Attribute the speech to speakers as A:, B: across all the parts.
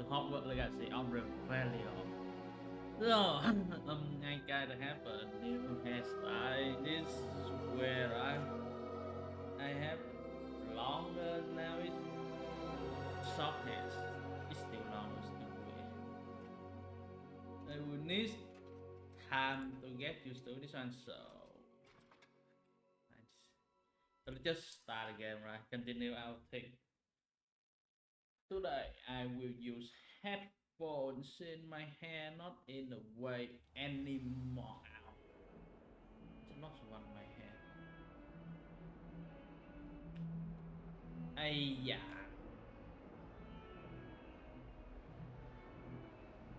A: Hogwarts Legacy of Rebellion. So, I gotta have a new hairstyle. This is where I have longer now. It's soft hair. It's still long, it's still weird. I will need time to get used to this one. So let's just start again, right? Continue our thing. Today I will use headphones in my hair, not in the way anymore. Ow. It's not one my hair. Yeah.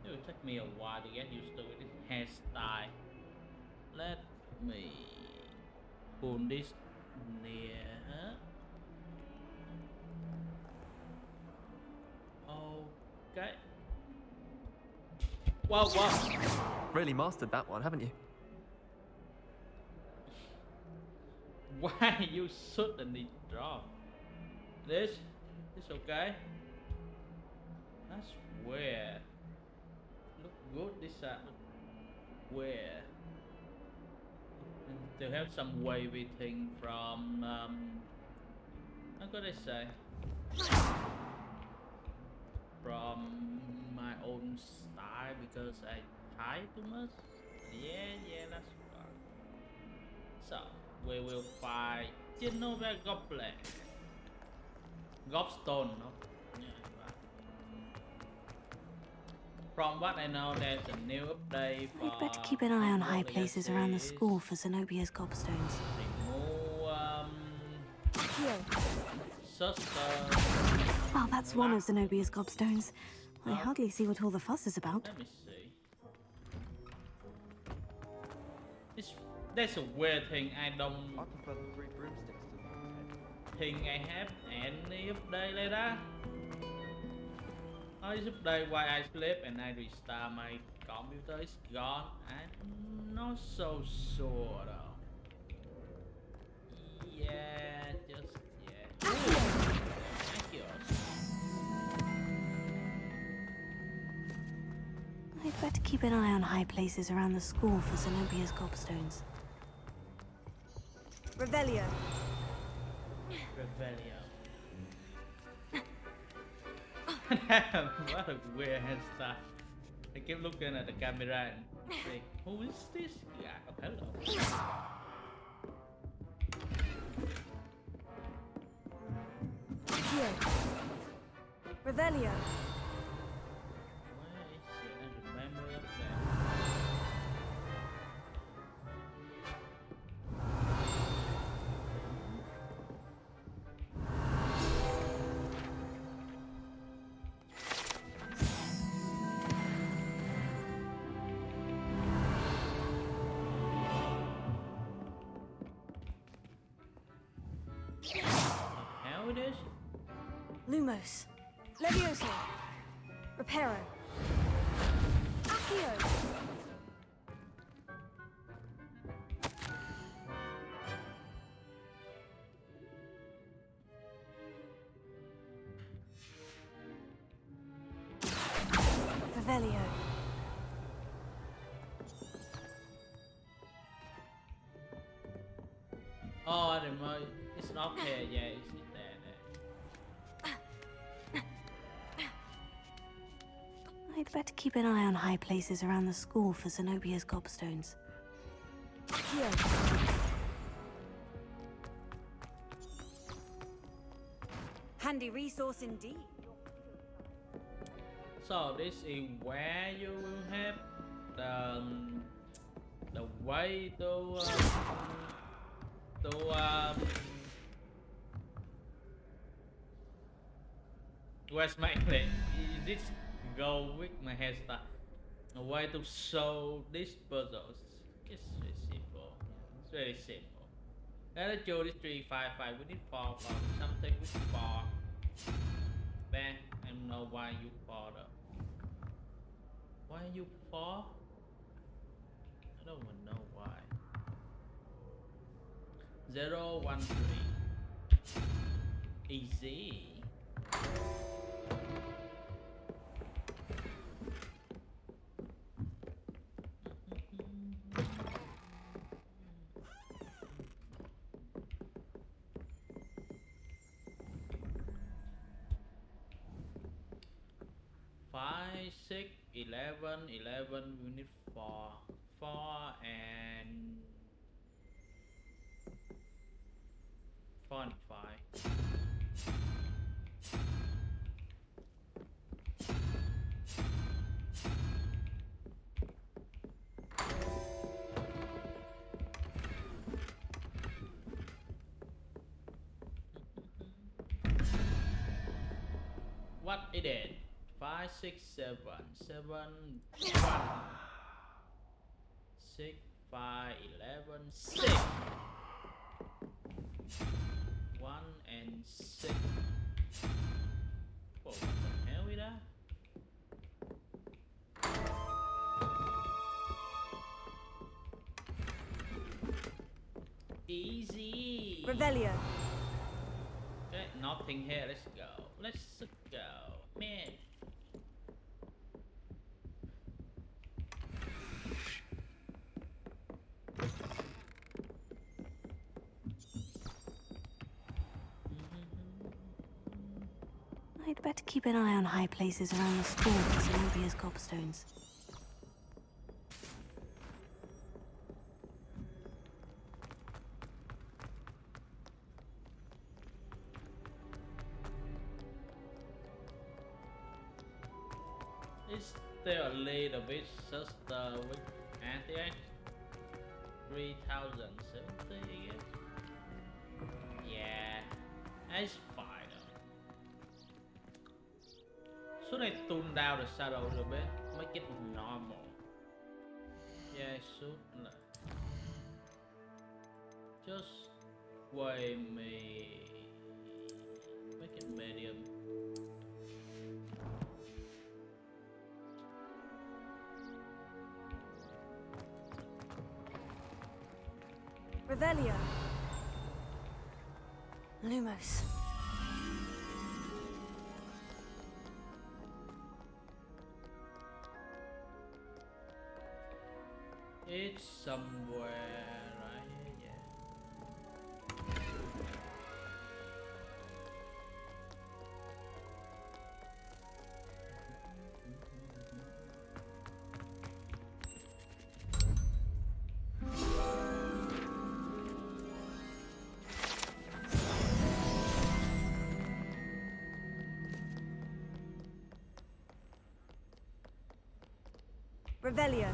A: It will take me a while to get used to this hairstyle. Let me pull this near. Okay. Whoa, whoa.
B: Really mastered that one, haven't you?
A: Why you suddenly drop? This okay? That's weird. Look good this side. Look weird. To have some wavy thing from how could I say? From my own style because I try too much. Yeah, that's right. So we will fight Goblin. Gobstone, no? Yeah, right. From what I know, there's a new update for
C: I'd better keep an eye on high
A: Hogwarts
C: places around the
A: Legacy.
C: school for Zenobia's gobstones. Oh, that's one of Zenobia's gobstones. I hardly see what all the fuss is about.
A: Let me see. That's a weird thing. I don't
B: I prefer the 3 broomsticks to the
A: think I have any update like that. Oh, this update while I sleep and I restart my computer is gone. I'm not so sure though. Yeah, just yeah. Thank you.
C: I'd better keep an eye on high places around the school for Zenobia's gobstones.
D: Revelio.
A: Revelio. What a weird hairstyle. I keep looking at the camera and think, who is this guy? Oh, hello.
D: Here. Revelio.
A: Where is it? I remember up there. How it is?
D: Lumos. Levioso. Reparo. Accio. Revelio.
A: Oh, I remember. It's not there. Yeah, it's there.
C: I'd better keep an eye on high places around the school for Zenobia's gobstones.
D: Here. Handy resource indeed.
A: So this is where you will have the way to where's my play? Is this go with my hairstyle? A way to solve these puzzles. It's very simple. It's very simple. Let's do this 355. We need 4 for something with 4. Man, I don't know why you 4 though. Why you 4? I don't even know why. 0, 1, 3. Easy. 6, 11, 11. We need 4. 4 and 4 and 5. What is it? 5, 6, 7. 7, 1. 6, 5, 11, 6. 1 and 6. Whoa, what the hell is that? Easy.
D: Revelio.
A: Okay, nothing here. Let's go. Let's go, man.
C: I'd better keep an eye on high places around the school for Zenobia's gobstones.
A: It's still a little bit just with anti-X 3070 again. Yeah, it's fine. Should I tone down the shadow a little bit? Make it normal. Yeah, it should. Just wait me. Make it medium.
D: Revelio. Lumos.
A: It's somewhere right here,
D: Revelio.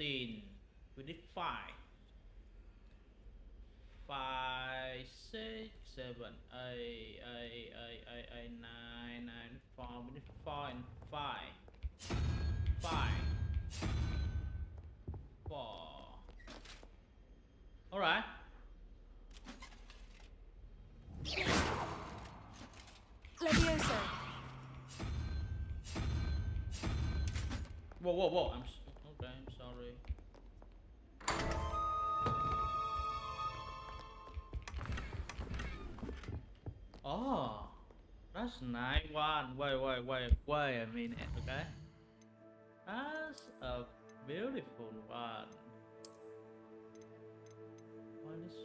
A: 16. We need 5. 5, 6, 7, 8, 9, 9, 4. We need 4 and 5. 5. 4. Alright.
D: Levioso.
A: Whoa, whoa, whoa. Okay, I'm sorry. Oh, that's nice one. Wait a minute, okay? That's a beautiful one. What is...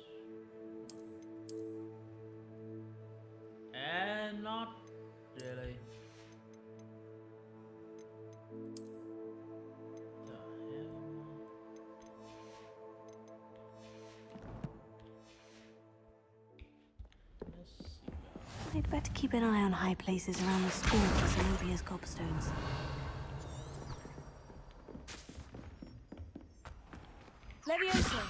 A: And not really. The hell? Let's see.
C: I'd better keep an eye on high places around the school for Zenobia's gobstones.
D: Levioso.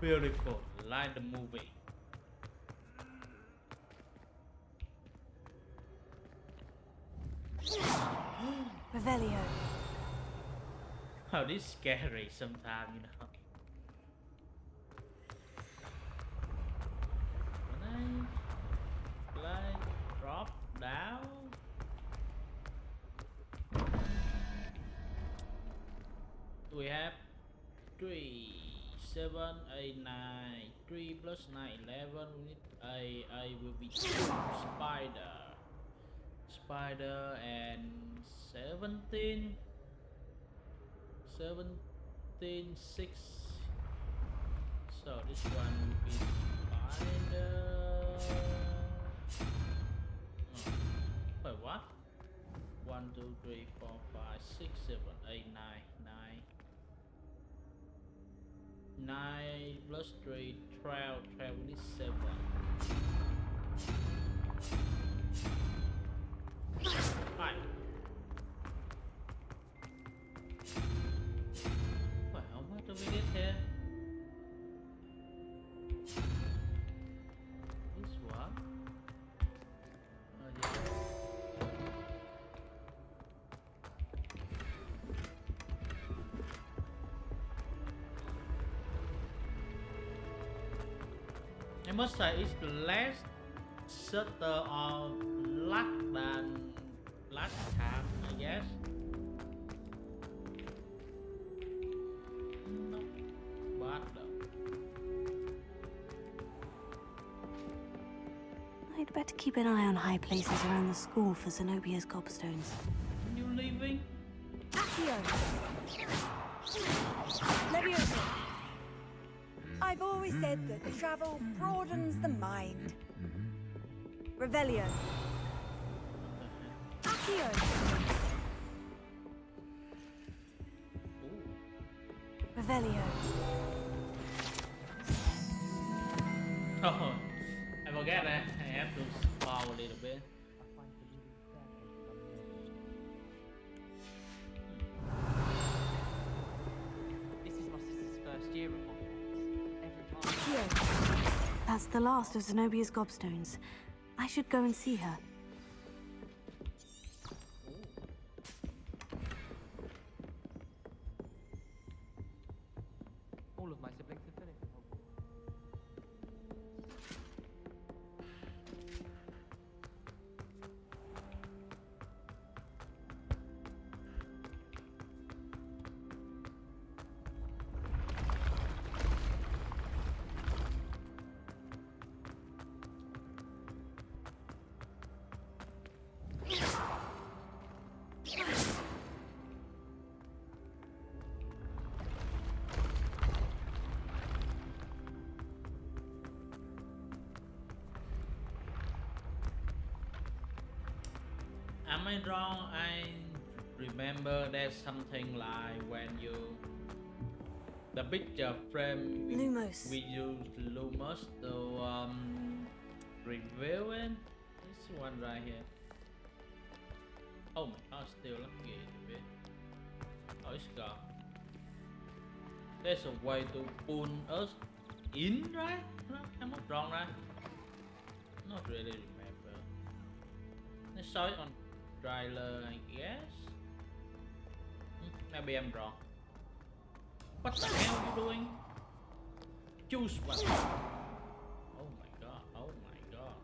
A: Beautiful, like the movie.
D: Revelio.
A: Oh, this is scary sometimes, you know. When I like drop down. We have 3, 7, 8, 9. 3 plus 9, 11. We need I will be 2. Spider and 17. 17.6. So this one will be fine. Wait, what? 1, 2, 3, 4, 5, 6, 7, 8, 9, 9 plus 3, 12, 12 is 7. Right. Well, how much do we get here? This one? Oh, yeah. I must say it's less subtle of luck than last time, I guess. Not bad though.
C: I'd better keep an eye on high places around the school for Zenobia's gobstones.
A: You leaving?
D: Accio. Leviosa. I've always said that travel broadens the mind. Revelio. Accio. Revelio.
A: Oh, I forget that I have to spar a little bit.
B: This is my sister's first year at Hogwarts. Every time.
D: Accio.
C: That's the last of Zenobia's gobstones. I should go and see her.
B: All of my siblings have finished at Hogwarts.
A: Am I wrong? I remember there's something like when you the picture frame
D: Lumos.
A: we used Lumos to reveal it. This one right here. Oh my god, still lucky a bit. Oh, it's gone. There's a way to pull us in, right? No, I'm not wrong, right? Not really remember. I saw it on trailer, I guess. Maybe I'm wrong. What the hell are you doing? Choose one. Oh my god, oh my god.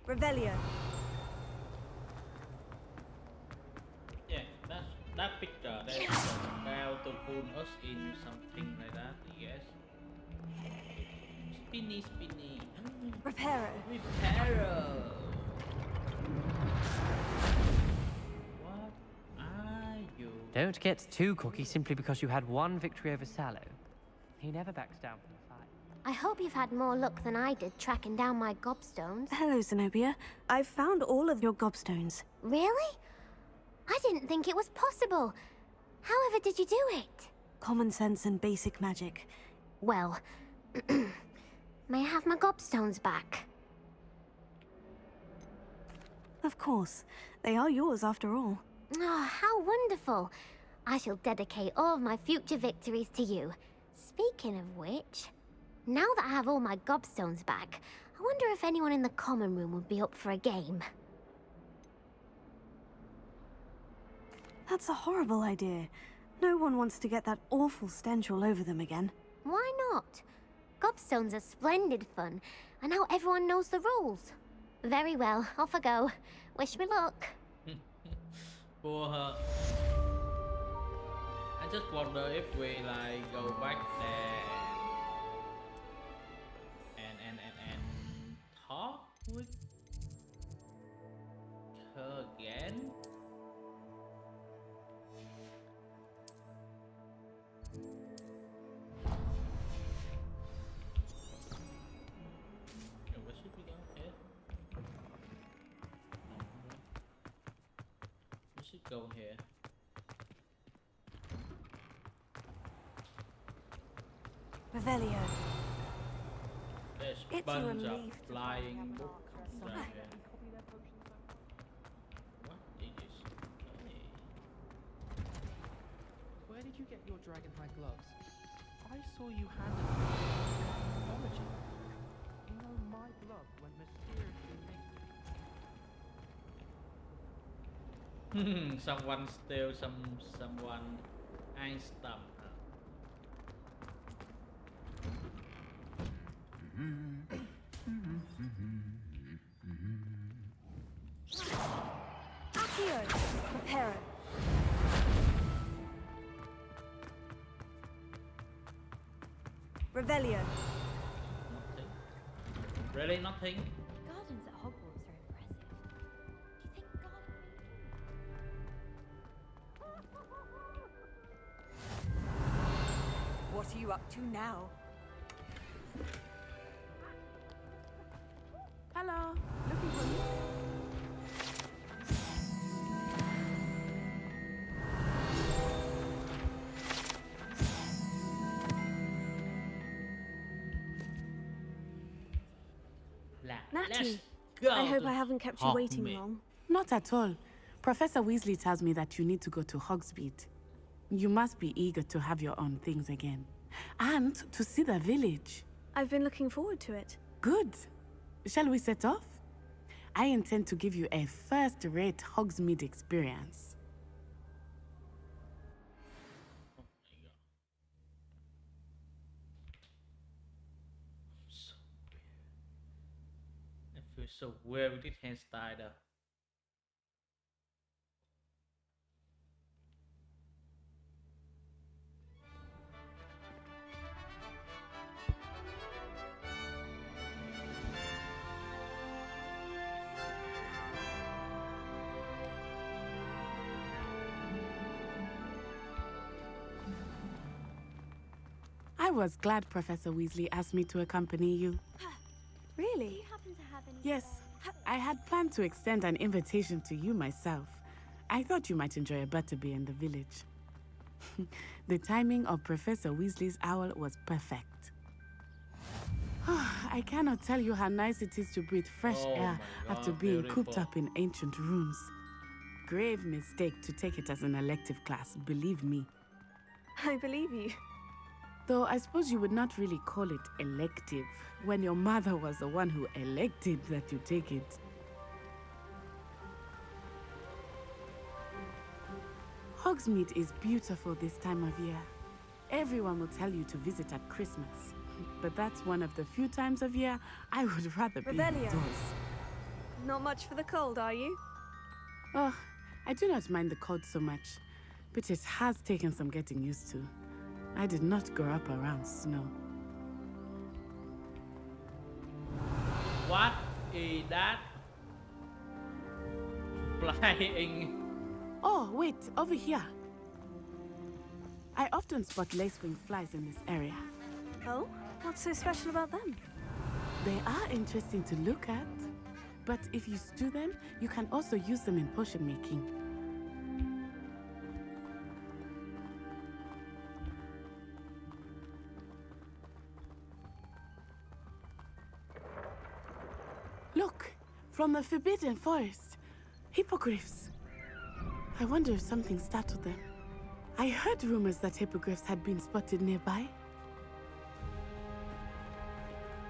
D: Revelio.
A: Yeah, that picture, that's how to pull us in something like that, yes. Spinny, spinny.
D: Reparo.
A: Reparo. What are you?
E: Don't get too cocky simply because you had one victory over Sallow. He never backs down from the fight.
F: I hope you've had more luck than I did tracking down my gobstones.
C: Hello, Zenobia. I've found all of your gobstones.
F: Really? I didn't think it was possible. However did you do it?
C: Common sense and basic magic.
F: Well, may I have my gobstones back?
C: Of course. They are yours after all.
F: Oh, how wonderful. I shall dedicate all of my future victories to you. Speaking of which, now that I have all my gobstones back, I wonder if anyone in the common room would be up for a game.
C: That's a horrible idea. No one wants to get that awful stench all over them again.
F: Why not? Gobstones are splendid fun, and now everyone knows the rules. Very well, off I go. Wish me luck.
A: For her. I just wonder if we like go back there and talk with her again. Okay, where should we go here? We should go here.
D: Revelio.
A: There's a
D: It's a
A: bunch of
D: relief to
A: flying
D: finally have
A: books
D: Mark
A: right
D: outside.
A: here. What did you say?
B: Where did you get your dragonhide gloves? I saw you handle technology. You know, my glove went mysteriously missing.
A: Someone steal someone and stuff.
D: Accio. Reparo. Revelio.
A: Nothing. Really nothing.
F: Gardens at Hogwarts are impressive. Do you think
D: What are you up to now?
G: Hello, looking for you.
A: Let's
C: Natty,
A: go.
C: I hope
A: to
C: I haven't kept you waiting
A: Hogwarts.
C: long.
G: Not at all. Professor Weasley tells me that you need to go to Hogsmeade. You must be eager to have your own things again. And to see the village.
C: I've been looking forward to it.
G: Good. Shall we set off? I intend to give you a first-rate Hogsmeade experience.
A: Oh my god. So weird. I feel so weird with this hairstyle though.
G: I was glad Professor Weasley asked me to accompany you.
C: Really?
F: happen to have any?
G: Yes, I had planned to extend an invitation to you myself. I thought you might enjoy a butterbeer in the village. The timing of Professor Weasley's owl was perfect. I cannot tell you how nice it is to breathe fresh
A: Oh
G: air
A: my
G: after
A: God,
G: being cooped
A: beautiful.
G: up in ancient rooms. Grave mistake to take it as an elective class, believe me.
C: I believe you.
G: Though I suppose you would not really call it elective when your mother was the one who elected that you take it. Hogsmeade is beautiful this time of year. Everyone will tell you to visit at Christmas. But that's one of the few times of year I would rather be
D: Revelio.
G: indoors.
C: Not much for the cold, are you?
G: Oh, I do not mind the cold so much, but it has taken some getting used to. I did not grow up around snow.
A: What is that? Flying.
G: Oh, wait, over here. I often spot lacewing flies in this area.
C: Oh? What's so special about them?
G: They are interesting to look at, but if you stew them, you can also use them in potion making. Look, from the Forbidden Forest, hippogriffs. I wonder if something startled them. I heard rumors that hippogriffs had been spotted nearby.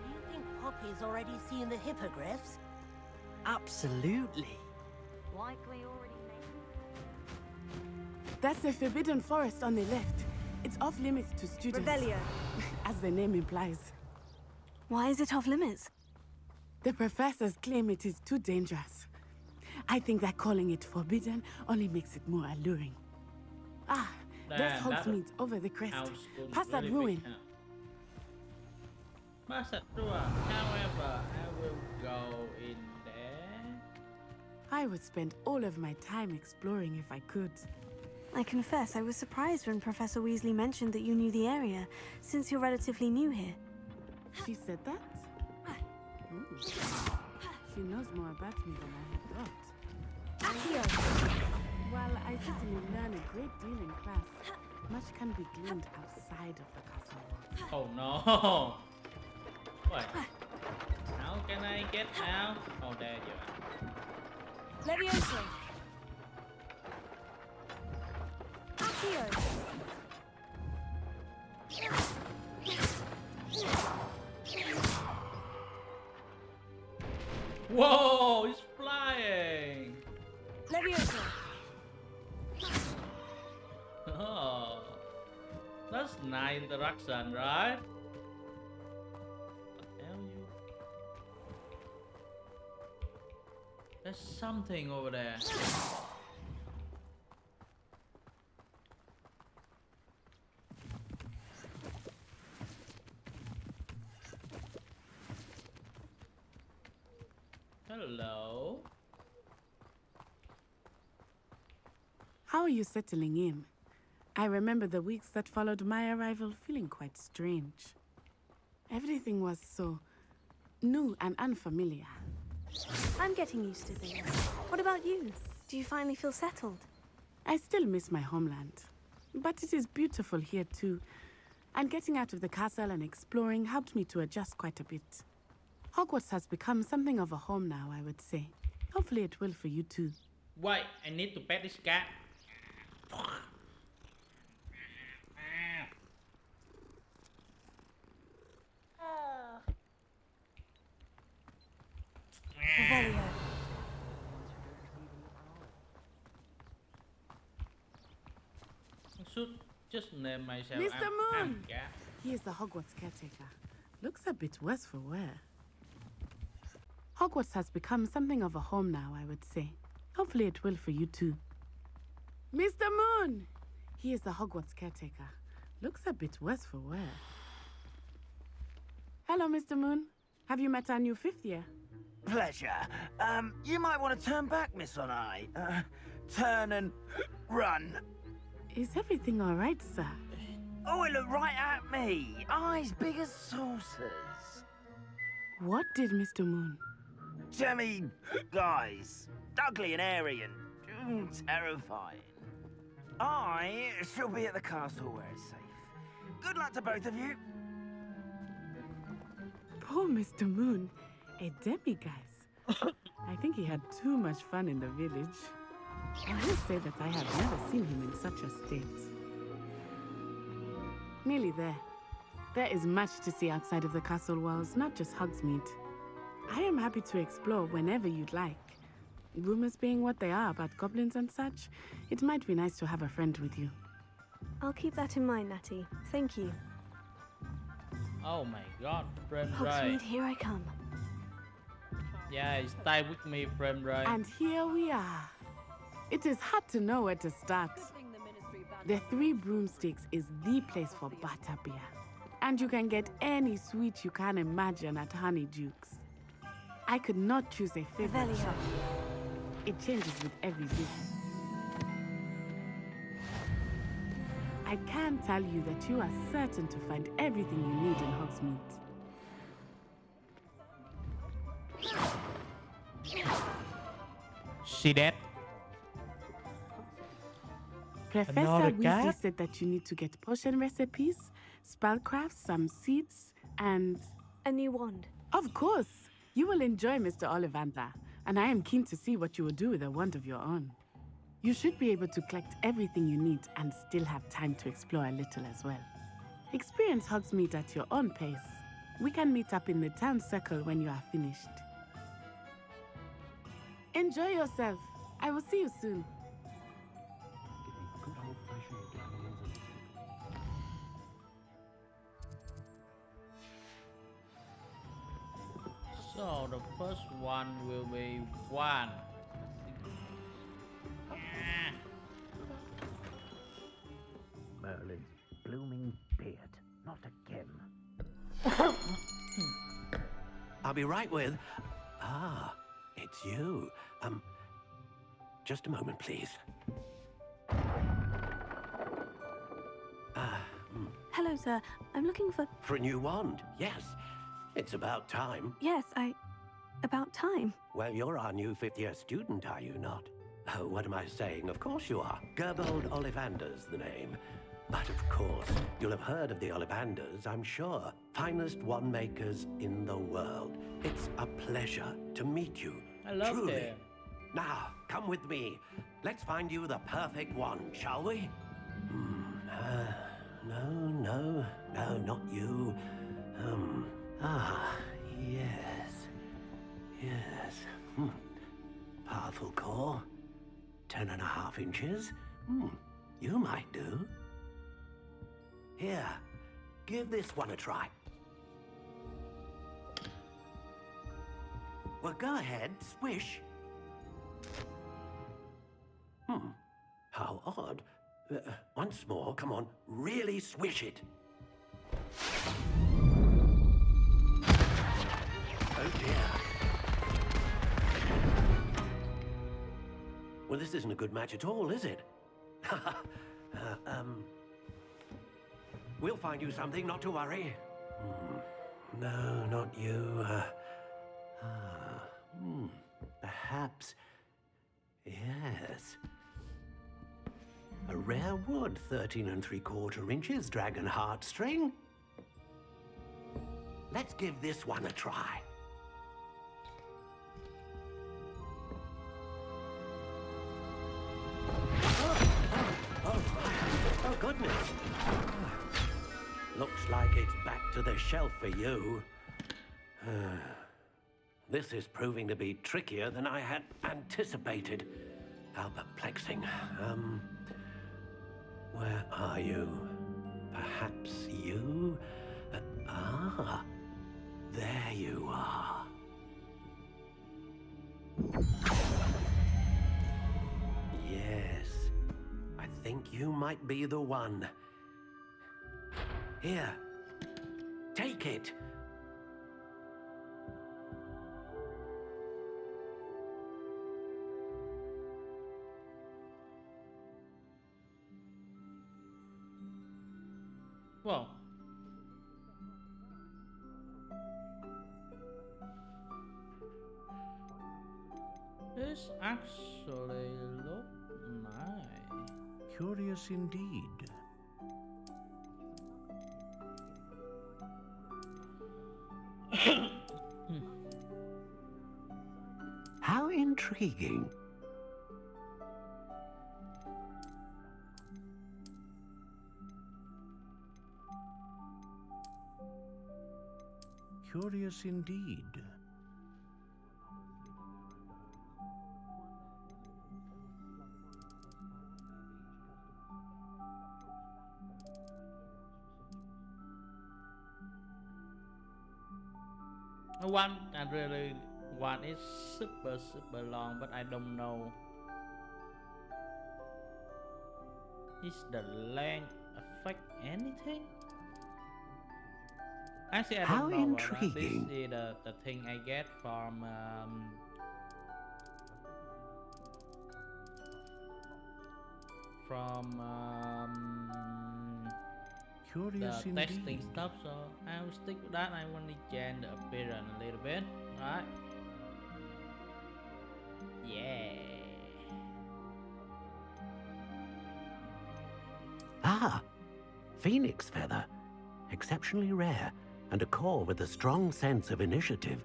H: You think Poppy's already seen the hippogriffs?
E: Absolutely.
F: Likely already made.
G: That's the Forbidden Forest on the left. It's off limits to students.
D: Revelio.
G: As the name implies.
C: Why is it off limits?
G: The professors claim it is too dangerous. I think that calling it forbidden only makes it more alluring. Ah, There's
A: Damn, that
G: Hogsmeade over the crest.
A: house was
G: Past that
A: really
G: ruin.
A: big, huh? Past that ruin. However, I will go in there.
G: I would spend all of my time exploring if I could.
C: I confess I was surprised when Professor Weasley mentioned that you knew the area, since you're relatively new here.
G: She said that? Ooh. She knows more about me than I had thought.
D: Accio!
G: While I certainly learn a great deal in class, much can be gleaned outside of the castle walls.
A: Oh no! What? How can I get out? Oh, there you are.
D: Levioso! Accio!
A: Whoa! It's flying!
D: Levioso!
A: Oh, that's nice interaction, right? What the hell you? There's something over there. Hello.
G: How are you settling in? I remember the weeks that followed my arrival feeling quite strange. Everything was so new and unfamiliar.
C: I'm getting used to things. What about you? Do you finally feel settled?
G: I still miss my homeland, but it is beautiful here too. And getting out of the castle and exploring helped me to adjust quite a bit. Hogwarts has become something of a home now, I would say. Hopefully it will for you too.
A: Wait, I need to pet this cat.
D: Revelio.
A: I should just name myself
G: Mr.
A: I'm
G: Moon!
A: cat.
G: He is the Hogwarts caretaker. Looks a bit worse for wear. Hogwarts has become something of a home now, I would say. Hopefully it will for you too. Mr. Moon! He is the Hogwarts caretaker. Looks a bit worse for wear. Hello, Mr. Moon. Have you met our new fifth year?
I: Pleasure. You might want to turn back, Miss Onai. Turn and run.
G: Is everything all right, sir?
I: Oh, it looked right at me. Eyes big as saucers.
G: What did Mr. Moon?
I: Jemmy, guys. Ugly and airy and terrifying. I shall be at the castle where it's safe. Good luck to both of you.
G: Poor Mr. Moon. A demiguise. I think he had too much fun in the village. I will say that I have never seen him in such a state. Nearly there. There is much to see outside of the castle walls, not just Hogsmeade. I am happy to explore whenever you'd like. Rumors being what they are about goblins and such, it might be nice to have a friend with you.
C: I'll keep that in mind, Natty. Thank you.
A: Oh my god, friend
C: Hogsmeade,
A: right.
C: here I come.
A: Yeah, stay with me, friend right.
G: And here we are. It is hard to know where to start. The Three Broomsticks is the place for butterbeer. And you can get any sweet you can imagine at Honeydukes. I could not choose a favorite
D: Revelio.
G: shop. It changes with every visit. I can tell you that you are certain to find everything you need in Hogsmeade.
A: See that?
G: Professor
A: Another
G: Weasley
A: cat?
G: said that you need to get potion recipes, spellcrafts, some seeds, and...
C: A new wand.
G: Of course! You will enjoy Mr. Ollivander, and I am keen to see what you will do with a wand of your own. You should be able to collect everything you need and still have time to explore a little as well. Experience Hogsmeade at your own pace. We can meet up in the town circle when you are finished. Enjoy yourself. I will see you soon.
A: So the first one will be 1.
J: Merlin's blooming beard. Not again.
K: I'll be right with... Ah, it's you. Just a moment, please.
C: Hello, sir. I'm looking for...
K: For a new wand, yes. It's about time.
C: Yes, about time.
K: Well, you're our new fifth-year student, are you not? Oh, what am I saying? Of course you are. Gerbold Ollivander's the name. But of course, you'll have heard of the Ollivanders, I'm sure. Finest wand makers in the world. It's a pleasure to meet you.
A: I love
K: truly.
A: it.
K: Now, come with me. Let's find you the perfect wand, shall we? No, not you. Yes. Powerful core. 10.5 inches. You might do. Here, give this one a try. Well, go ahead, swish. How odd. Once more, come on, really swish it. Oh dear. Well, this isn't a good match at all, is it? We'll find you something, not to worry. No, not you. Perhaps... Yes. A rare wood, 13 3/4 inches, dragon heartstring. Let's give this one a try. Oh, goodness. Looks like it's back to the shelf for you. This is proving to be trickier than I had anticipated. How perplexing. Where are you? Perhaps you? There you are. Yes, I think you might be the one. Here, take it.
A: Well, this actually look nice.
J: Curious indeed.
K: How intriguing.
J: Curious indeed.
A: One I really want is super long, but I don't know. Is the length affect anything? Actually, I don't know.
K: Intriguing.
A: This is the thing I get from
J: Curious
A: the
J: indeed.
A: testing stuff, so I will stick with that. I only change the appearance a little bit, right? Yeah.
K: Phoenix feather. Exceptionally rare, and a core with a strong sense of initiative.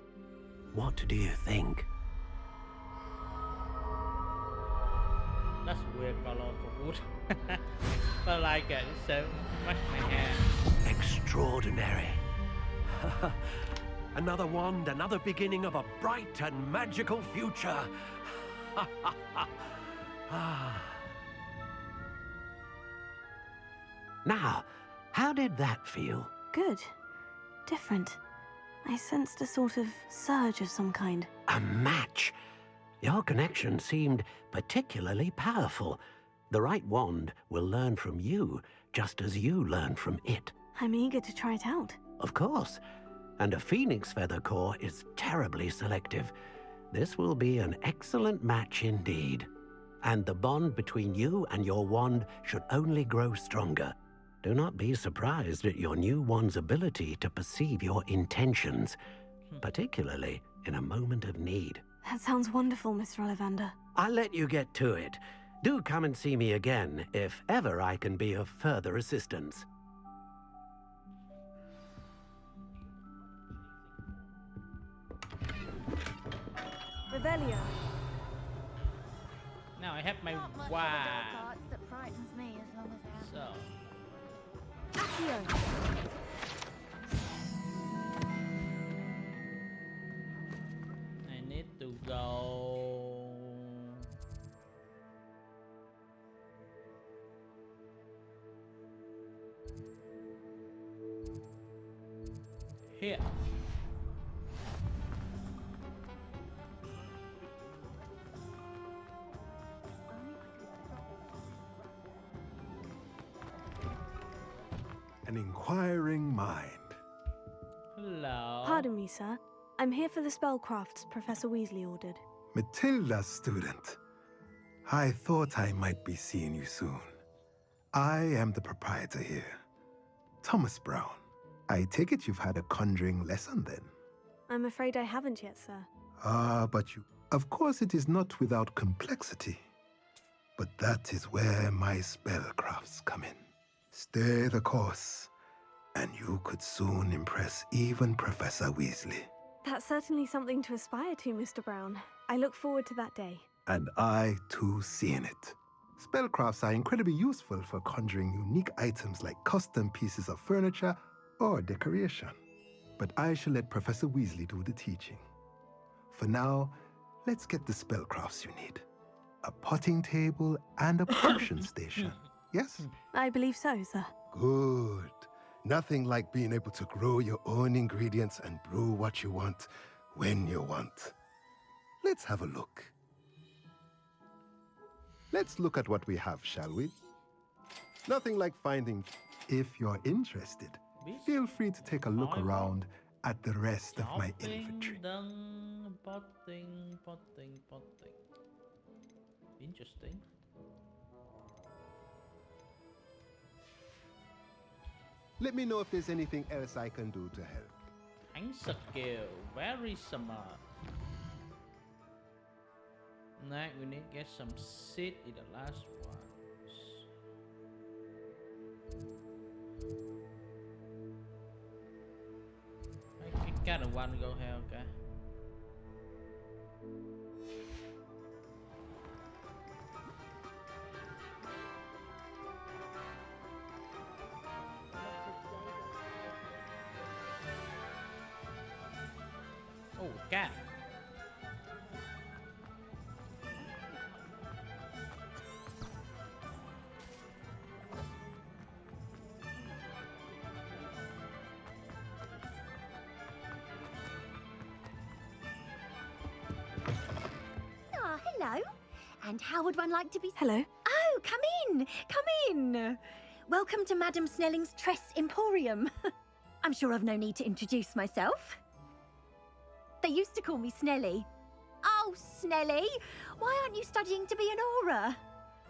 K: What do you think?
A: That's weird color for wood. But I like it, it's so much my hair.
K: Extraordinary. Another wand, another beginning of a bright and magical future. Now, how did that feel?
C: Good. Different. I sensed a sort of surge of some kind.
K: A match. Your connection seemed particularly powerful. The right wand will learn from you, just as you learn from it.
C: I'm eager to try it out.
K: Of course. And a phoenix feather core is terribly selective. This will be an excellent match indeed. And the bond between you and your wand should only grow stronger. Do not be surprised at your new wand's ability to perceive your intentions, particularly in a moment of need.
C: That sounds wonderful, Mr. Ollivander.
K: I'll let you get to it. Do come and see me again if ever I can be of further assistance.
D: Revelio.
A: Now I have my
L: Not much of a
A: wand.
L: dark arts that frightens me as long as they're
A: So,
D: Accio.
A: I need to go. Here.
M: An inquiring mind.
A: Hello.
C: Pardon me, sir. I'm here for the spellcrafts Professor Weasley ordered.
M: Matilda, student. I thought I might be seeing you soon. I am the proprietor here, Thomas Brown. I take it you've had a conjuring lesson then?
C: I'm afraid I haven't yet, sir.
M: Ah, but you... Of course it is not without complexity. But that is where my spellcrafts come in. Stay the course, and you could soon impress even Professor Weasley.
C: That's certainly something to aspire to, Mr. Brown. I look forward to that day.
M: And I, too, seeing it. Spellcrafts are incredibly useful for conjuring unique items like custom pieces of furniture or decoration. But I shall let Professor Weasley do the teaching. For now, let's get the spellcrafts you need. A potting table and a potion station. Yes?
C: I believe so, sir.
M: Good. Nothing like being able to grow your own ingredients and brew what you want when you want. Let's have a look. Let's look at what we have, shall we? Nothing like finding... If you're interested, feel free to take a look around at the rest of my inventory.
A: Potting. Interesting.
M: Let me know if there's anything else I can do to help.
A: Thánh skill, very smart. Now we need to get some seed in the last ones. I kind of want to go here, okay? Oh, cat.
N: Ah, hello. And how would one like to be...
C: Hello.
N: Oh, come in. Come in. Welcome to Madame Snelling's Tress Emporium. I'm sure I've no need to introduce myself. They used to call me Snelly. Oh, Snelly, why aren't you studying to be an aura?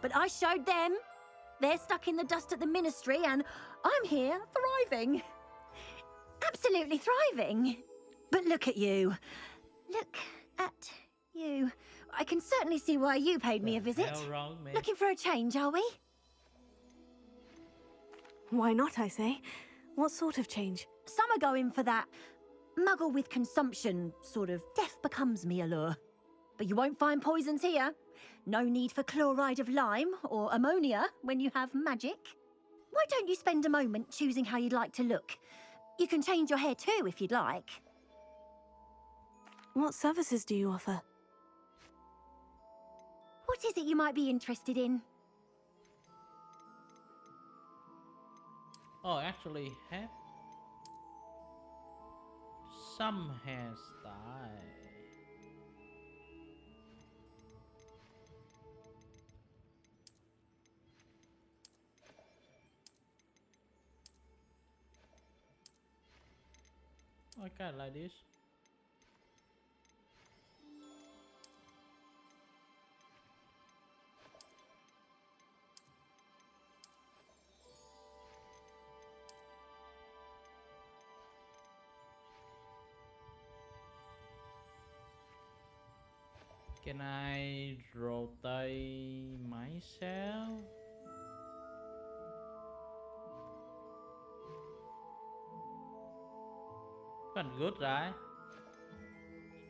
N: But I showed them. They're stuck in the dust at the ministry, and I'm here thriving. Absolutely thriving. But look at you. Look at you. I can certainly see why you paid me a visit.
A: Hell wrong, man.
N: Looking for a change, are we?
C: Why not, I say? What sort of change?
N: Some are going for that muggle with consumption, sort of death becomes me allure. But you won't find poisons here. No need for chloride of lime or ammonia when you have magic. Why don't you spend a moment choosing how you'd like to look? You can change your hair too if you'd like.
C: What services do you offer?
N: What is it you might be interested in?
A: Oh, actually have some hairstyle. I kind of like this. Can I rotate myself? Not good, right?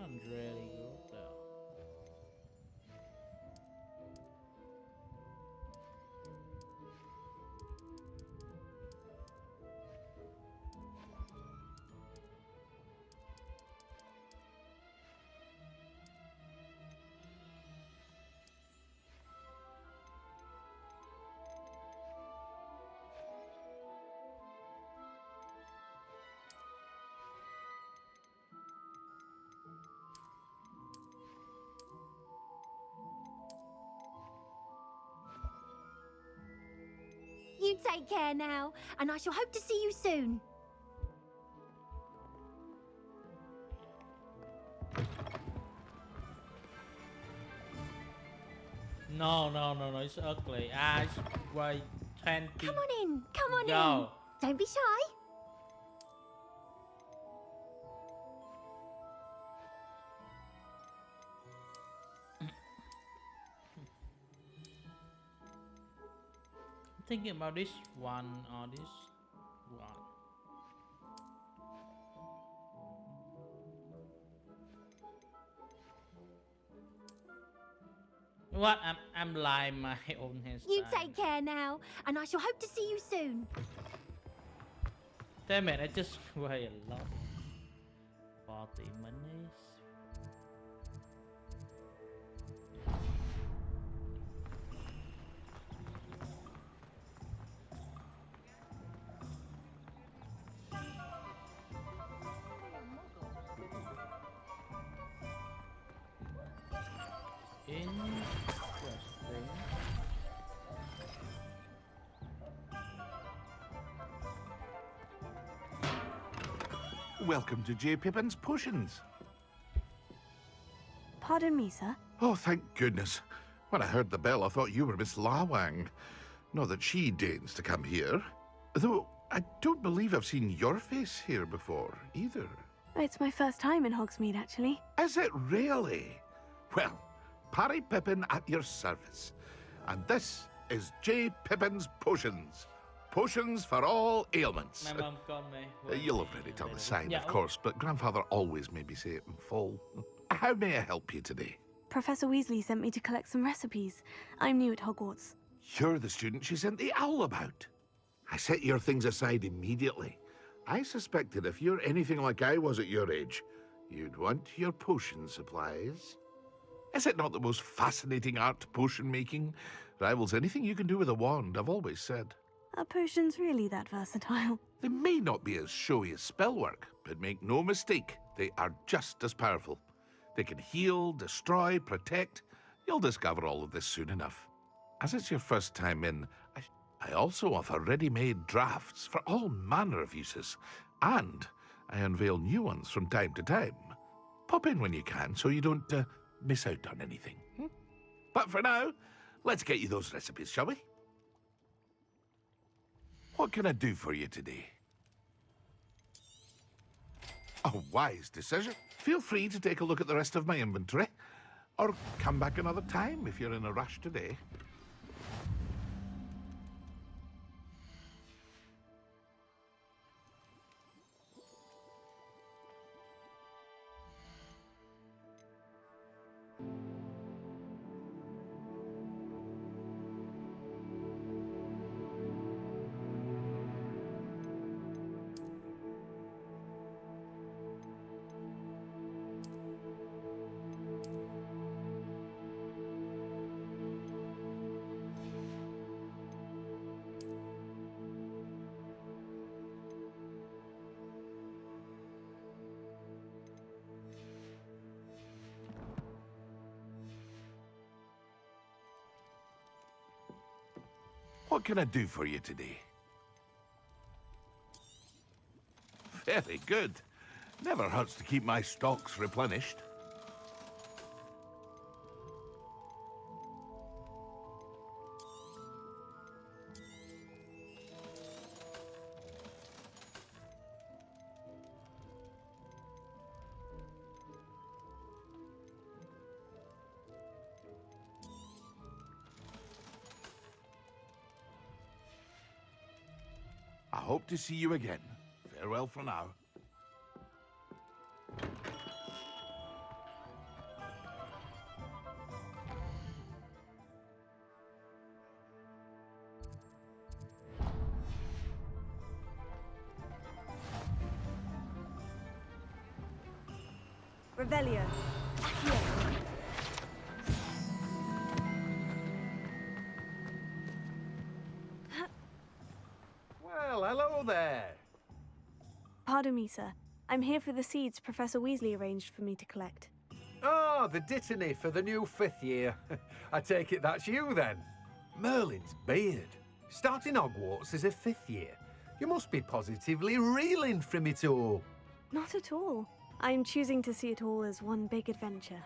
A: Not really good though.
N: You take care now, and I shall hope to see you soon.
A: No, it's ugly. Ah, it's way 20.
N: Come on in, come on
A: Go.
N: in. Don't be shy.
A: I'm thinking about this one or this one. What? I'm like my own hairstyle.
N: You take care now, and I shall hope to see you soon.
A: Damn it, I just wait a lot. 40 minutes. Interesting.
O: Welcome to J. Pippin's Potions.
C: Pardon me, sir.
O: Oh, thank goodness. When I heard the bell, I thought you were Miss Lawang. Not that she deigns to come here. Though, I don't believe I've seen your face here before, either.
C: It's my first time in Hogsmeade, actually.
O: Is it really? Well, Parry Pippin at your service. And this is J. Pippin's Potions. Potions for all ailments.
A: My mom called me.
O: You'll have read it on the sign,
A: Yeah,
O: of course, but Grandfather always made me say it in full. How may I help you today?
C: Professor Weasley sent me to collect some recipes. I'm new at Hogwarts.
O: You're the student she sent the owl about. I set your things aside immediately. I suspected if you're anything like I was at your age, you'd want your potion supplies. Is it not the most fascinating art, potion making? Rivals anything you can do with a wand, I've always said.
C: Are potions really that versatile?
O: They may not be as showy as spellwork, but make no mistake, they are just as powerful. They can heal, destroy, protect. You'll discover all of this soon enough. As it's your first time in, I also offer ready-made drafts for all manner of uses, and I unveil new ones from time to time. Pop in when you can so you don't miss out on anything. But for now, let's get you those recipes, shall we? What can I do for you today? A wise decision. Feel free to take a look at the rest of my inventory, or come back another time if you're in a rush today. What can I do for you today? Very good. Never hurts to keep my stocks replenished. I hope to see you again. Farewell for now.
D: Revelio. Accio.
P: Well, hello there.
C: Pardon me, sir. I'm here for the seeds Professor Weasley arranged for me to collect.
P: Oh, the dittany for the new 5th year. I take it that's you then. Merlin's beard. Starting Hogwarts as a 5th year. You must be positively reeling from it all.
C: Not at all. I'm choosing to see it all as one big adventure.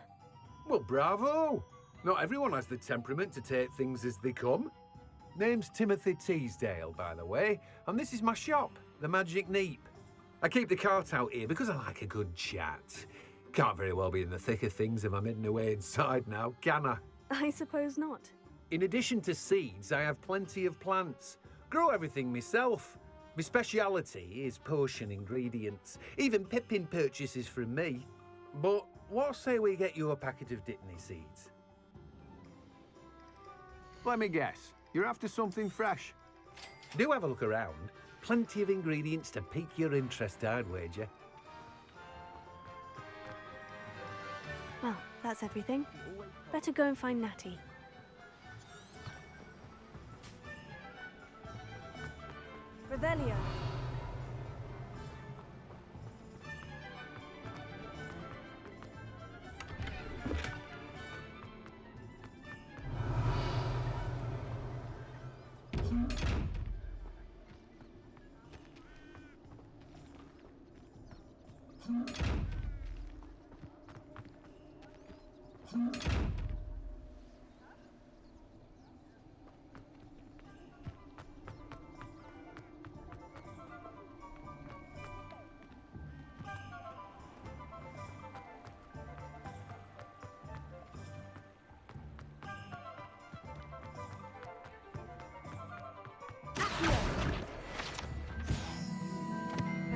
P: Well, bravo. Not everyone has the temperament to take things as they come. Name's Timothy Teasdale, by the way, and this is my shop, the Magic Neep. I keep the cart out here because I like a good chat. Can't very well be in the thick of things if I'm hidden away inside now, can I?
C: I suppose not.
P: In addition to seeds, I have plenty of plants. Grow everything myself. My speciality is potion ingredients. Even Pippin purchases from me. But what say we get you a packet of Dittany seeds?
Q: Let me guess. You're after something fresh.
P: Do have a look around. Plenty of ingredients to pique your interest, I'd wager.
C: Well, that's everything. Better go and find Natty.
D: Revelio.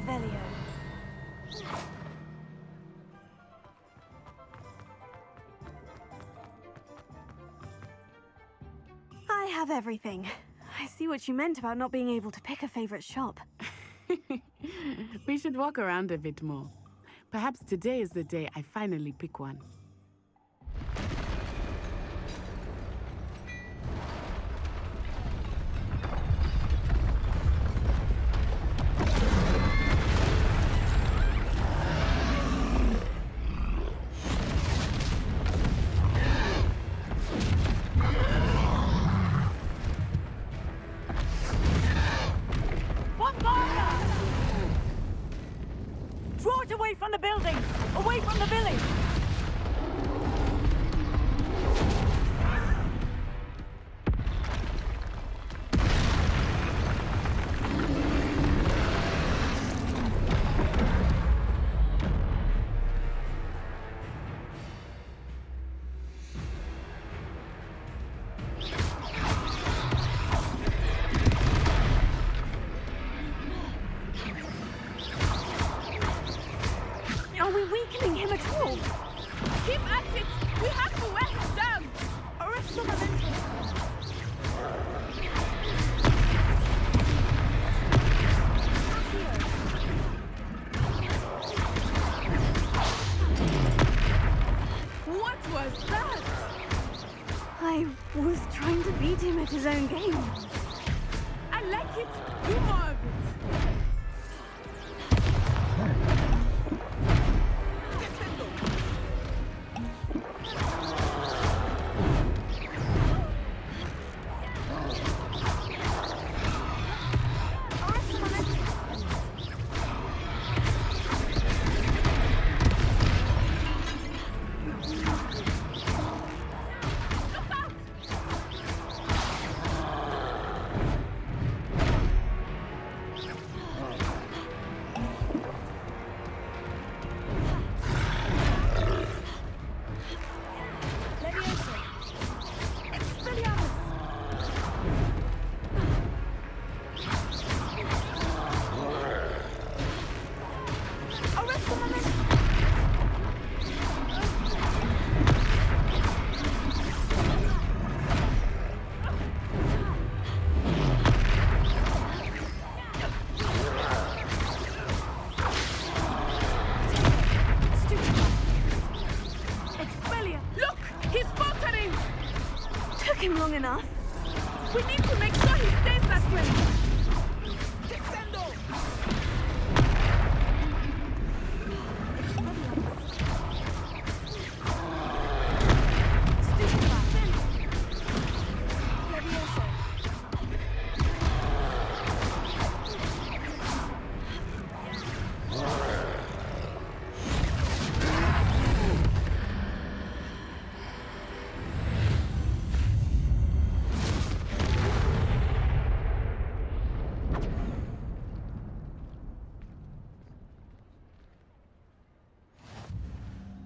C: Revelio. I have everything. I see what you meant about not being able to pick a favorite shop.
G: We should walk around a bit more. Perhaps today is the day I finally pick one.
H: Draw it away from the building! Away from the village!
C: Are we weakening him at all?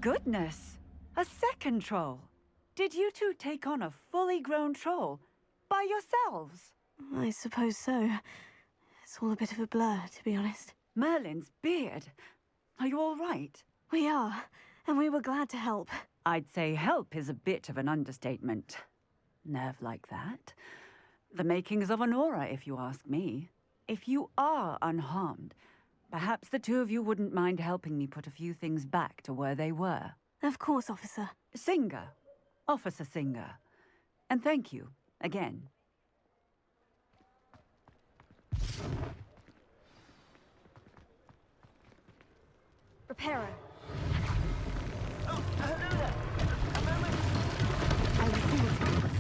R: goodness! A second troll. Did you two take on a fully grown troll by yourselves?
C: I suppose so. It's all a bit of a blur, to be honest.
R: Merlin's beard. Are you all right?
C: We are, and we were glad to help.
R: I'd say help is a bit of an understatement. Nerve like that. The makings of an aura, if you ask me. If you are unharmed, perhaps the two of you wouldn't mind helping me put a few things back to where they were.
C: Of course, officer.
R: Singer. Officer Singer. And thank you, again.
D: Reparo.
I: Oh, hello there. A moment.
G: I will see what happens.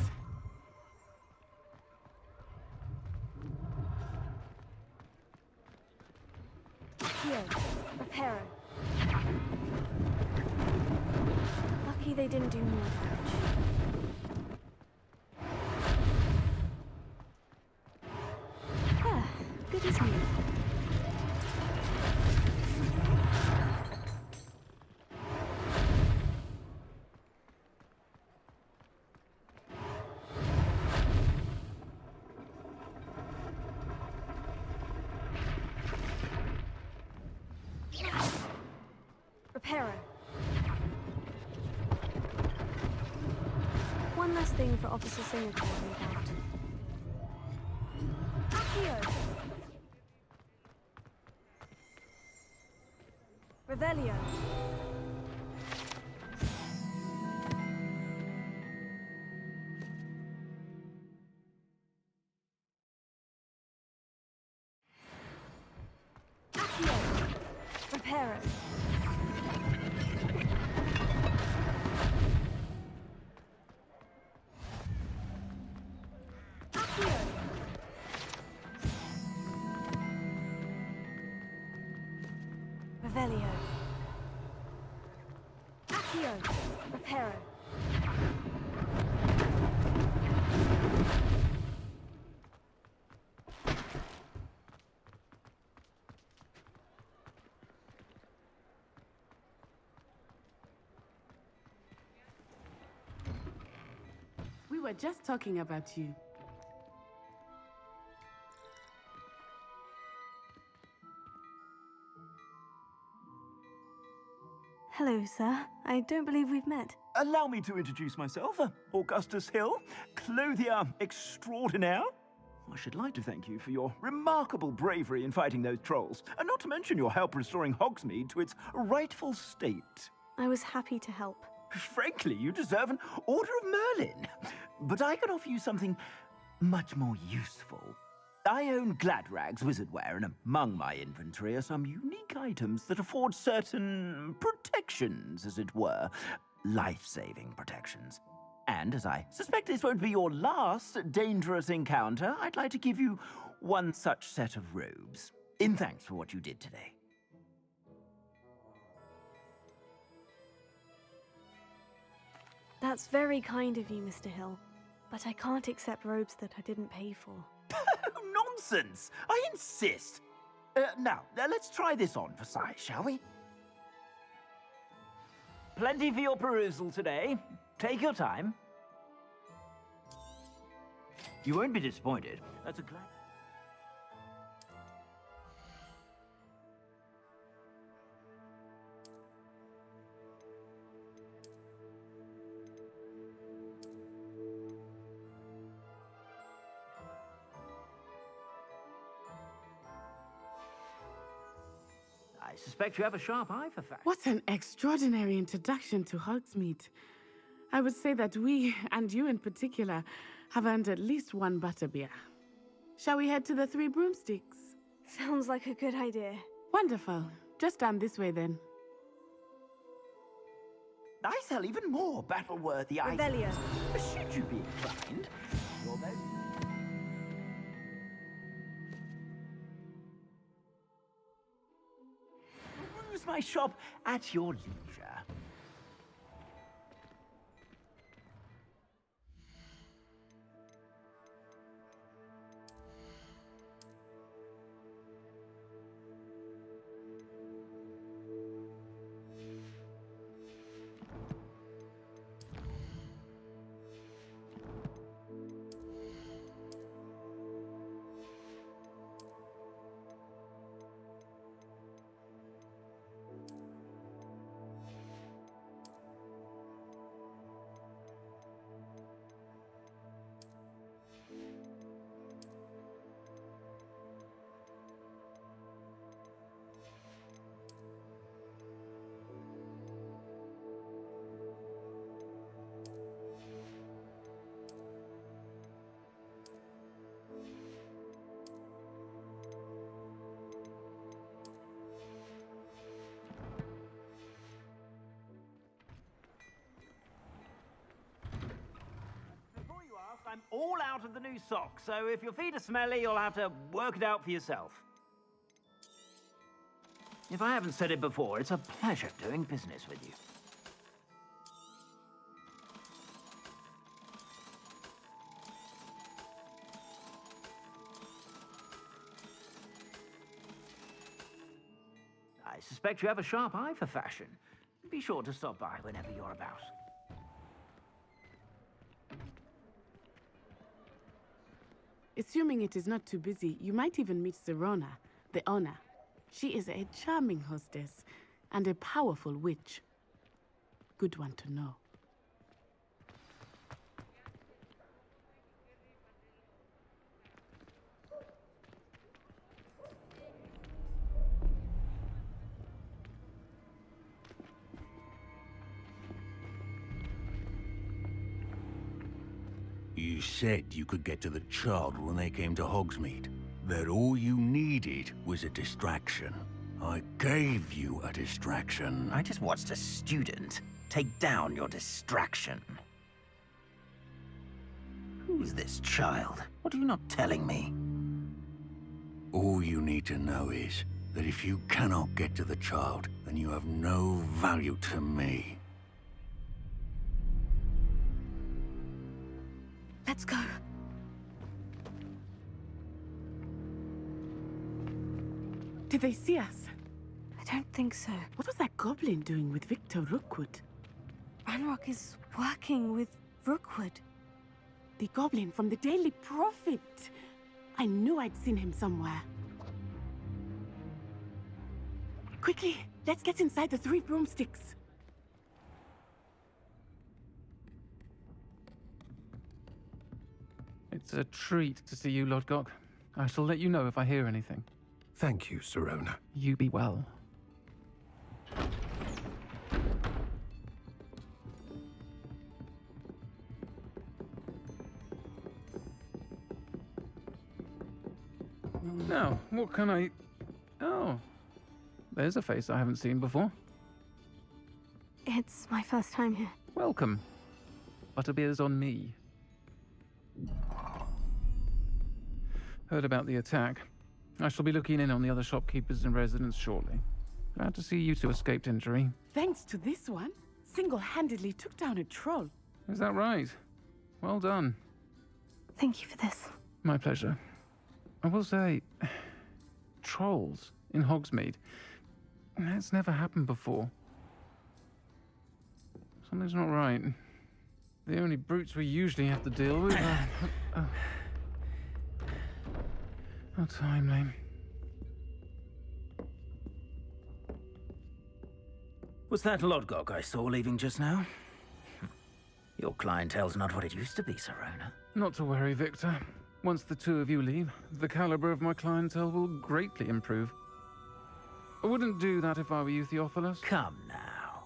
D: Here. Reparo.
C: Lucky they didn't do more damage. Ah, good as new.
D: Reparo.
C: One less thing for Officer Singer to worry about.
D: Accio. Revelio. Accio. Reparo. Accio. Revelio. Accio. Reparo.
G: We were just talking about you.
C: Hello, sir. I don't believe we've met.
I: Allow me to introduce myself. Augustus Hill, clothier extraordinaire. I should like to thank you for your remarkable bravery in fighting those trolls, and not to mention your help restoring Hogsmeade to its rightful state.
C: I was happy to help.
I: Frankly, you deserve an Order of Merlin. But I can offer you something much more useful. I own Gladrag's wizardware, and among my inventory are some unique items that afford certain protections, as it were. Life-saving protections. And as I suspect this won't be your last dangerous encounter, I'd like to give you one such set of robes, in thanks for what you did today.
C: That's very kind of you, Mr. Hill. But I can't accept robes that I didn't pay for.
I: Nonsense! I insist! Now, let's try this on for size, shall we? Plenty for your perusal today. Take your time. You won't be disappointed. That's a glad... I suspect you have a sharp eye for facts.
G: What an extraordinary introduction to Hogsmeade. I would say that we, and you in particular, have earned at least one butterbeer. Shall we head to the Three Broomsticks?
C: Sounds like a good idea.
G: Wonderful. Just down this way then.
I: I sell even more battle-worthy items.
D: Revelio.
I: Should you be inclined, you're very... Peruse my shop at your leisure. all out of the new socks, so if your feet are smelly, you'll have to work it out for yourself. If I haven't said it before, it's a pleasure doing business with you. I suspect you have a sharp eye for fashion. Be sure to stop by whenever you're about.
G: Assuming it is not too busy, you might even meet Sirona, the owner. She is a charming hostess and a powerful witch. Good one to know.
S: You said you could get to the child when they came to Hogsmeade. That all you needed was a distraction. I gave you a distraction.
I: I just watched a student take down your distraction. Who's this child? What are you not telling me?
S: All you need to know is that if you cannot get to the child, then you have no value to me.
C: Let's go.
G: Did they see us?
C: I don't think so.
G: What was that goblin doing with Victor Rookwood?
C: Ranrock is working with Rookwood.
G: The goblin from the Daily Prophet. I knew I'd seen him somewhere. Quickly, let's get inside the 3 broomsticks.
B: It's a treat to see you, Lodgok. I shall let you know if I hear anything.
P: Thank you, Sirona.
B: You be well. Now, what can I... Oh, there's a face I haven't seen before.
C: It's my first time here.
B: Welcome. Butterbeer's on me. Heard about the attack. I shall be looking in on the other shopkeepers and residents shortly. Glad to see you two escaped injury.
G: Thanks to this one, single-handedly took down a troll.
B: Is that right? Well done.
C: Thank you for this.
B: My pleasure. I will say, trolls in Hogsmeade. That's never happened before. Something's not right. The only brutes we usually have to deal with are... How timely.
I: Was that Lodgok I saw leaving just now? Your clientele's not what it used to be, Sirona.
B: Not to worry, Victor. Once the two of you leave, the caliber of my clientele will greatly improve. I wouldn't do that if I were you, Theophilus.
I: Come now.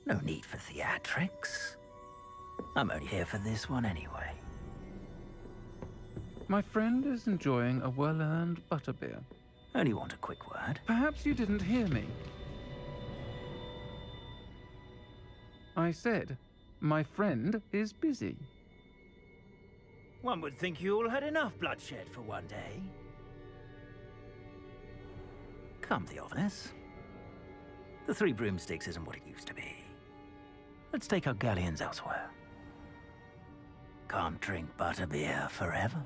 I: No need for theatrics. I'm only here for this one anyway.
B: My friend is enjoying a well-earned butterbeer.
I: Only want a quick word.
B: Perhaps you didn't hear me. I said, my friend is busy.
I: One would think you all had enough bloodshed for one day. Come, Theophilus. The 3 broomsticks isn't what it used to be. Let's take our galleons elsewhere. Can't drink butterbeer forever.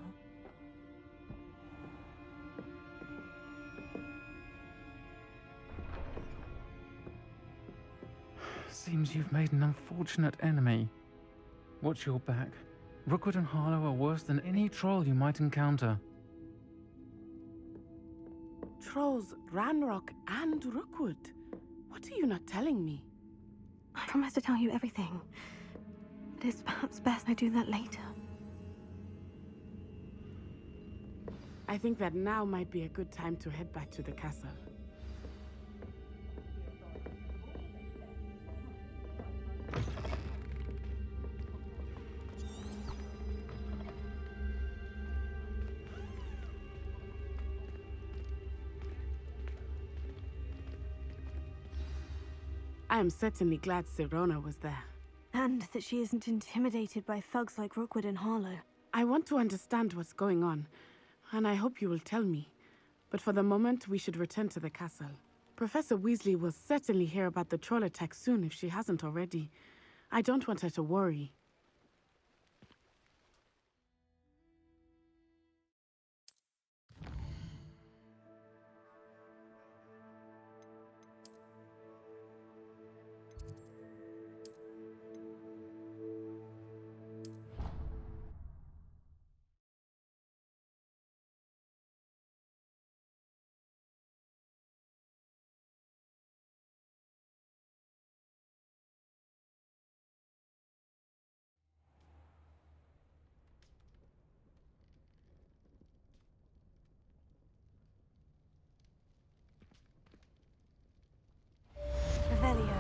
B: Seems you've made an unfortunate enemy. Watch your back. Rookwood and Harlow are worse than any troll you might encounter.
G: Trolls, Ranrock, and Rookwood. What are you not telling me?
C: I promise to tell you everything. It is perhaps best I do that later.
G: I think that now might be a good time to head back to the castle. I am certainly glad Sirona was there.
C: And that she isn't intimidated by thugs like Rookwood and Harlow.
G: I want to understand what's going on, and I hope you will tell me. But for the moment, we should return to the castle. Professor Weasley will certainly hear about the troll attack soon if she hasn't already. I don't want her to worry.
C: Revelio.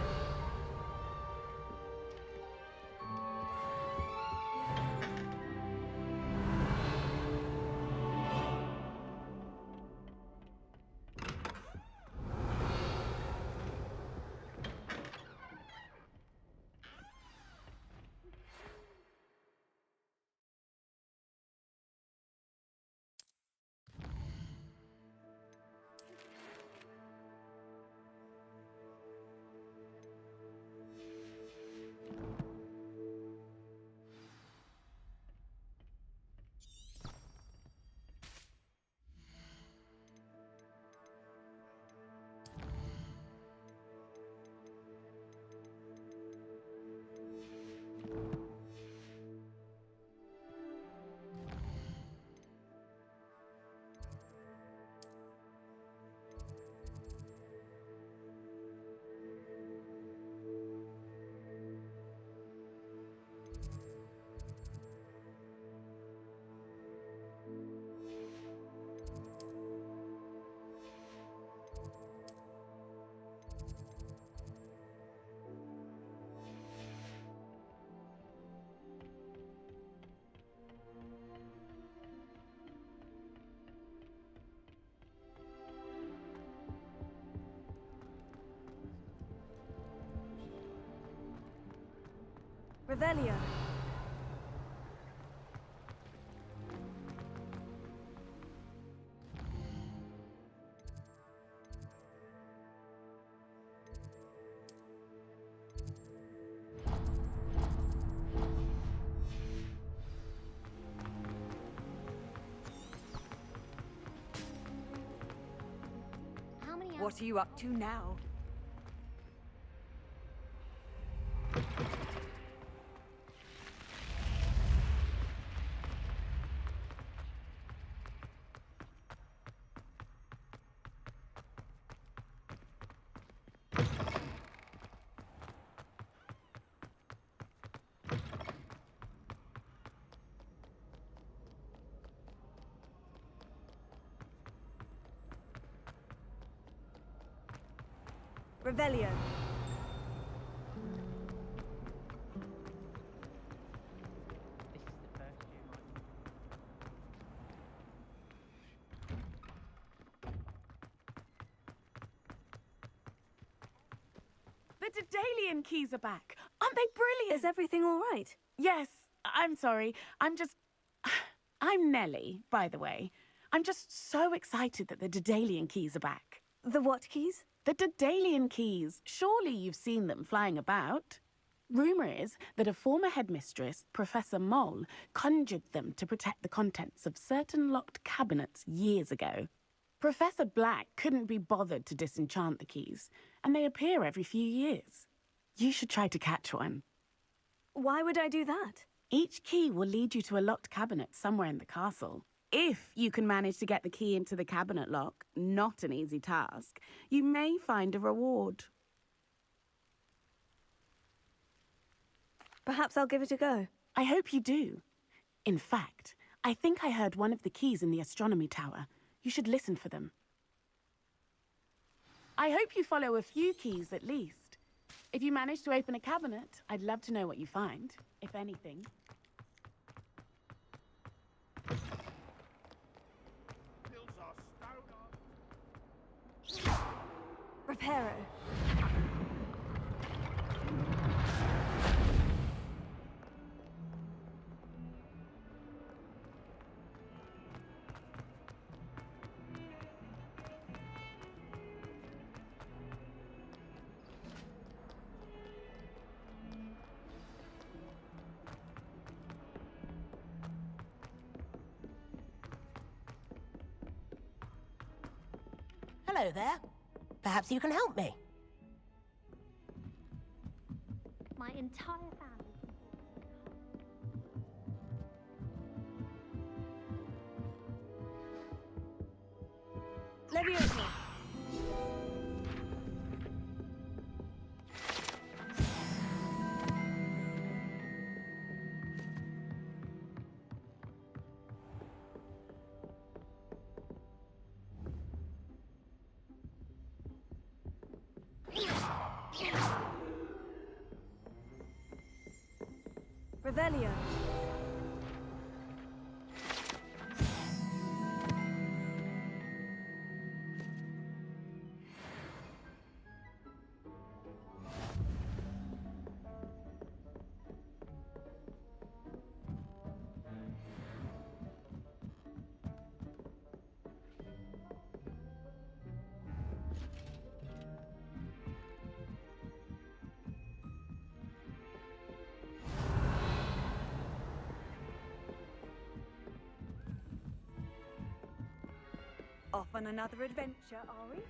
C: Revelio.
N: What are you up to now?
C: Revelio.
G: The Daedalian keys are back. Aren't they brilliant?
C: Is everything all right?
G: Yes. I'm sorry. I'm Nellie, by the way. I'm just so excited that the Daedalian keys are back.
C: The what keys?
G: The Daedalian keys. Surely you've seen them flying about. Rumour is that a former headmistress, Professor Mole, conjured them to protect the contents of certain locked cabinets years ago. Professor Black couldn't be bothered to disenchant the keys, and they appear every few years. You should try to catch one.
C: Why would I do that?
G: Each key will lead you to a locked cabinet somewhere in the castle. If you can manage to get the key into the cabinet lock, not an easy task, you may find a reward.
C: Perhaps I'll give it a go.
G: I hope you do. In fact, I think I heard one of the keys in the astronomy tower. You should listen for them. I hope you follow a few keys at least. If you manage to open a cabinet, I'd love to know what you find, if anything.
C: Reparo.
H: Hello there. Perhaps you can help me.
F: My entire family.
D: Leviosa. Revelio.
N: Off on another adventure, are we?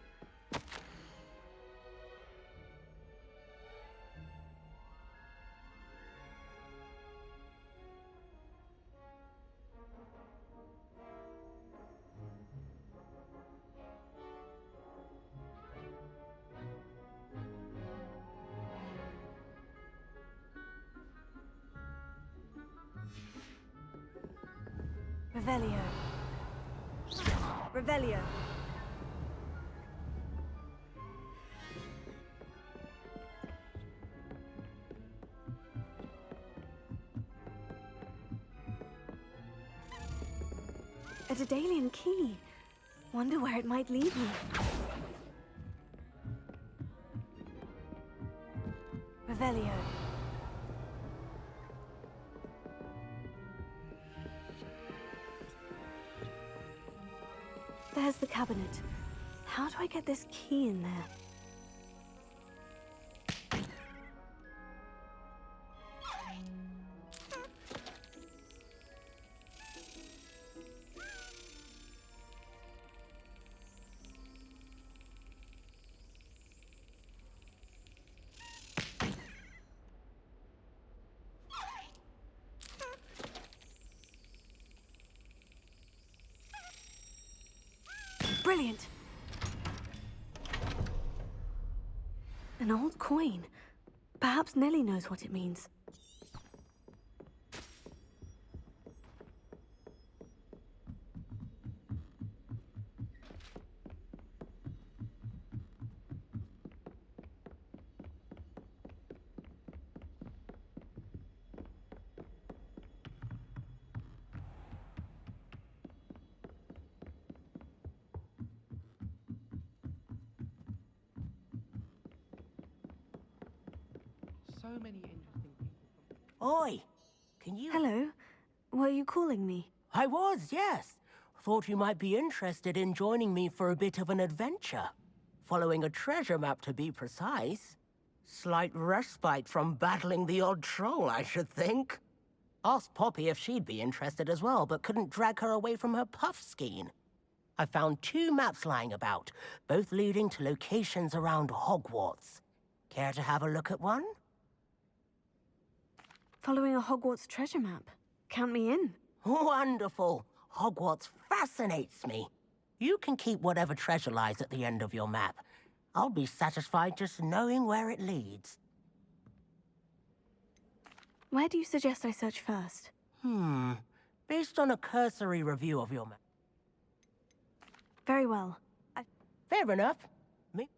C: Revelio.
D: Revelio.
C: A Daedalian key. Wonder where it might lead me. Revelio. There's the cabinet. How do I get this key in there? Brilliant! An old coin. Perhaps Nellie knows what it means.
B: So many interesting people.
H: Oi, can you...
C: Hello. Were you calling me?
H: I was, yes. Thought you might be interested in joining me for a bit of an adventure. Following a treasure map, to be precise. Slight respite from battling the odd troll, I should think. Asked Poppy if she'd be interested as well, but couldn't drag her away from her puff skein. I found 2 maps lying about, both leading to locations around Hogwarts. Care to have a look at one?
C: Following a Hogwarts treasure map. Count me in.
H: Wonderful. Hogwarts fascinates me. You can keep whatever treasure lies at the end of your map. I'll be satisfied just knowing where it leads.
C: Where do you suggest I search first?
H: Based on a cursory review of your map.
C: Very well.
H: Fair enough. Me?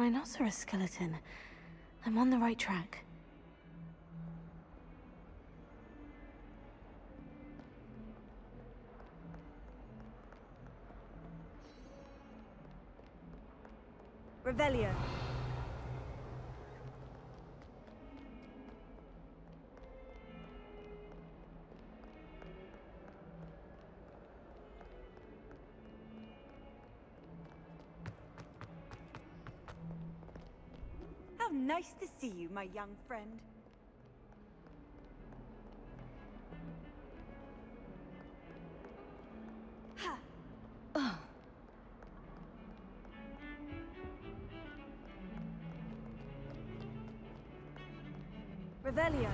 C: rhinoceros skeleton. I'm on the right track.
D: Revelio.
T: How nice to see you, my young friend. Ha!
D: Oh. Revelio.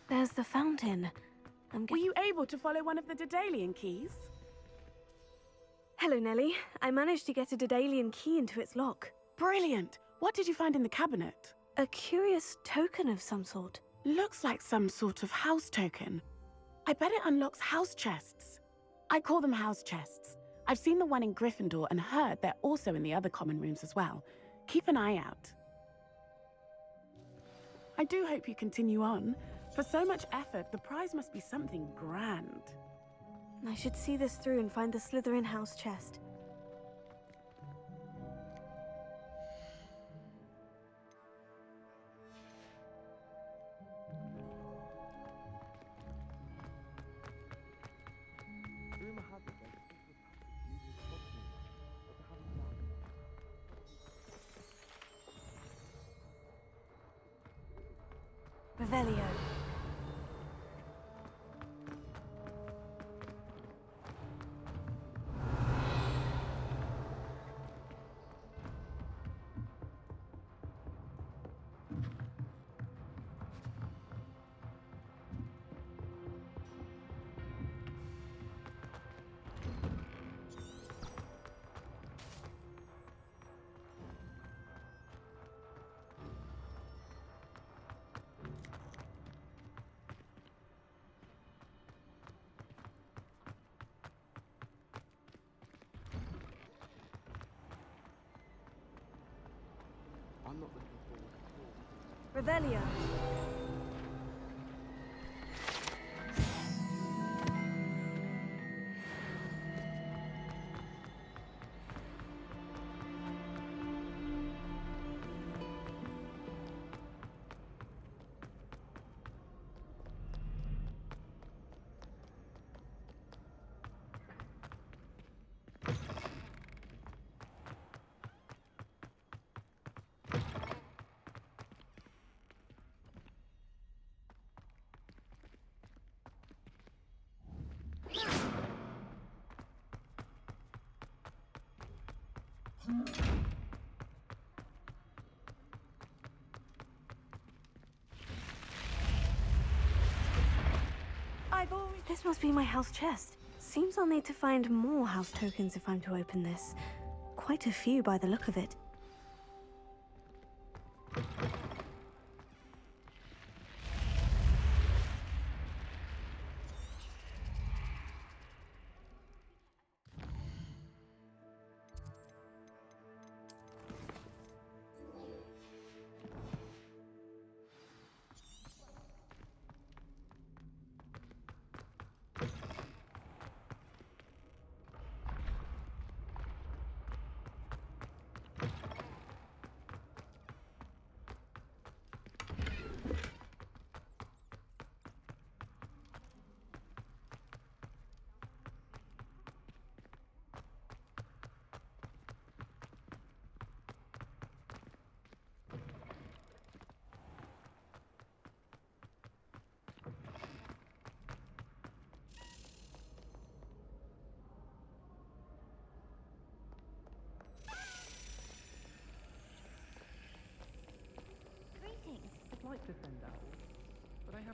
C: There's the fountain.
G: Were you able to follow one of the Daedalian keys?
C: Hello, Nellie. I managed to get a Daedalian key into its lock.
G: Brilliant! What did you find in the cabinet?
C: A curious token of some sort.
G: Looks like some sort of house token. I bet it unlocks house chests. I call them house chests. I've seen the one in Gryffindor and heard they're also in the other common rooms as well. Keep an eye out. I do hope you continue on. For so much effort, the prize must be something grand.
C: I should see this through and find the Slytherin house chest. Revelio.
B: I'm not looking forward at all.
D: Revelio. This must be my house chest. Seems I'll need to find more house tokens if I'm to open this. Quite a few by the look of it.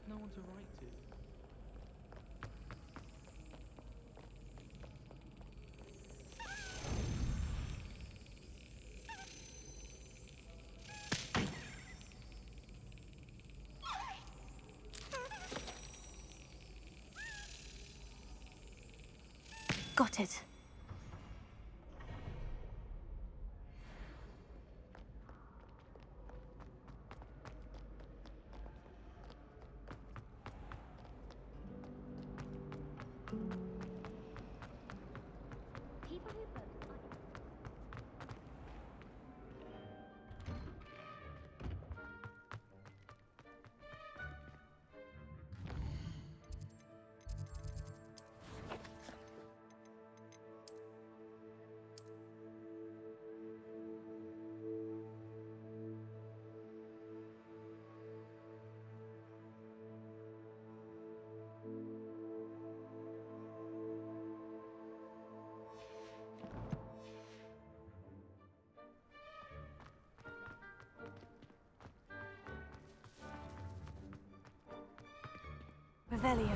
B: no one to write to.
D: Got it.
F: People who book
D: Revelio.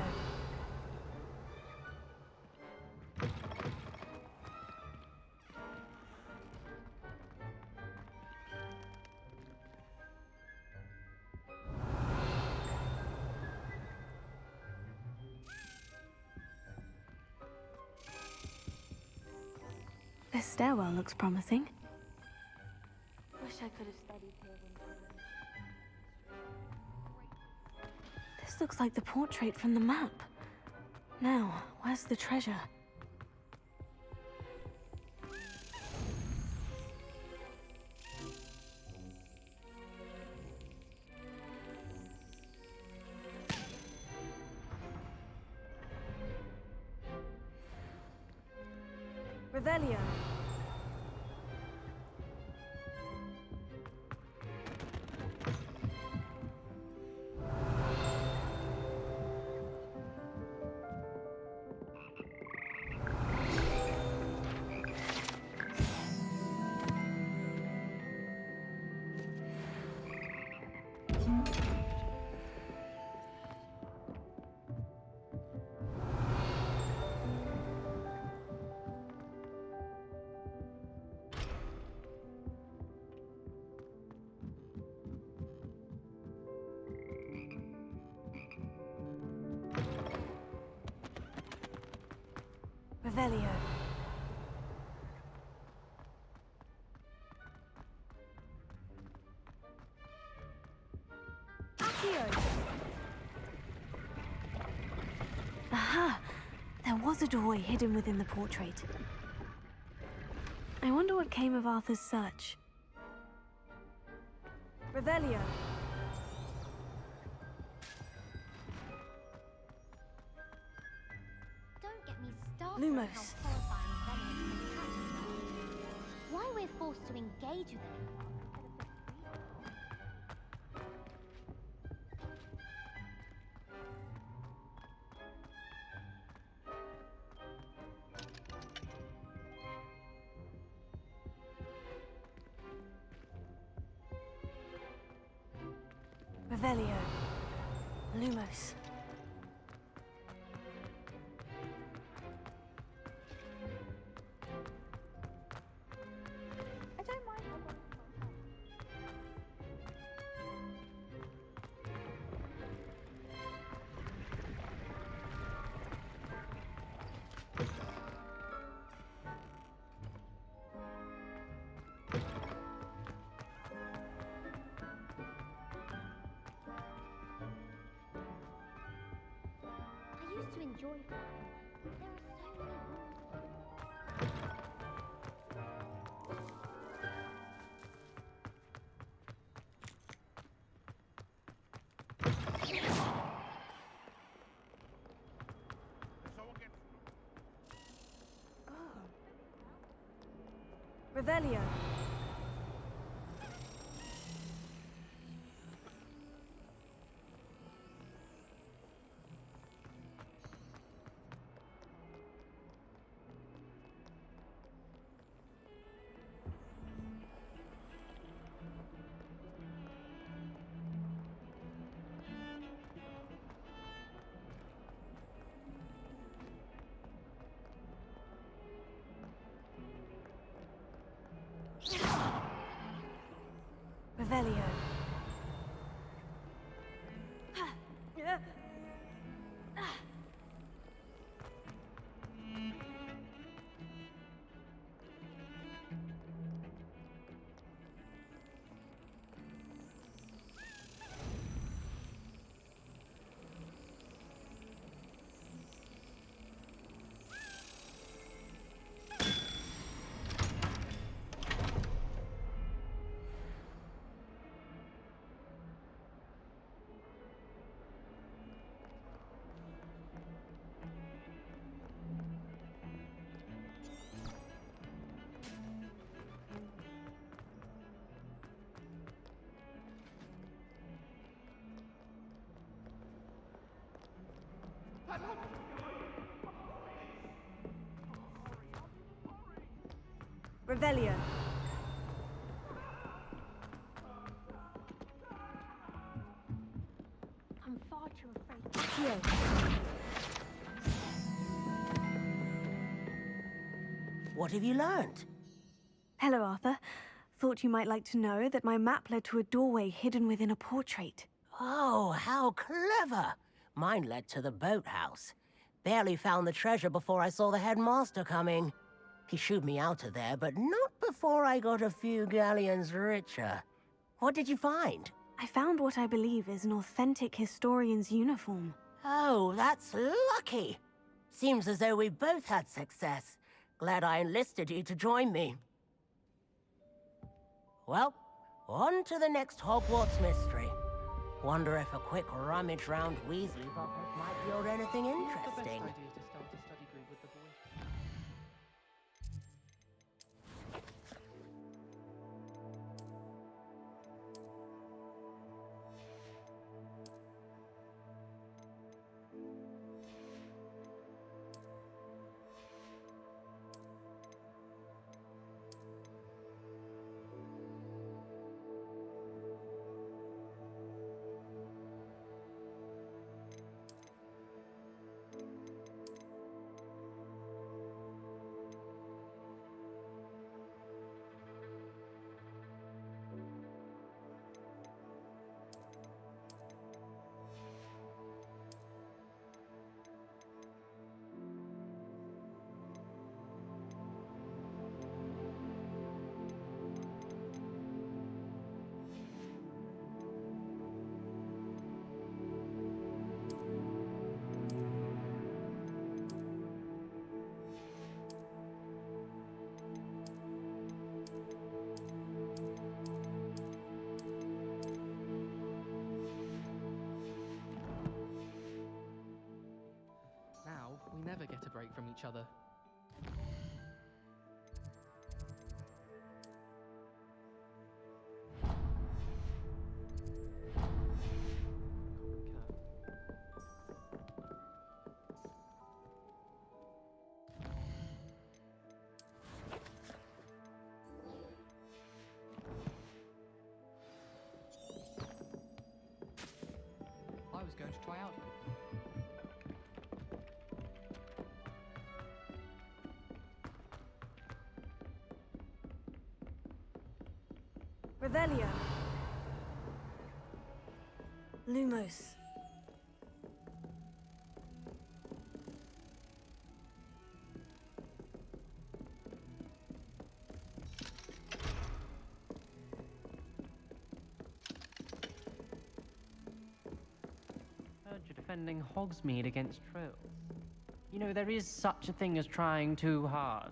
D: This stairwell looks promising.
N: Wish I could have studied here
D: This looks like the portrait from the map. Now, where's the treasure? Revelio. Revelio. Accio. Aha! There was a doorway hidden within the portrait. I wonder what came of Arthur's search. Revelio.
F: Don't get me started
D: Lumos.
F: on how horrifying Venomous can catch. Why we're forced to engage with them
D: Revelio. Lumos.
L: I don't mind.
F: I used to enjoy flying. There are so many rules.
D: Revelio.
C: Revelio. Revelio.
L: I'm far too afraid.
C: Accio.
H: What have you learned?
C: Hello, Arthur. Thought you might like to know that my map led to a doorway hidden within a portrait.
H: Oh, how clever! Mine led to the boathouse. Barely found the treasure before I saw the headmaster coming. He shooed me out of there, but not before I got a few galleons richer. What did you find?
C: I found what I believe is an authentic historian's uniform.
H: Oh, that's lucky. Seems as though we both had success. Glad I enlisted you to join me. Well, on to the next Hogwarts mystery. Wonder if a quick rummage round Weasley's office might yield anything interesting.
B: Idea to start a study group with the boy. Now, we never get a break from each other. I was going to try out.
C: Revelio. Lumos.
E: Heard you're defending Hogsmeade against trolls. You know, there is such a thing as trying too hard.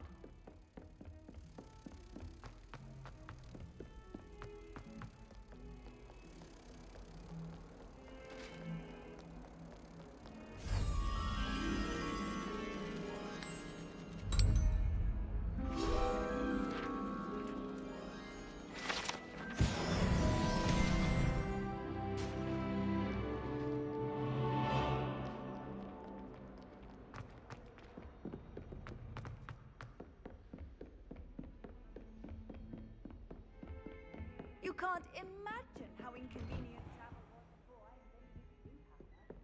T: You can't imagine how inconvenient travel was before I invented steam power.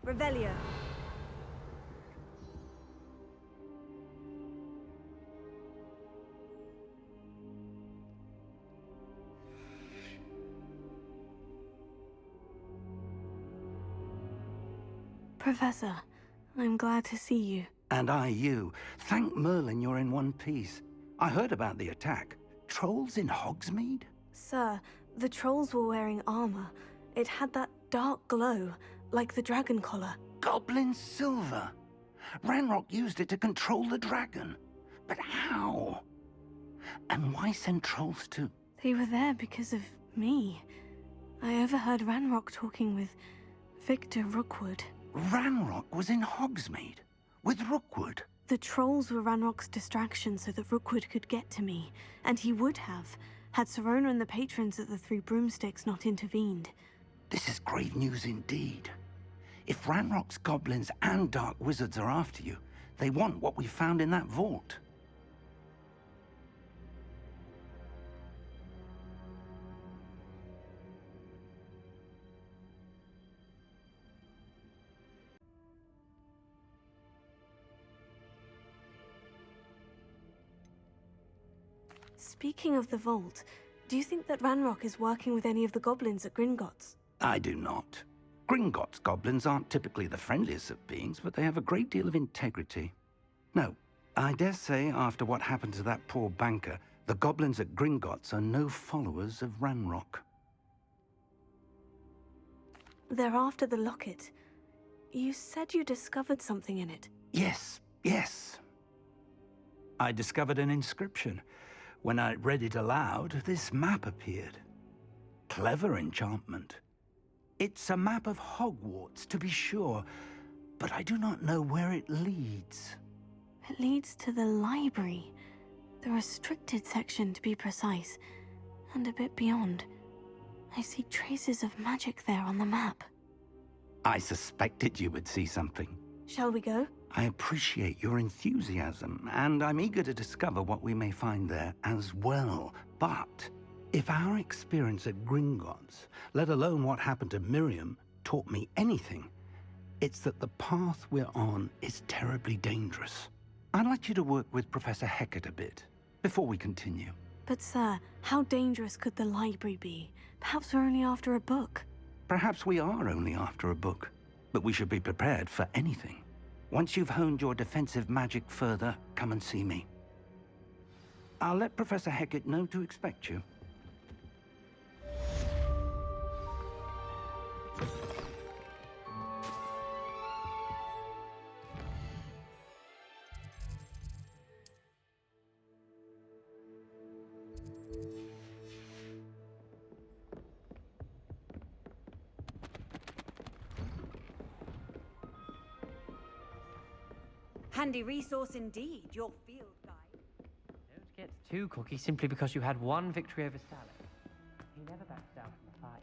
C: Revelio. Professor, I'm glad to see you.
U: And I you. Thank Merlin you're in one piece. I heard about the attack. Trolls in Hogsmeade?
C: Sir, the trolls were wearing armor. It had that dark glow, like the dragon collar.
U: Goblin silver. Ranrock used it to control the dragon. But how? And why send trolls too?
C: They were there because of me. I overheard Ranrock talking with Victor Rookwood.
U: Ranrock was in Hogsmeade? With Rookwood?
C: The trolls were Ranrock's distraction so that Rookwood could get to me. And he would have, had Serona and the patrons at the Three Broomsticks not intervened.
U: This is grave news indeed. If Ranrock's goblins and dark wizards are after you, they want what we found in that vault.
C: Speaking of the vault, do you think that Ranrock is working with any of the goblins at Gringotts?
U: I do not. Gringotts goblins aren't typically the friendliest of beings, but they have a great deal of integrity. No, I dare say after what happened to that poor banker, the goblins at Gringotts are no followers of Ranrock.
C: They're after the locket. You said you discovered something in it.
U: Yes. I discovered an inscription. When I read it aloud, this map appeared. Clever enchantment. It's a map of Hogwarts, to be sure, but I do not know where it leads.
C: It leads to the library. The restricted section, to be precise. And a bit beyond. I see traces of magic there on the map.
U: I suspected you would see something.
C: Shall we go?
U: I appreciate your enthusiasm, and I'm eager to discover what we may find there as well. But if our experience at Gringotts, let alone what happened to Miriam, taught me anything, it's that the path we're on is terribly dangerous. I'd like you to work with Professor Hecat a bit, before we continue.
C: But sir, how dangerous could the library be? Perhaps we're only after a book.
U: Perhaps we are only after a book, but we should be prepared for anything. Once you've honed your defensive magic further, come and see me. I'll let Professor Hecat know to expect you.
R: Handy resource indeed, your field guide.
E: Don't get too cocky simply because you had one victory over Sally. He never backs down from a fight.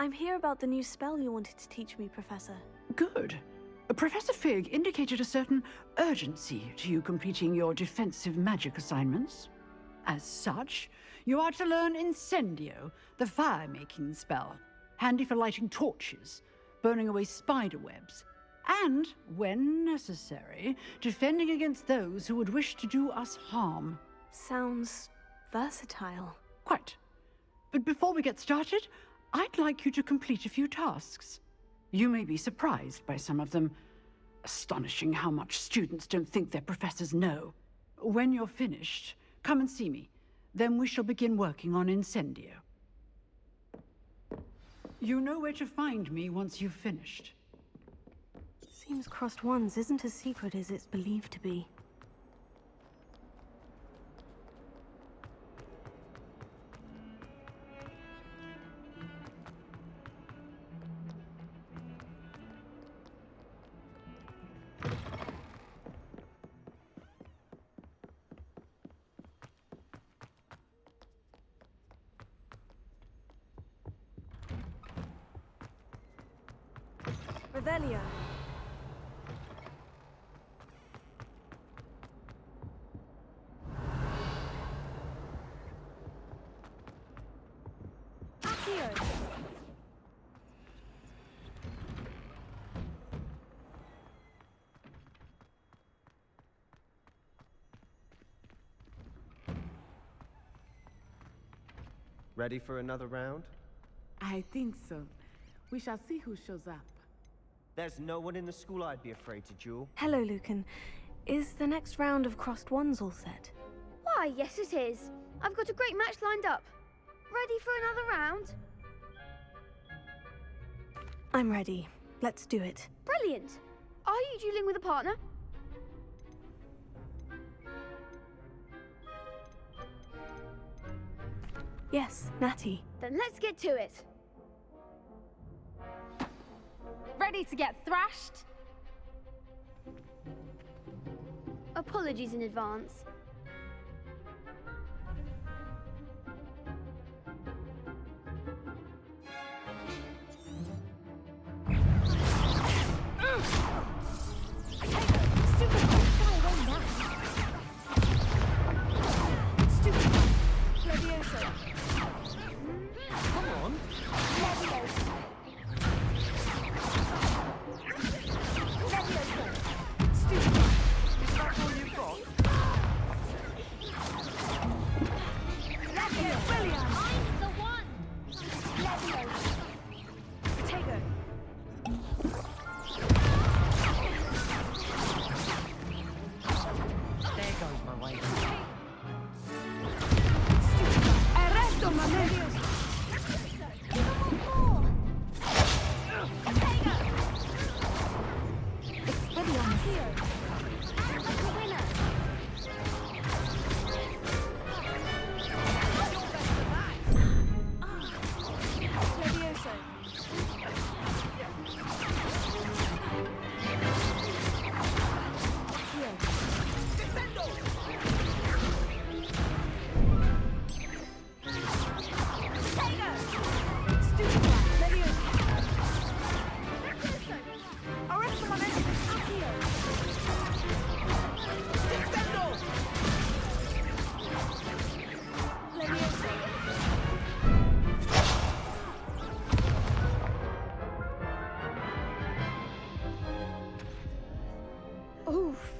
C: I'm here about the new spell you wanted to teach me, Professor.
V: Good. Professor Fig indicated a certain urgency to you completing your defensive magic assignments. As such, you are to learn Incendio, the fire-making spell, handy for lighting torches, burning away spider webs, and, when necessary, defending against those who would wish to do us harm.
C: Sounds versatile.
V: Quite. But before we get started, I'd like you to complete a few tasks. You may be surprised by some of them. Astonishing how much students don't think their professors know. When you're finished, come and see me. Then we shall begin working on Incendio. You know where to find me once you've finished.
C: Seems Crossed Wands isn't as secret as it's believed to be. Revelio.
T: Levioso!
J: Ready for another round?
G: I think so. We shall see who shows up.
J: There's no one in the school I'd be afraid to duel.
D: Hello, Lucan. Is the next round of crossed ones all set?
L: Why, yes it is. I've got a great match lined up. Ready for another round?
D: I'm ready. Let's do it.
L: Brilliant. Are you dueling with a partner?
D: Yes, Natty.
L: Then let's get to it. Ready to get thrashed? Apologies in advance.
D: Oof.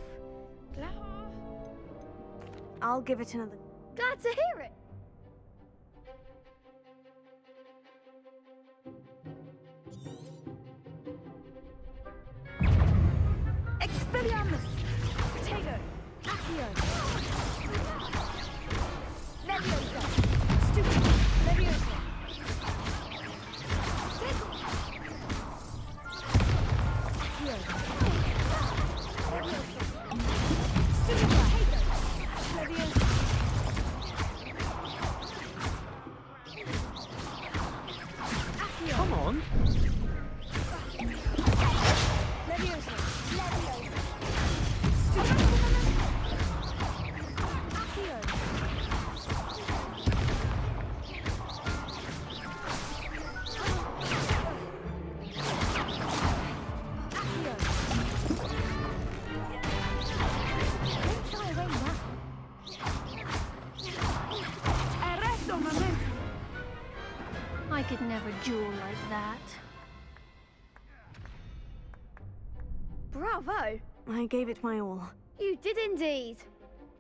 D: I'll give it another.
L: Glad to hear it.
T: Expelliarmus! Potato! Accio! Leviosa! Stupid! Leviosa! Accio! Leviosa! Stupid! Potato! Leviosa! Accio!
J: Come on!
T: Leviosa! Leviosa!
L: I could never duel like that. Bravo!
D: I gave it my all.
L: You did indeed.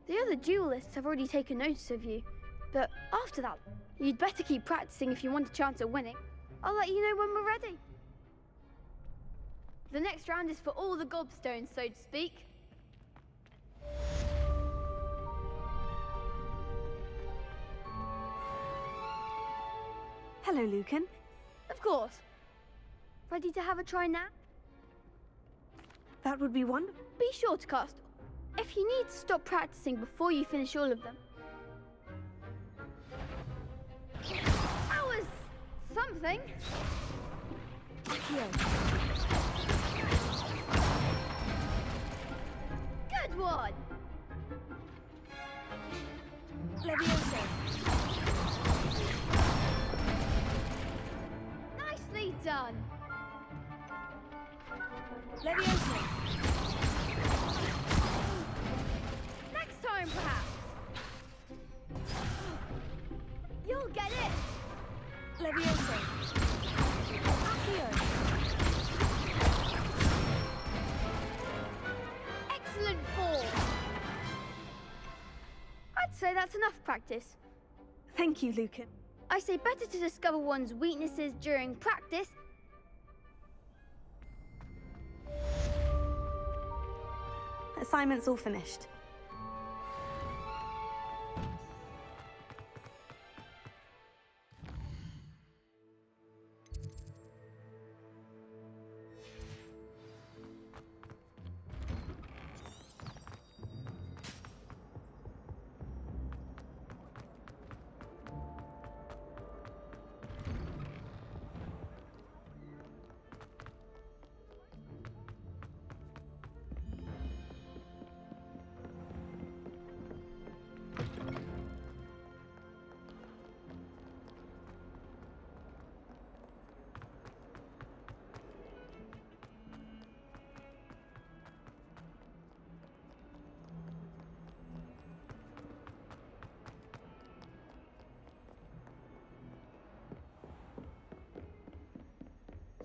L: The other duelists have already taken notice of you, but after that, you'd better keep practicing if you want a chance at winning. I'll let you know when we're ready. The next round is for all the gobstones, so to speak.
D: Hello, Lucan.
L: Of course. Ready to have a try now?
D: That would be wonderful.
L: Be sure to cast. If you need to stop practicing before you finish all of them. That was something. Good one.
T: Leviosa!
L: Nicely done.
T: Leviosa!
L: Next time, perhaps. You'll get it.
D: Levioso. Accio.
L: Excellent ball! I'd say that's enough practice.
D: Thank you, Lucan.
L: I say better to discover one's weaknesses during practice.
D: Assignment's all finished.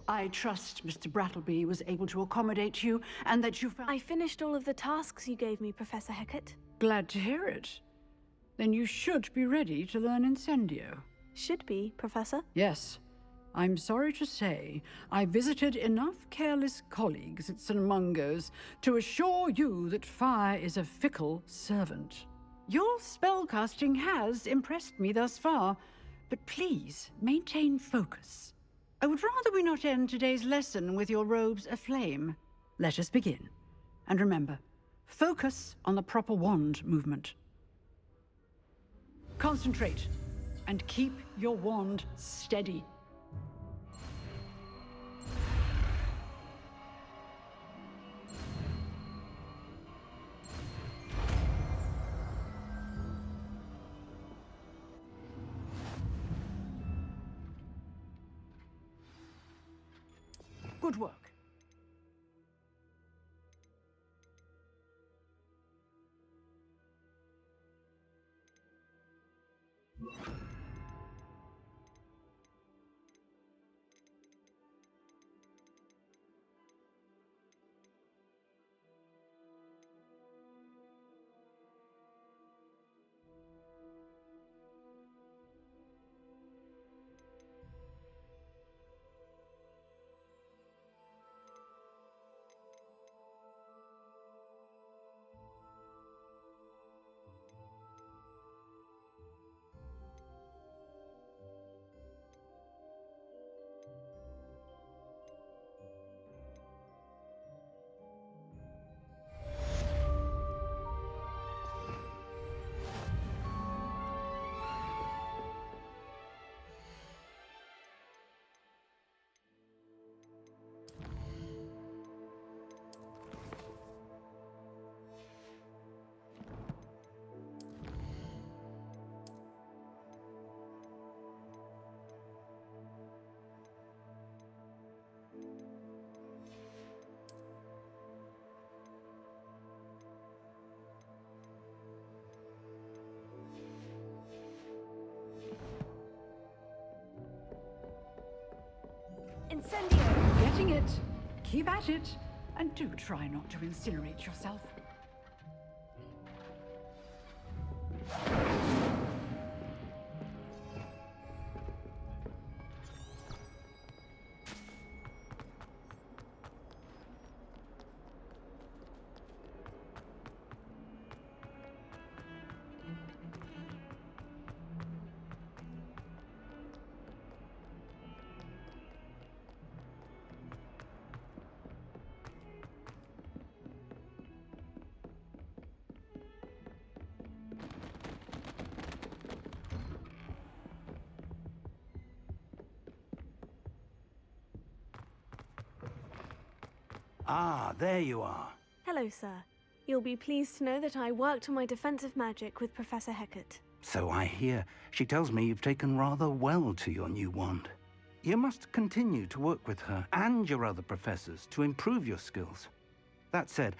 V: I trust Mr. Brattleby was able to accommodate you and that you found...
D: I finished all of the tasks you gave me, Professor Hecat.
V: Glad to hear it. Then you should be ready to learn Incendio.
D: Should be, Professor.
V: Yes. I'm sorry to say, I visited enough careless colleagues at St. Mungo's to assure you that fire is a fickle servant. Your spellcasting has impressed me thus far, but please maintain focus. I would rather we not end today's lesson with your robes aflame. Let us begin. And remember, focus on the proper wand movement. Concentrate, and keep your wand steady. Good work.
D: Incendio!
V: Getting it. Keep at it. And do try not to incinerate yourself.
U: Ah, there you are.
D: Hello, sir. You'll be pleased to know that I worked on my defensive magic with Professor Hecat.
U: So I hear. She tells me you've taken rather well to your new wand. You must continue to work with her and your other professors to improve your skills. That said,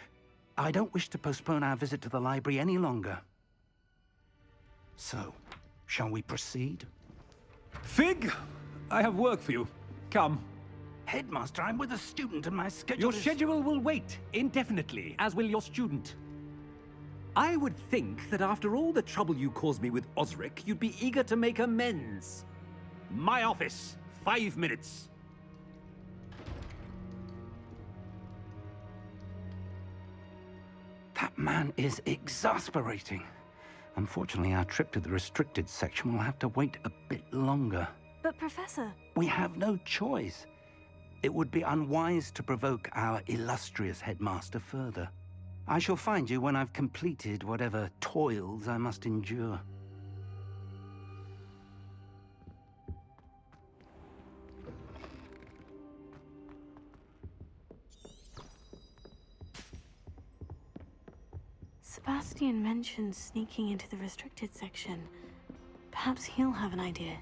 U: I don't wish to postpone our visit to the library any longer. So, shall we proceed?
K: Fig, I have work for you. Come.
U: Headmaster, I'm with a student and my schedule
K: Your
U: is...
K: schedule will wait indefinitely, as will your student. I would think that after all the trouble you caused me with Osric, you'd be eager to make amends. My office, 5 minutes.
U: That man is exasperating. Unfortunately, our trip to the restricted section will have to wait a bit longer.
D: But Professor...
U: We have no choice. It would be unwise to provoke our illustrious headmaster further. I shall find you when I've completed whatever toils I must endure.
C: Sebastian mentioned sneaking into the restricted section. Perhaps he'll have an idea.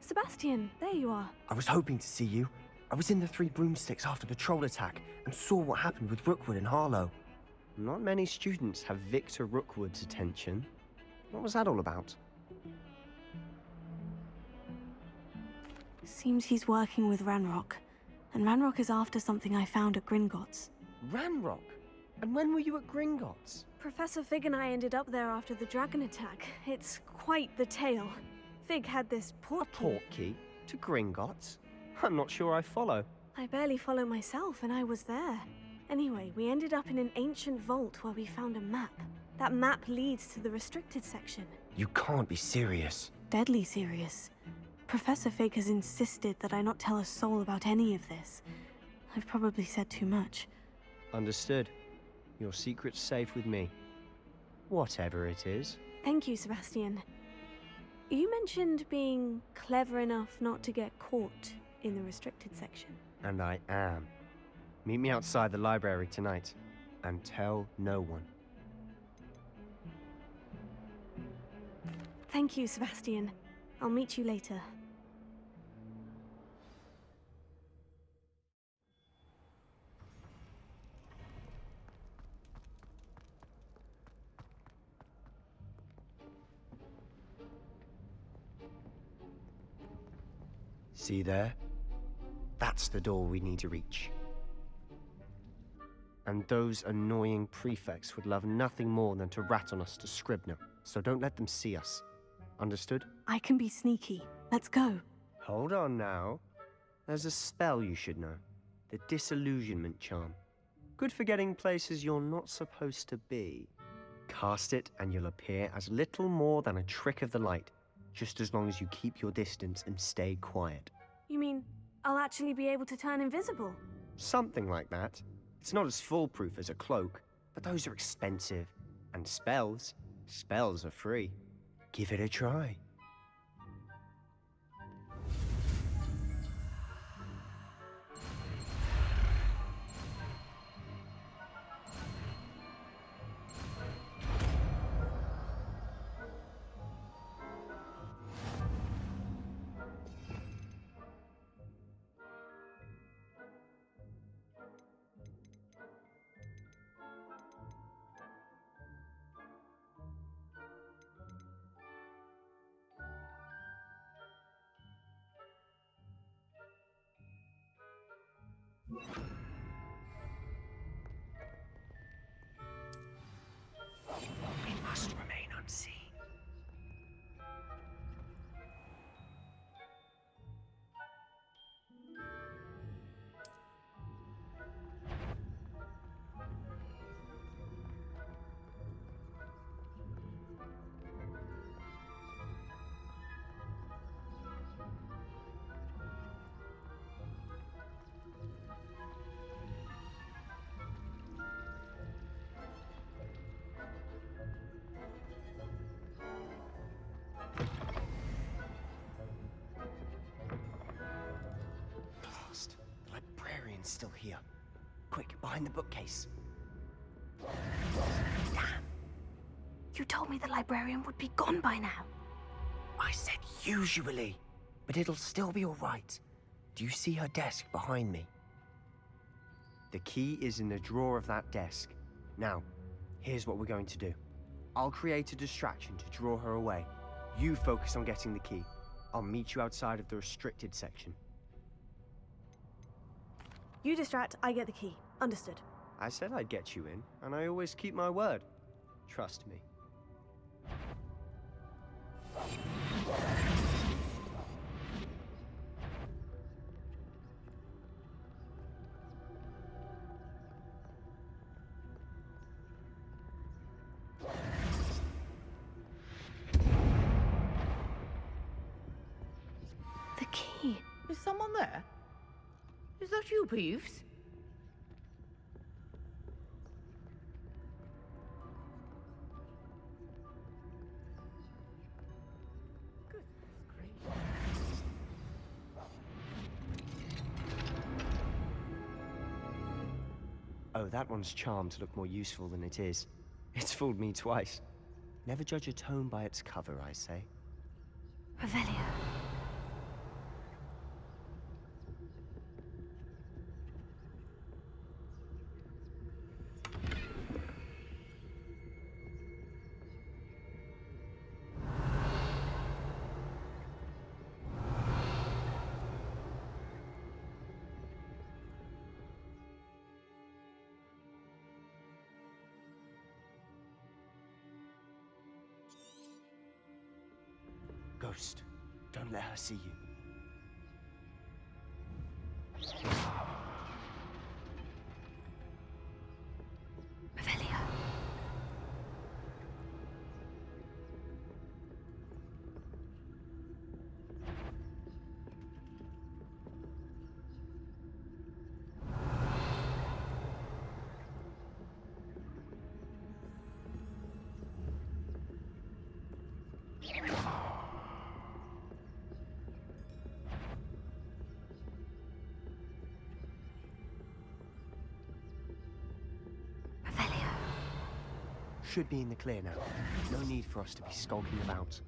D: Sebastian, there you are.
J: I was hoping to see you. I was in the Three Broomsticks after the troll attack and saw what happened with Rookwood and Harlow.
M: Not many students have Victor Rookwood's attention. What was that all about?
C: Seems he's working with Ranrock. And Ranrock is after something I found at Gringotts.
J: Ranrock? And when were you at Gringotts?
D: Professor Fig and I ended up there after the dragon attack. It's quite the tale. Fig had this portkey.
M: A portkey? To Gringotts? I'm not sure I follow.
D: I barely follow myself, and I was there. Anyway, we ended up in an ancient vault where we found a map. That map leads to the restricted section.
J: You can't be serious.
C: Deadly serious. Professor Fig has insisted that I not tell a soul about any of this. I've probably said too much.
M: Understood. Your secret's safe with me. Whatever it is.
D: Thank you, Sebastian. You mentioned being clever enough not to get caught in the restricted section.
M: And I am. Meet me outside the library tonight, and tell no one.
D: Thank you, Sebastian. I'll meet you later.
M: See there? That's the door we need to reach. And those annoying prefects would love nothing more than to rat on us to Scribner, so don't let them see us. Understood?
C: I can be sneaky. Let's go.
M: Hold on now. There's a spell you should know. The Disillusionment charm. Good for getting places you're not supposed to be. Cast it and you'll appear as little more than a trick of the light, just as long as you keep your distance and stay quiet.
D: You mean I'll actually be able to turn invisible?
M: Something like that. It's not as foolproof as a cloak, but those are expensive. And spells are free. Give it a try.
J: We must remain unseen. The librarian's still here. Quick, behind the bookcase.
D: Damn. You told me the librarian would be gone by now.
J: I said usually, but it'll still be all right.
M: Do you see her desk behind me? The key is in the drawer of that desk. Now, here's what we're going to do. I'll create a distraction to draw her away. You focus on getting the key. I'll meet you outside of the restricted section.
D: You distract, I get the key. Understood.
M: I said I'd get you in, and I always keep my word. Trust me.
D: The key.
A: Is someone there? Is that you, Peeves?
M: Oh, that one's charmed to look more useful than it is. It's fooled me twice. Never judge a tome by its cover, I say.
D: Revelio.
M: Ghost, don't let her see you.
D: Revelio.
M: Should be in the clear now. No need for us to be skulking about.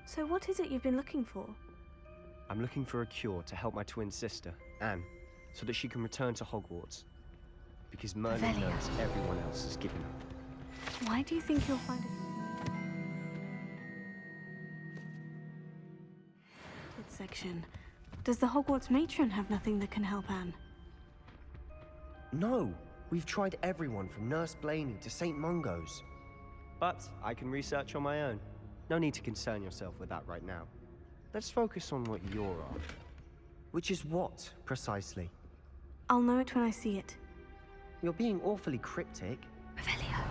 D: So what is it you've been looking for?
M: I'm looking for a cure to help my twin sister, Anne, so that she can return to Hogwarts. Because Merlin
D: Revelio.
M: knows everyone else has given up.
D: Why do you think you'll find it? Section. Does the Hogwarts matron have nothing that can help Anne?
M: No! We've tried everyone from Nurse Blaney to St. Mungo's. But I can research on my own. No need to concern yourself with that right now. Let's focus on what you're after. Which is what, precisely?
D: I'll know it when I see it.
M: You're being awfully cryptic.
D: Revelio.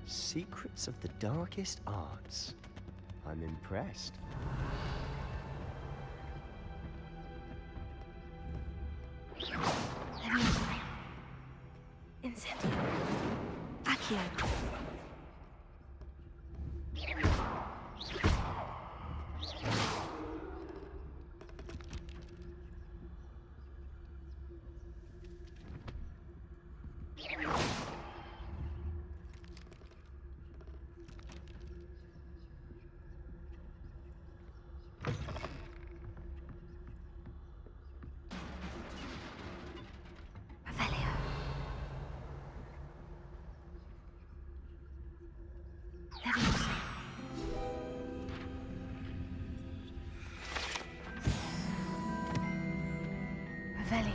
M: Secrets of the darkest arts. I'm impressed.
D: Incendio. Accio. Revelio.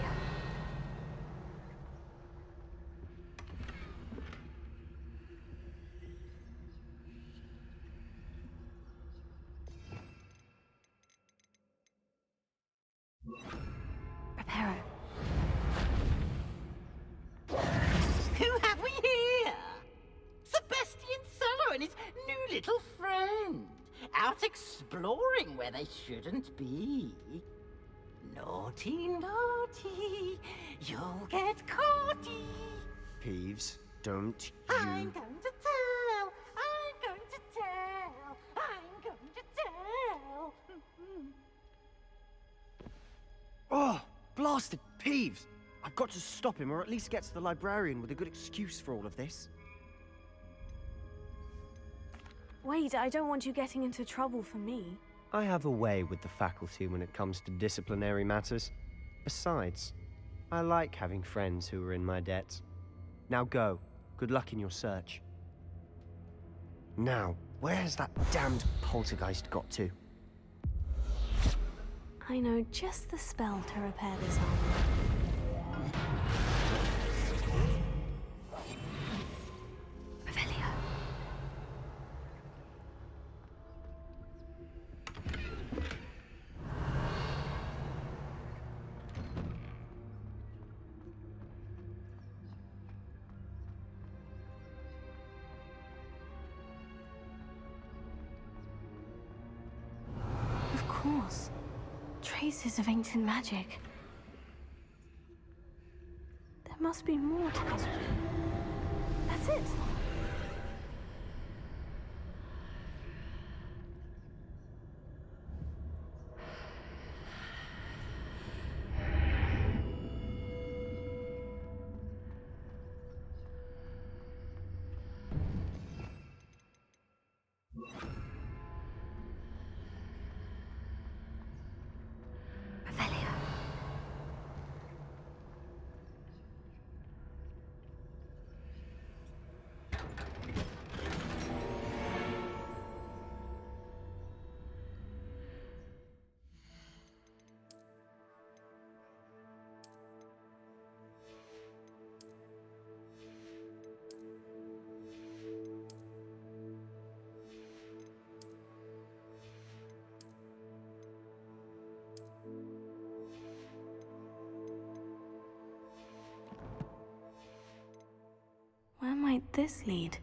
D: Reparo.
A: Who have we here? Sebastian Cello and his new little friend. Out exploring where they shouldn't be. Naughty, naughty, you'll get caughty.
M: Peeves, don't
A: I'm
M: you...
A: going to tell, I'm going to tell, I'm going to tell.
M: Oh, blasted Peeves! I've got to stop him, or at least get to the librarian with a good excuse for all of this.
D: Wait, I don't want you getting into trouble for me.
M: I have a way with the faculty when it comes to disciplinary matters. Besides, I like having friends who are in my debt. Now go. Good luck in your search. Now, where's that damned poltergeist got to?
C: I know just the spell to repair this armor.
D: Revelio.
C: Of course. Traces of ancient magic. There must be more to this. That's it. Where might this lead?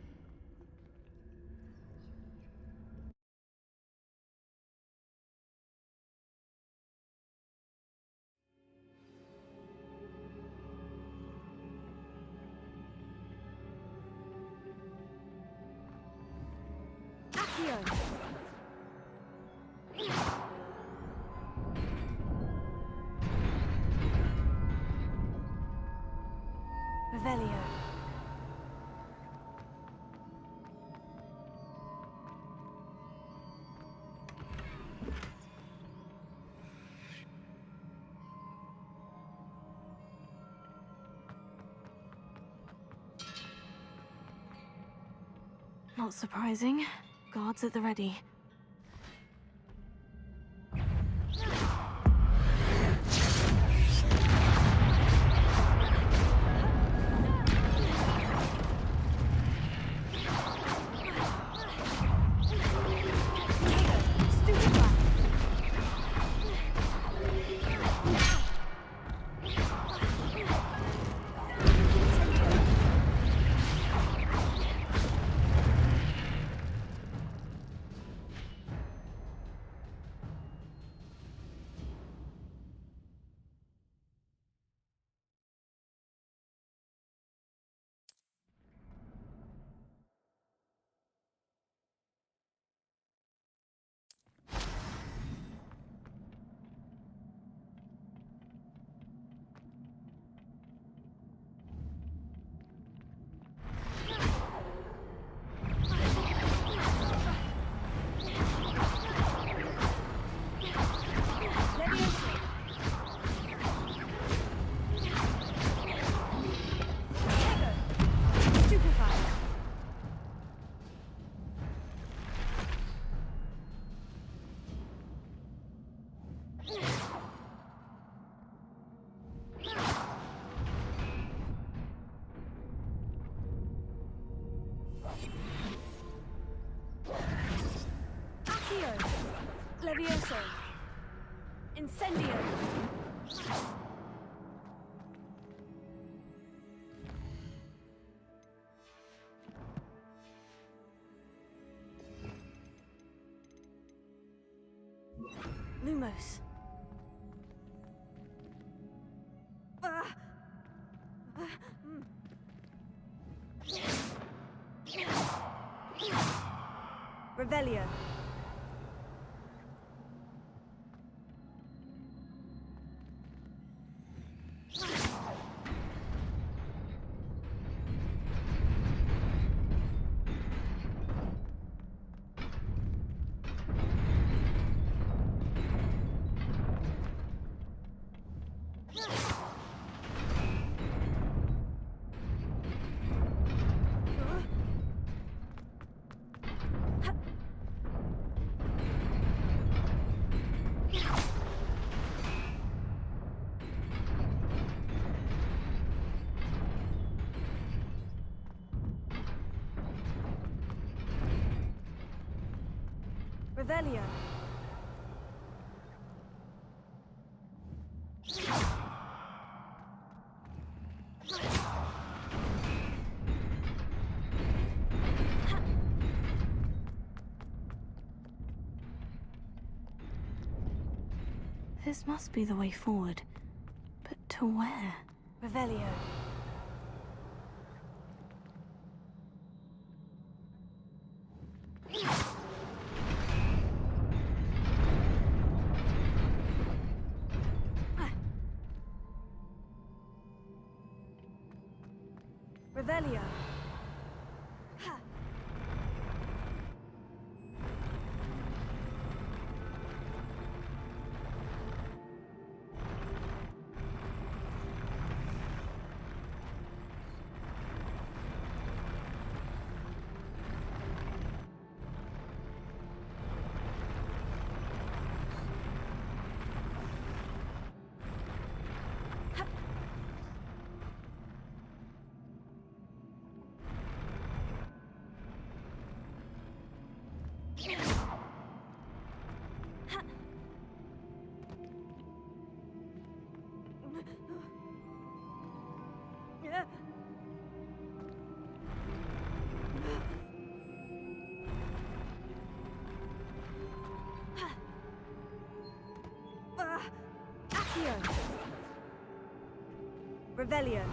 D: Accio. Revelio.
C: Not surprising. Guards at the ready.
D: Levioso. Incendio. Lumos. Revelio. Revelio.
C: This must be the way forward. But to where?
D: Revelio. Revelio. Accio. Revelio.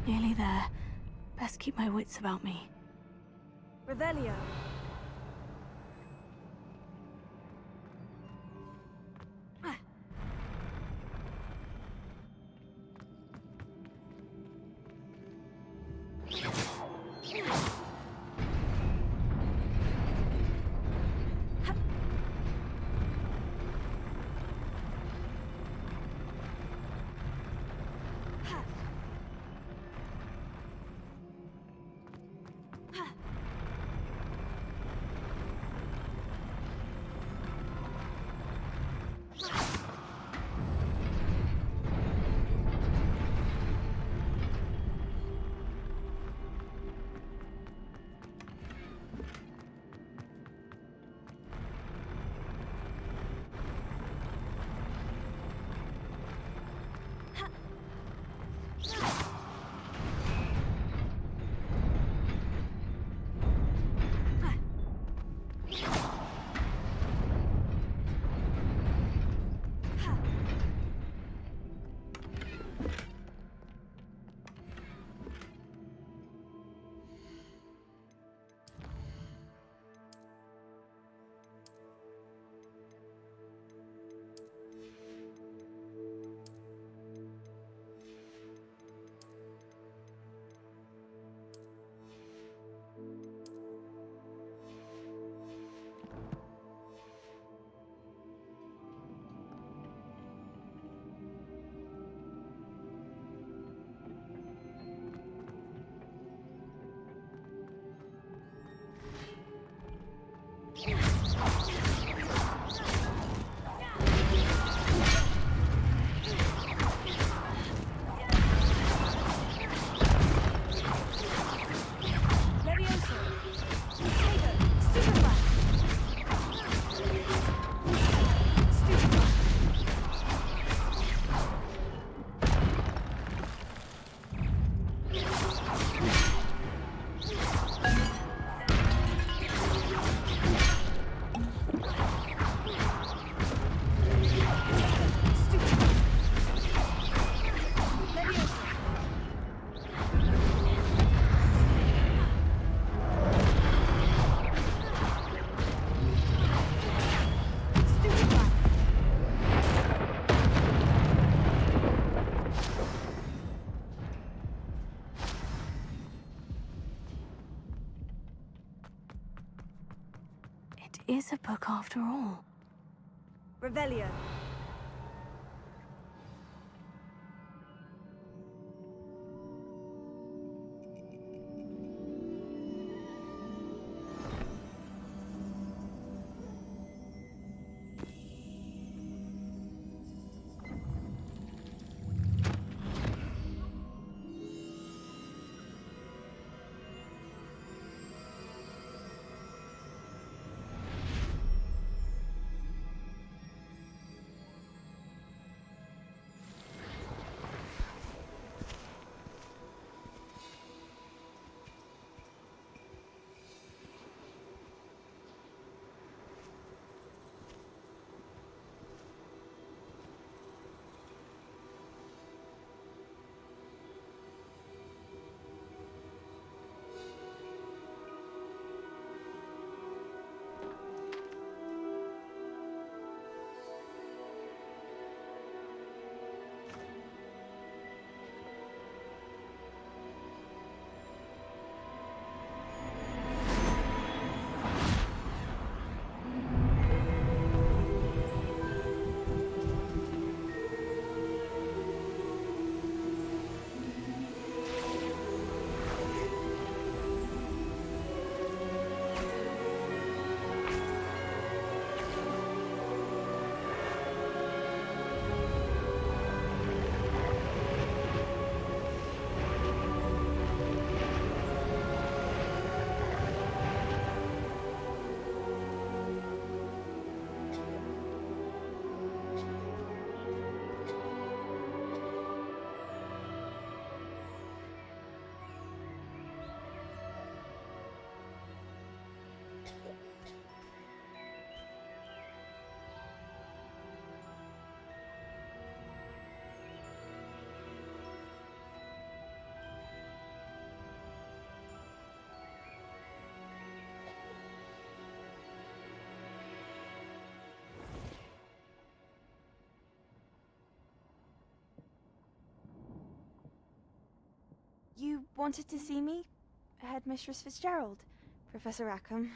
C: Nearly there. Best keep my wits about me.
D: Revelio.
C: It is a book after all.
N: Revelio. You wanted to see me? Headmistress Fitzgerald, Professor Rackham.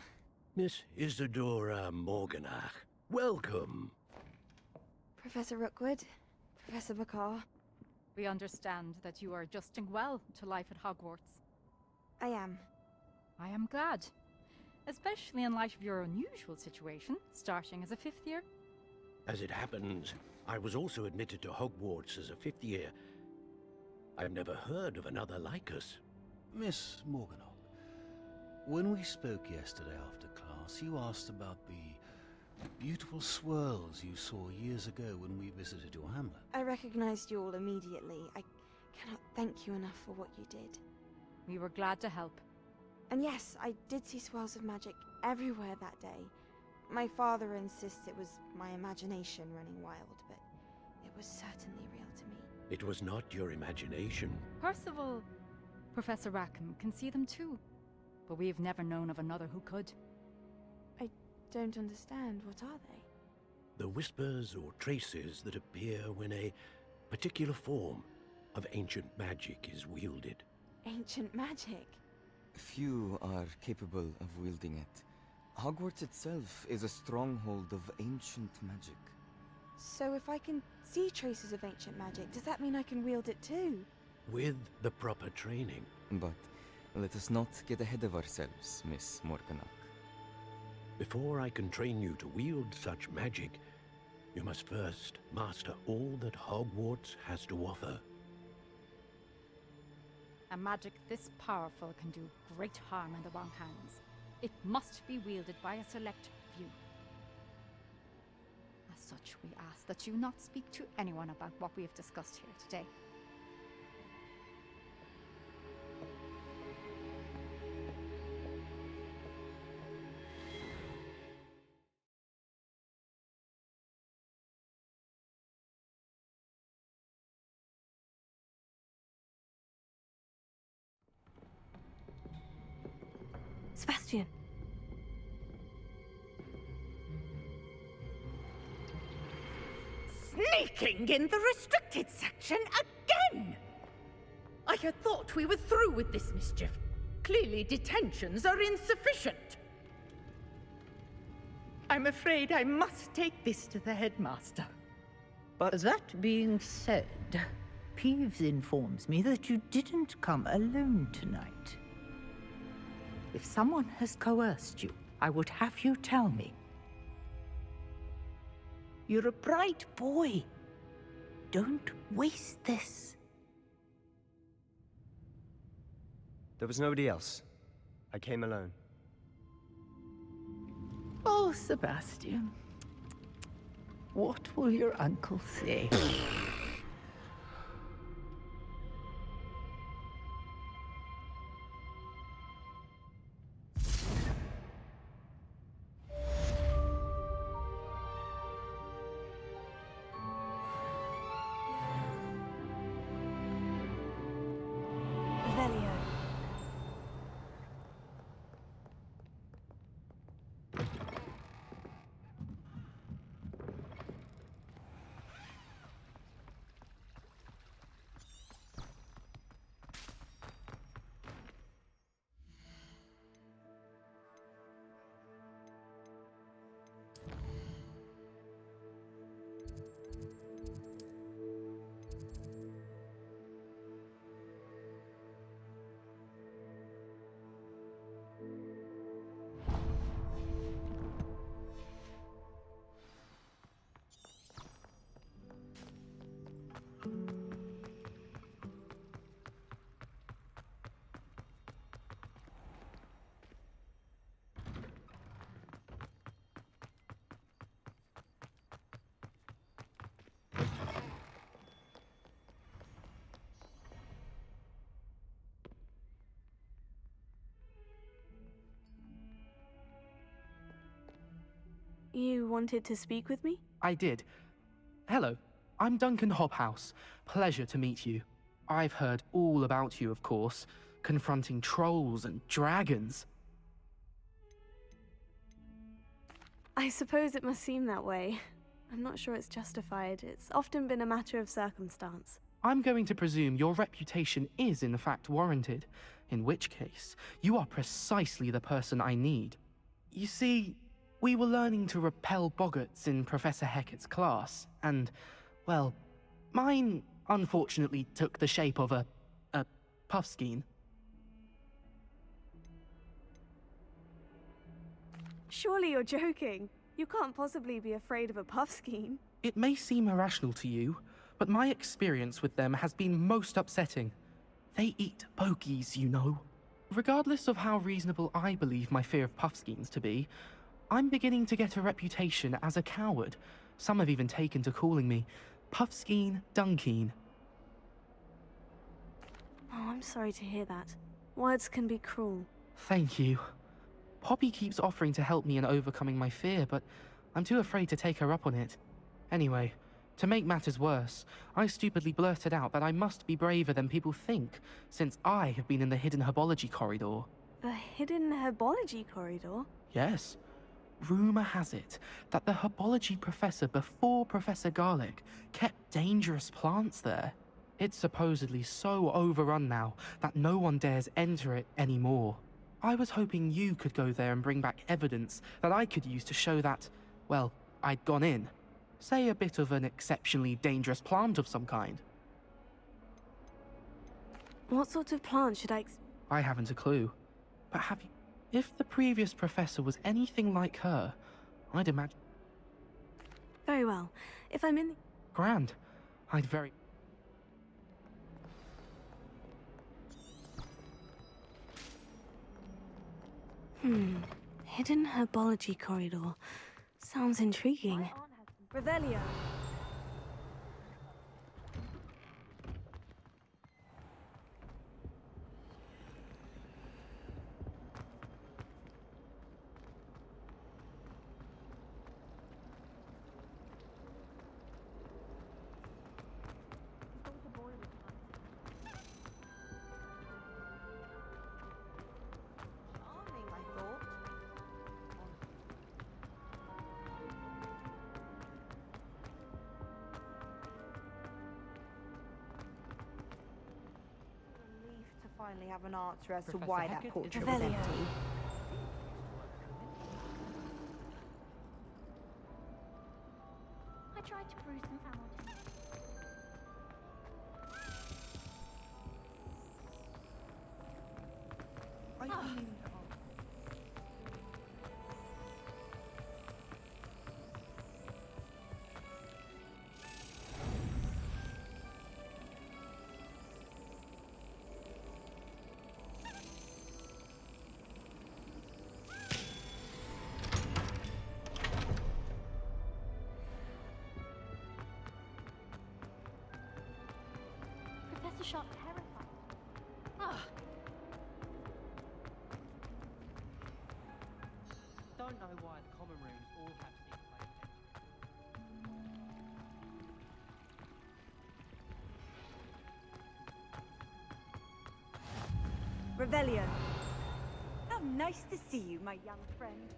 S: Miss Isadora Morganach, welcome.
L: Professor Rookwood, Professor McCaw.
O: We understand that you are adjusting well to life at Hogwarts.
L: I am.
O: I am glad. Especially in light of your unusual situation, starting as a 5th year.
S: As it happens, I was also admitted to Hogwarts as a 5th year. I've never heard of another like us.
U: Miss Morganach, when we spoke yesterday after class, you asked about the beautiful swirls you saw years ago when we visited your hamlet.
L: I recognized you all immediately. I cannot thank you enough for what you did.
O: We were glad to help.
L: And yes, I did see swirls of magic everywhere that day. My father insists it was my imagination running wild, but it was certainly real to me.
S: It was not your imagination.
O: Percival, Professor Rackham can see them too. But we've never known of another who could.
L: I don't understand. What are they?
S: The whispers or traces that appear when a particular form of ancient magic is wielded.
L: Ancient magic?
Q: Few are capable of wielding it. Hogwarts itself is a stronghold of ancient magic.
L: So if I can see traces of ancient magic, does that mean I can wield it too?
S: With the proper training.
Q: But let us not get ahead of ourselves, Miss Morganach.
S: Before I can train you to wield such magic, you must first master all that Hogwarts has to offer.
O: A magic this powerful can do great harm in the wrong hands. It must be wielded by a select few. As such, we ask that you not speak to anyone about what we have discussed here today.
D: Sebastian.
A: Sneaking in the restricted section again! I had thought we were through with this mischief. Clearly detentions are insufficient. I'm afraid I must take this to the headmaster. But that being said, Peeves informs me that you didn't come alone tonight. If someone has coerced you, I would have you tell me. You're a bright boy. Don't waste this.
M: There was nobody else. I came alone.
A: Oh, Sebastian. What will your uncle say?
D: Revelio. You wanted to speak with me?
B: I did. Hello, I'm Duncan Hobhouse. Pleasure to meet you. I've heard all about you, of course, confronting trolls and dragons.
D: I suppose it must seem that way. I'm not sure it's justified. It's often been a matter of circumstance.
B: I'm going to presume your reputation is in fact warranted, in which case, you are precisely the person I need. You see, we were learning to repel boggarts in Professor Hecat's class, and, well, mine unfortunately took the shape of a puffskein.
D: Surely you're joking. You can't possibly be afraid of a puffskein.
B: It may seem irrational to you, but my experience with them has been most upsetting. They eat bogies, you know. Regardless of how reasonable I believe my fear of puffskeins to be, I'm beginning to get a reputation as a coward. Some have even taken to calling me Puffskein Dunkeen.
D: Oh, I'm sorry to hear that. Words can be cruel.
B: Thank you. Poppy keeps offering to help me in overcoming my fear, but I'm too afraid to take her up on it. Anyway, to make matters worse, I stupidly blurted out that I must be braver than people think, since I have been in the hidden herbology corridor.
D: The hidden herbology corridor?
B: Yes. Rumour has it that the herbology professor before Professor Garlic kept dangerous plants there. It's supposedly so overrun now that no one dares enter it anymore. I was hoping you could go there and bring back evidence that I could use to show that, well, I'd gone in. Say a bit of an exceptionally dangerous plant of some kind.
D: What sort of plant should
B: I haven't a clue. But have you... If the previous professor was anything like her, I'd imagine...
D: Very well. If I'm in the...
B: Grand. I'd very...
D: Hidden herbology corridor. Sounds intriguing. Revelio.
L: Finally have an answer as to
B: Professor
L: why
B: Hecat
L: that portrait
B: is
L: was
D: Revelio.
L: empty.
F: I tried to bruise them out. Professor Sharp terrified. Ah.
E: Don't know why the common rooms all have secret
T: Revelio. How nice to see you, my young friend.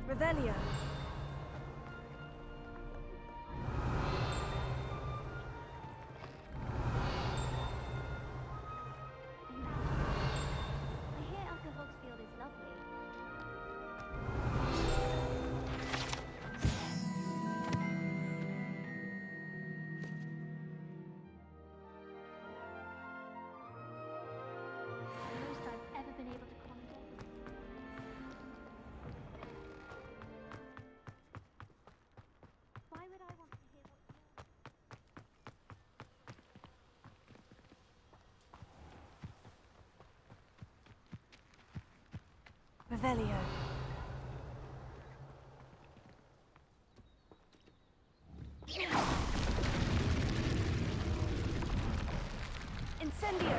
T: Revelio.
F: I hear Upper Hogsfield is lovely. The most I've ever been able to contact. Why would I want to hear what
T: Revelio. Incendio.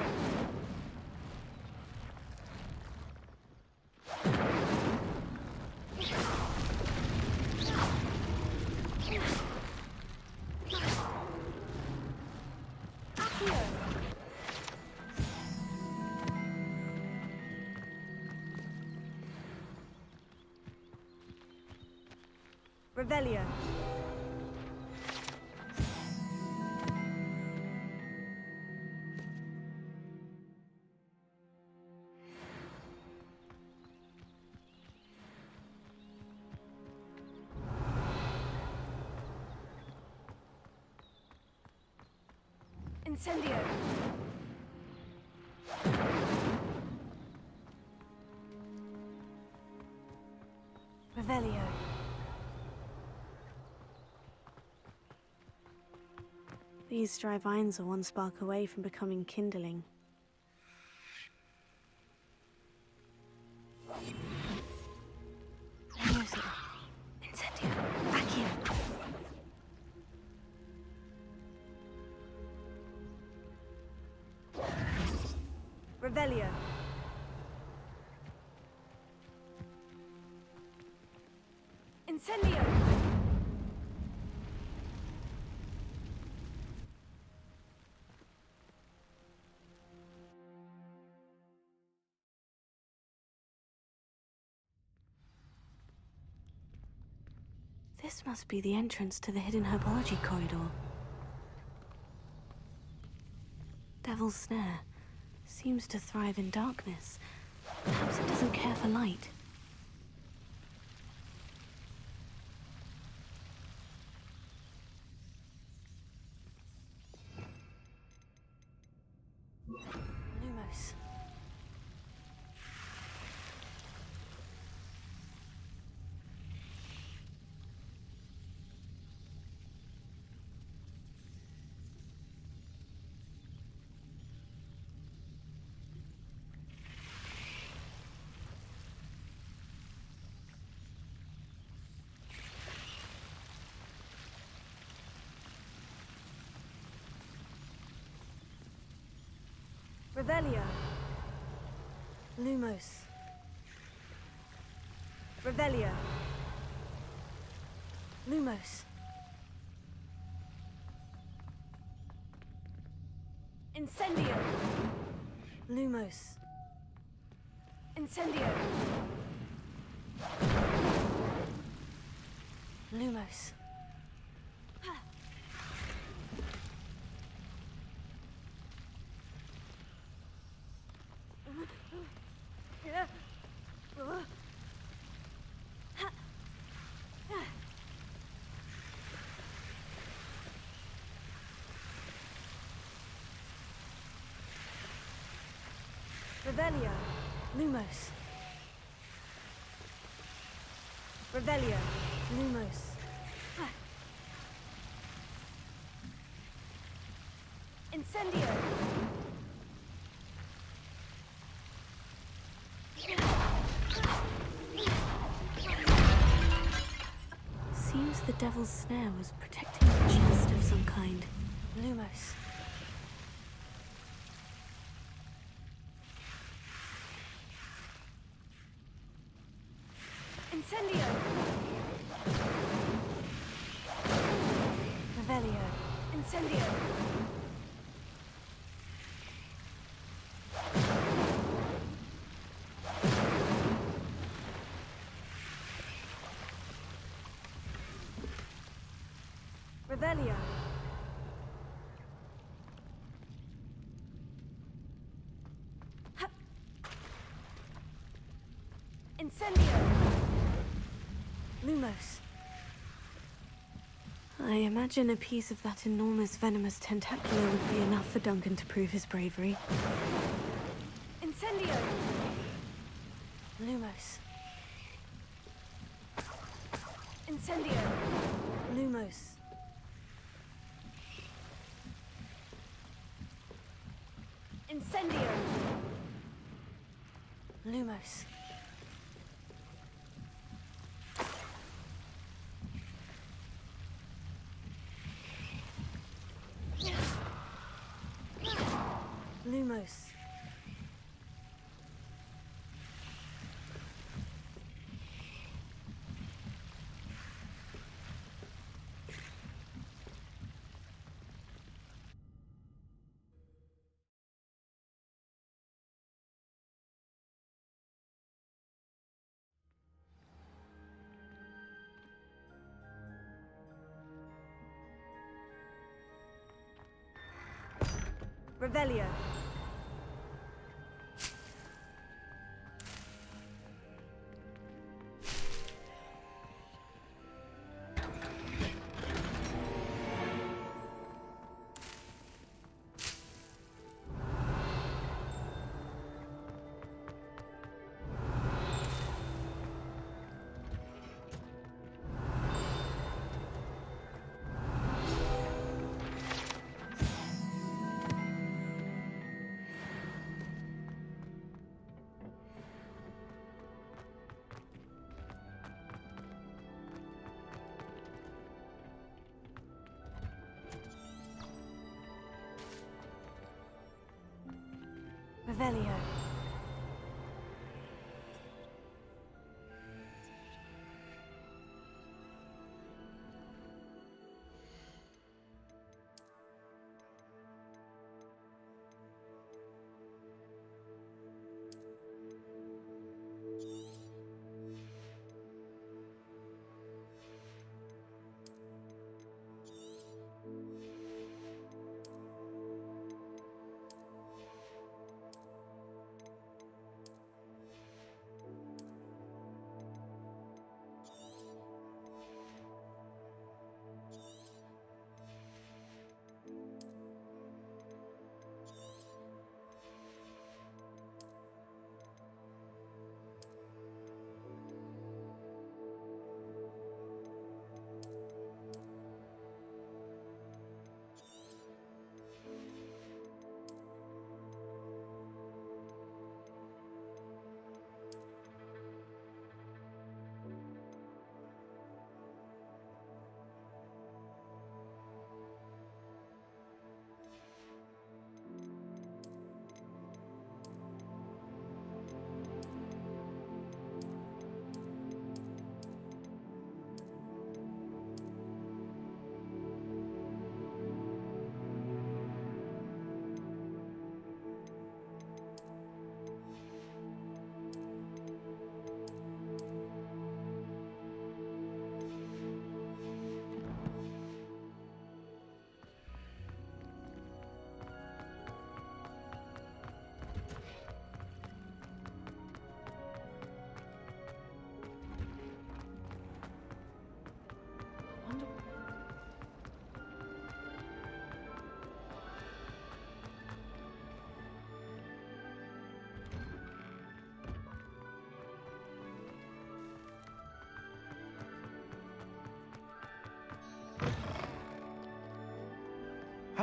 T: Revelio. Incendio. Revelio. These dry vines are one spark away from becoming kindling. Music. Incendio. Accio. Revelio. Incendio.
C: This must be the entrance to the hidden herbology corridor. Devil's Snare seems to thrive in darkness. Perhaps it doesn't care for light. Lumos.
D: Revelio. Lumos. Revelio. Lumos. Incendio. Lumos. Incendio. Lumos. Revelio. Lumos. Revelio. Lumos. Incendio.
C: Seems the Devil's Snare was protecting a chest of some kind.
D: Lumos. Incendio. Revelio. Incendio. Revelio. Incendio. Lumos.
C: I imagine a piece of that enormous venomous tentacular would be enough for Duncan to prove his bravery.
D: Incendio. Lumos. Incendio. Lumos. Incendio. Lumos. Lumos. Revelio. Revelio.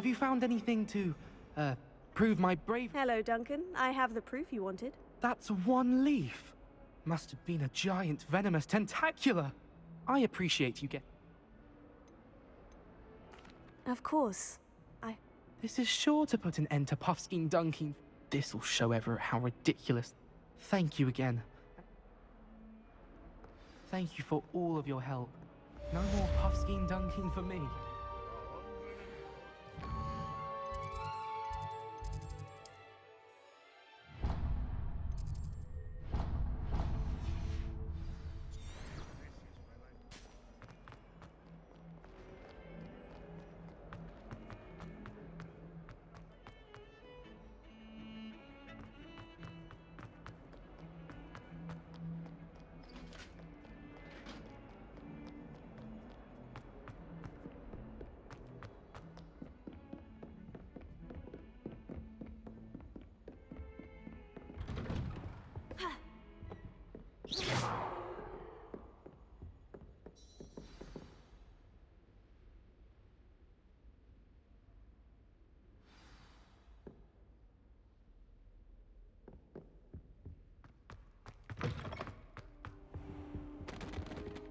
B: Have you found anything to, prove my bravery?
D: Hello, Duncan. I have the proof you wanted.
B: That's one leaf. Must have been a giant venomous tentacula. I appreciate you get.
D: Of course.
B: This is sure to put an end to Puffskein dunking. This'll show Everett how ridiculous. Thank you again. Thank you for all of your help. No more Puffskein dunking for me.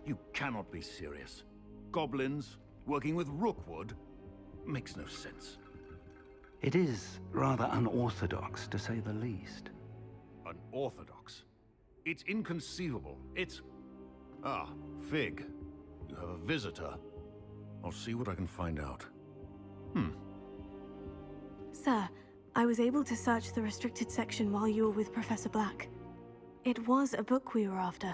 S: You cannot be serious. Goblins working with Rookwood makes no sense.
U: It is rather unorthodox, to say the least.
S: Unorthodox? It's inconceivable. It's... Ah, Fig. You have a visitor. I'll see what I can find out.
D: Sir, I was able to search the restricted section while you were with Professor Black. It was a book we were after.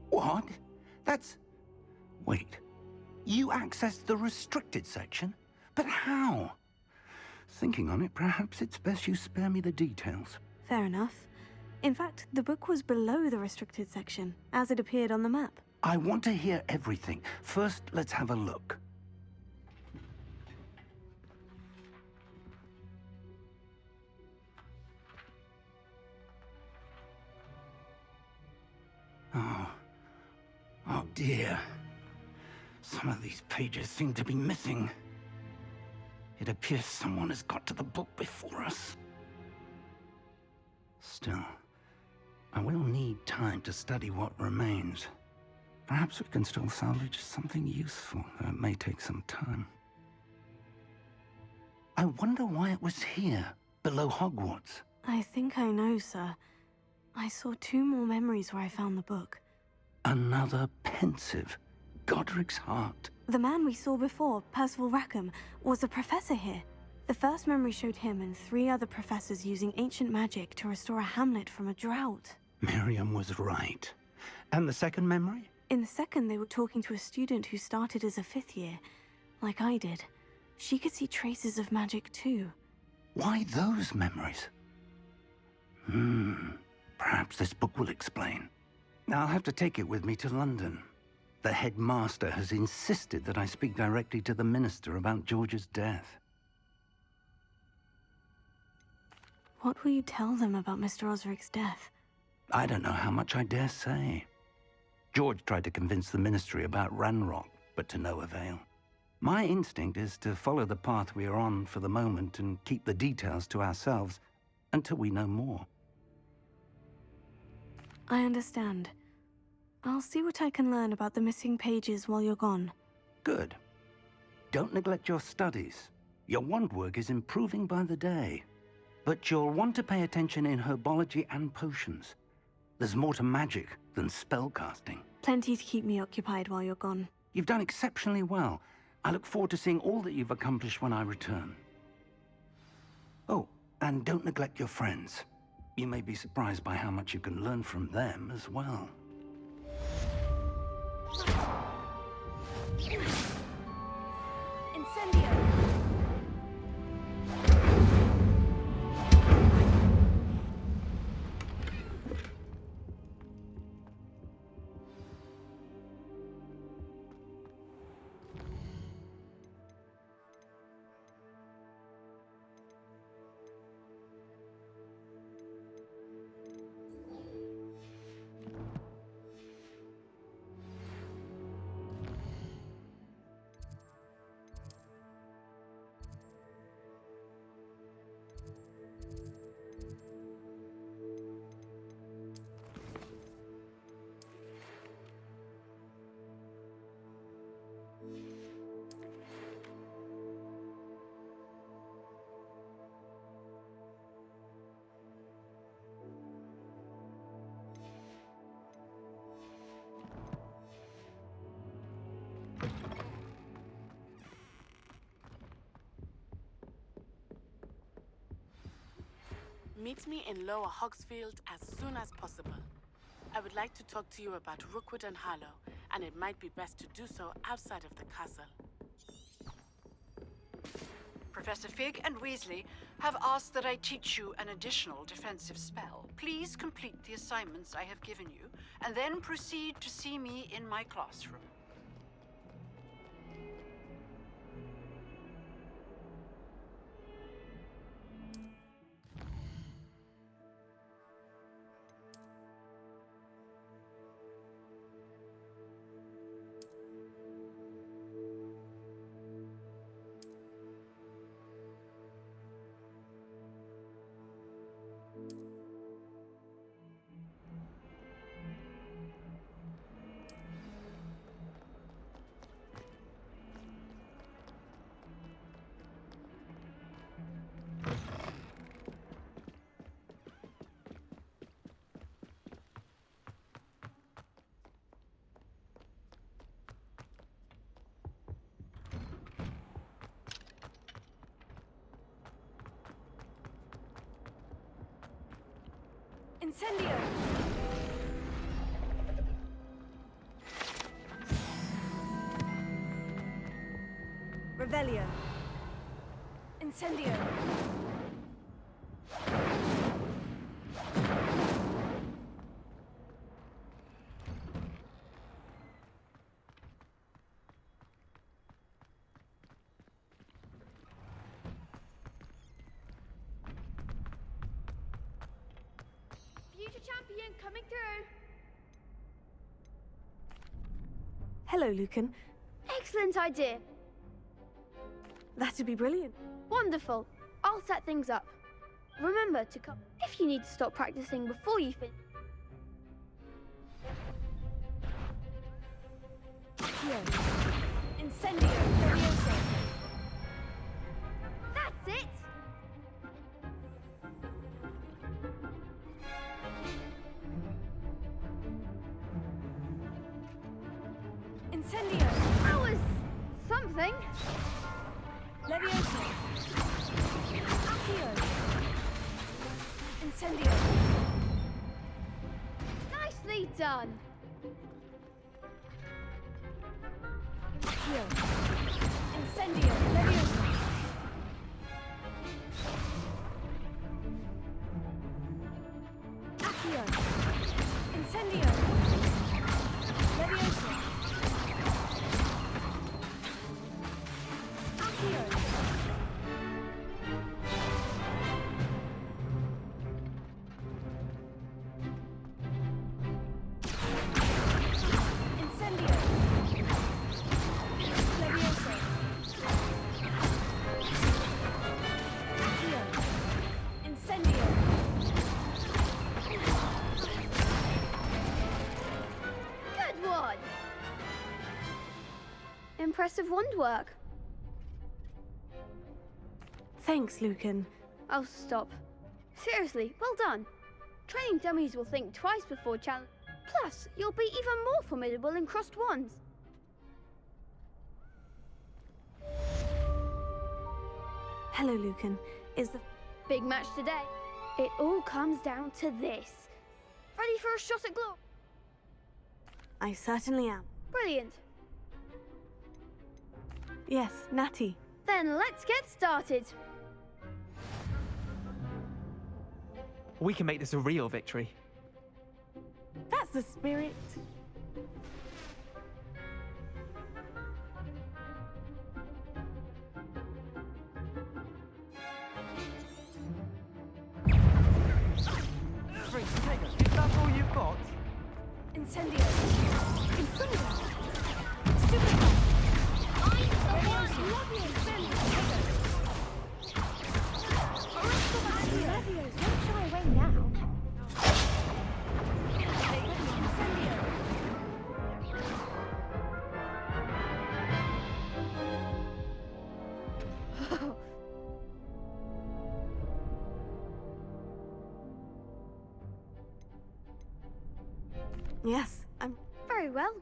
U: What? That's... Wait. You accessed the restricted section? But how? Thinking on it, perhaps it's best you spare me the details.
D: Fair enough. In fact, the book was below the restricted section, as it appeared on the map.
U: I want to hear everything. First, let's have a look. Oh dear. Some of these pages seem to be missing. It appears someone has got to the book before us. Still, I will need time to study what remains. Perhaps we can still salvage something useful, though it may take some time. I wonder why it was here, below Hogwarts.
D: I think I know, sir. I saw 2 more memories where I found the book.
U: Another pensive. Godric's heart.
D: The man we saw before, Percival Rackham, was a professor here. The first memory showed him and 3 other professors using ancient magic to restore a hamlet from a drought.
U: Miriam was right. And the second memory?
D: In the second, they were talking to a student who started as a 5th year, like I did. She could see traces of magic too.
U: Why those memories? Perhaps this book will explain. I'll have to take it with me to London. The headmaster has insisted that I speak directly to the minister about George's death.
D: What will you tell them about Mr. Osric's death?
U: I don't know how much I dare say. George tried to convince the ministry about Ranrock, but to no avail. My instinct is to follow the path we are on for the moment and keep the details to ourselves until we know more.
D: I understand. I'll see what I can learn about the missing pages while you're gone.
U: Good. Don't neglect your studies. Your wand work is improving by the day. But you'll want to pay attention in herbology and potions. There's more to magic than spellcasting.
D: Plenty to keep me occupied while you're gone.
U: You've done exceptionally well. I look forward to seeing all that you've accomplished when I return. Oh, and don't neglect your friends. You may be surprised by how much you can learn from them as well.
D: Incendio!
G: Meet me in Lower Hogsfield as soon as possible. I would like to talk to you about Rookwood and Harlow, and it might be best to do so outside of the castle.
V: Professor Fig and Weasley have asked that I teach you an additional defensive spell. Please complete the assignments I have given you, and then proceed to see me in my classroom.
D: Incendio! Revelio. Incendio.
I: Future champion coming through.
D: Hello, Lucan.
I: Excellent idea.
D: That'd be brilliant.
I: Wonderful. I'll set things up. Remember to come if you need to stop practicing before you finish.
D: Here. Incendio. Levioso.
I: That's it.
D: Incendio.
I: That was something.
D: Levioso. Accio. Incendio.
I: Nicely done.
D: Accio. Incendio. Levioso. Accio. Incendio. Levioso. Accio. Incendio. Levioso. Accio. Incendio.
I: Good one. Impressive wand work.
D: Thanks, Lucan.
I: Oh, stop. Seriously, well done. Training dummies will think twice before challenge. Plus, you'll be even more formidable in crossed wands.
D: Hello, Lucan. Is the
I: big match today? It all comes down to this. Ready for a shot at glory?
D: I certainly am.
I: Brilliant.
D: Yes, Natty.
I: Then let's get started.
B: We can make this a real victory.
D: That's the spirit.
B: Is that all you've got?
D: Incendio. Incendio. Stupid.
I: I'm the one. Love you, Incendio.
D: Levios,
I: don't shy away now.
D: Yes, I'm
I: very well.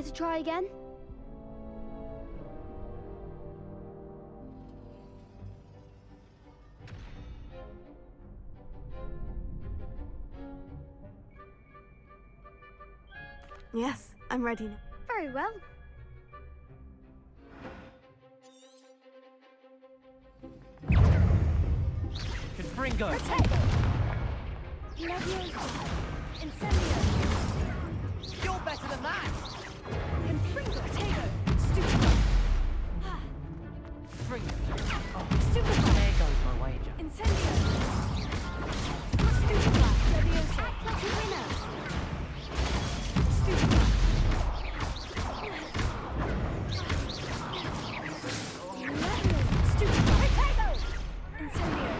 I: Care to try again?
D: Yes, I'm ready now.
I: Very well.
E: Confringo!
I: Leviosa! Incendio!
E: You're better than that!
I: Confringo! Potato! Stupefy!
E: Fringo!
I: Stupefy!
E: There goes my wager.
I: Incendio! Stupefy! Leviosa! Act like a winner! Stupefy! Leviosa! Stupefy! Potato! Incendio!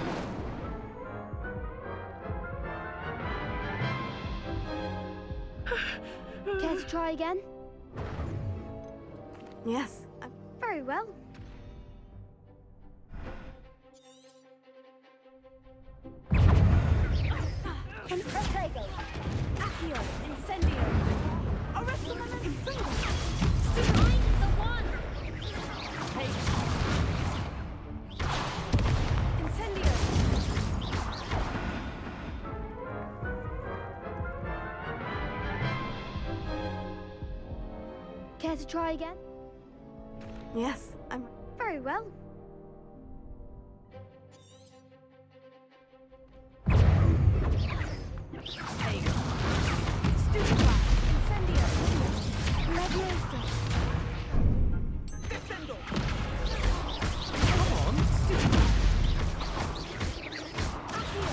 I: Care to try again?
D: Yes,
I: Very well.
T: Protego!
I: Accio! Incendio!
T: Arresto Confringo!
I: Find the one! Incendio! Care to try again?
D: yes, I'm
I: Very well. Stupefy! Incendio! Leviosa!
E: Descendo!
I: Come on! Stupefy! Accio!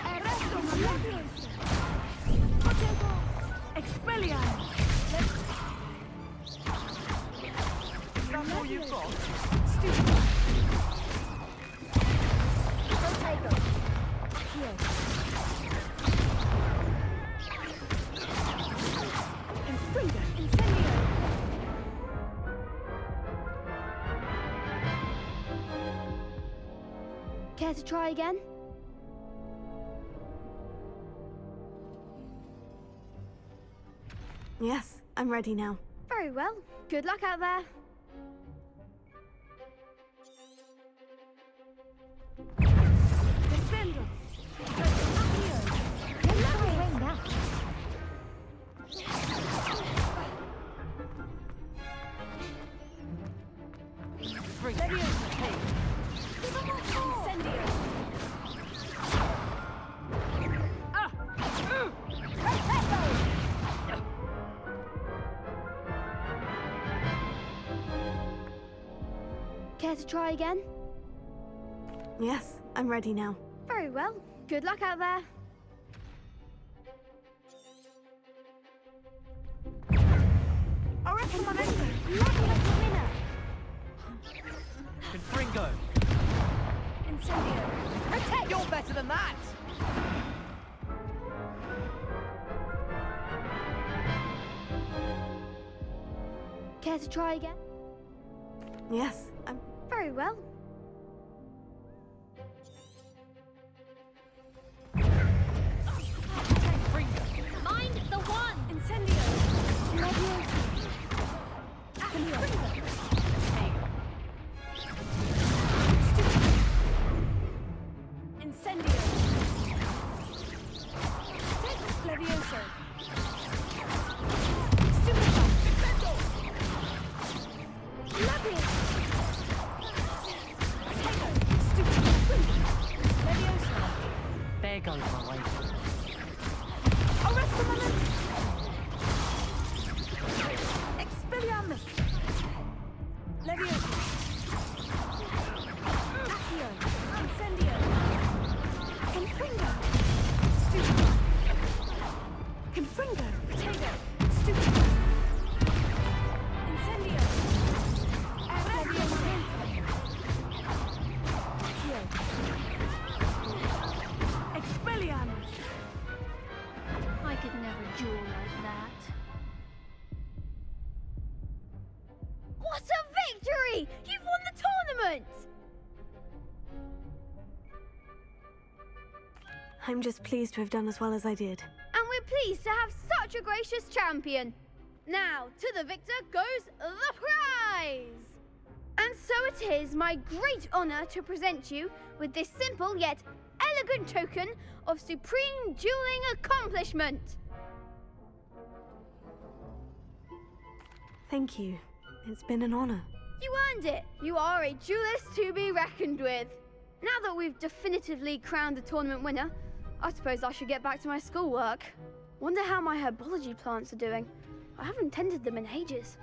I: Arresto Leviosa! Potato!
G: Expelliarmus!
E: Is that all you've got?
I: Stupefy! Potato! Accio!
G: Confringo!
I: Incendio! Care to try again?
D: yes, I'm ready now.
I: Very well. Good luck out there.
G: Descendo!
I: Incendio! Care to try again?
D: Yes, I'm ready now.
I: Very well. Good luck out there.
T: Arresto Momento!
I: Lucky like a winner.
E: Confringo!
I: Incendio! Protect!
E: You're better than that!
I: Care to try again?
D: Yes, I'm
I: Very well. Mind the one! Incendio! Leviosa! Accio! Incendio! Leviosa! Stupefy! Incendio! Leviosa! Leviosa!
E: There goes my wager.
T: Arresto Momento! Expelliarmus!
I: Leviosa! Accio! Incendio!
T: Confringo!
I: Stupefy!
T: Confringo!
I: Potato! Stupefy! Incendio! Leviosa! Accio!
G: Expelliarmus!
I: I could never duel like that. What a victory! You've won the tournament!
D: I'm just pleased to have done as well as I did.
I: And we're pleased to have such a gracious champion. Now, to the victor goes the prize! And so it is my great honor to present you with this simple yet elegant token of supreme dueling accomplishment.
D: Thank you. It's been an honor.
I: You earned it. You are a duelist to be reckoned with. Now that we've definitively crowned the tournament winner, I suppose I should get back to my schoolwork. Wonder how my herbology plants are doing. I haven't tended them in ages.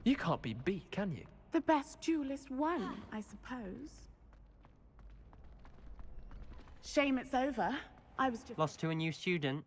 H: You can't be beat, can you?
G: The best duelist won, I suppose. Shame it's over. I was just...
E: Lost to a new student.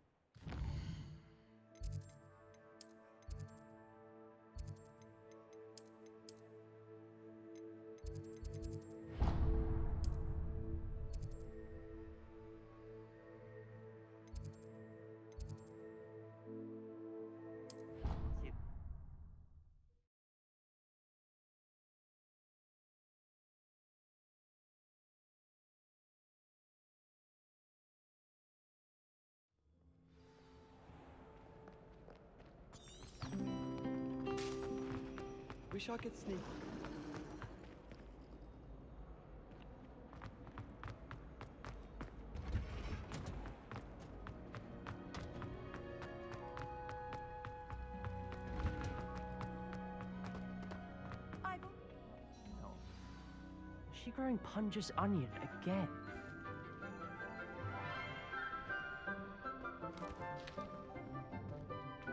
J: Wish I could sneak.
E: Is she growing Punja's onion again?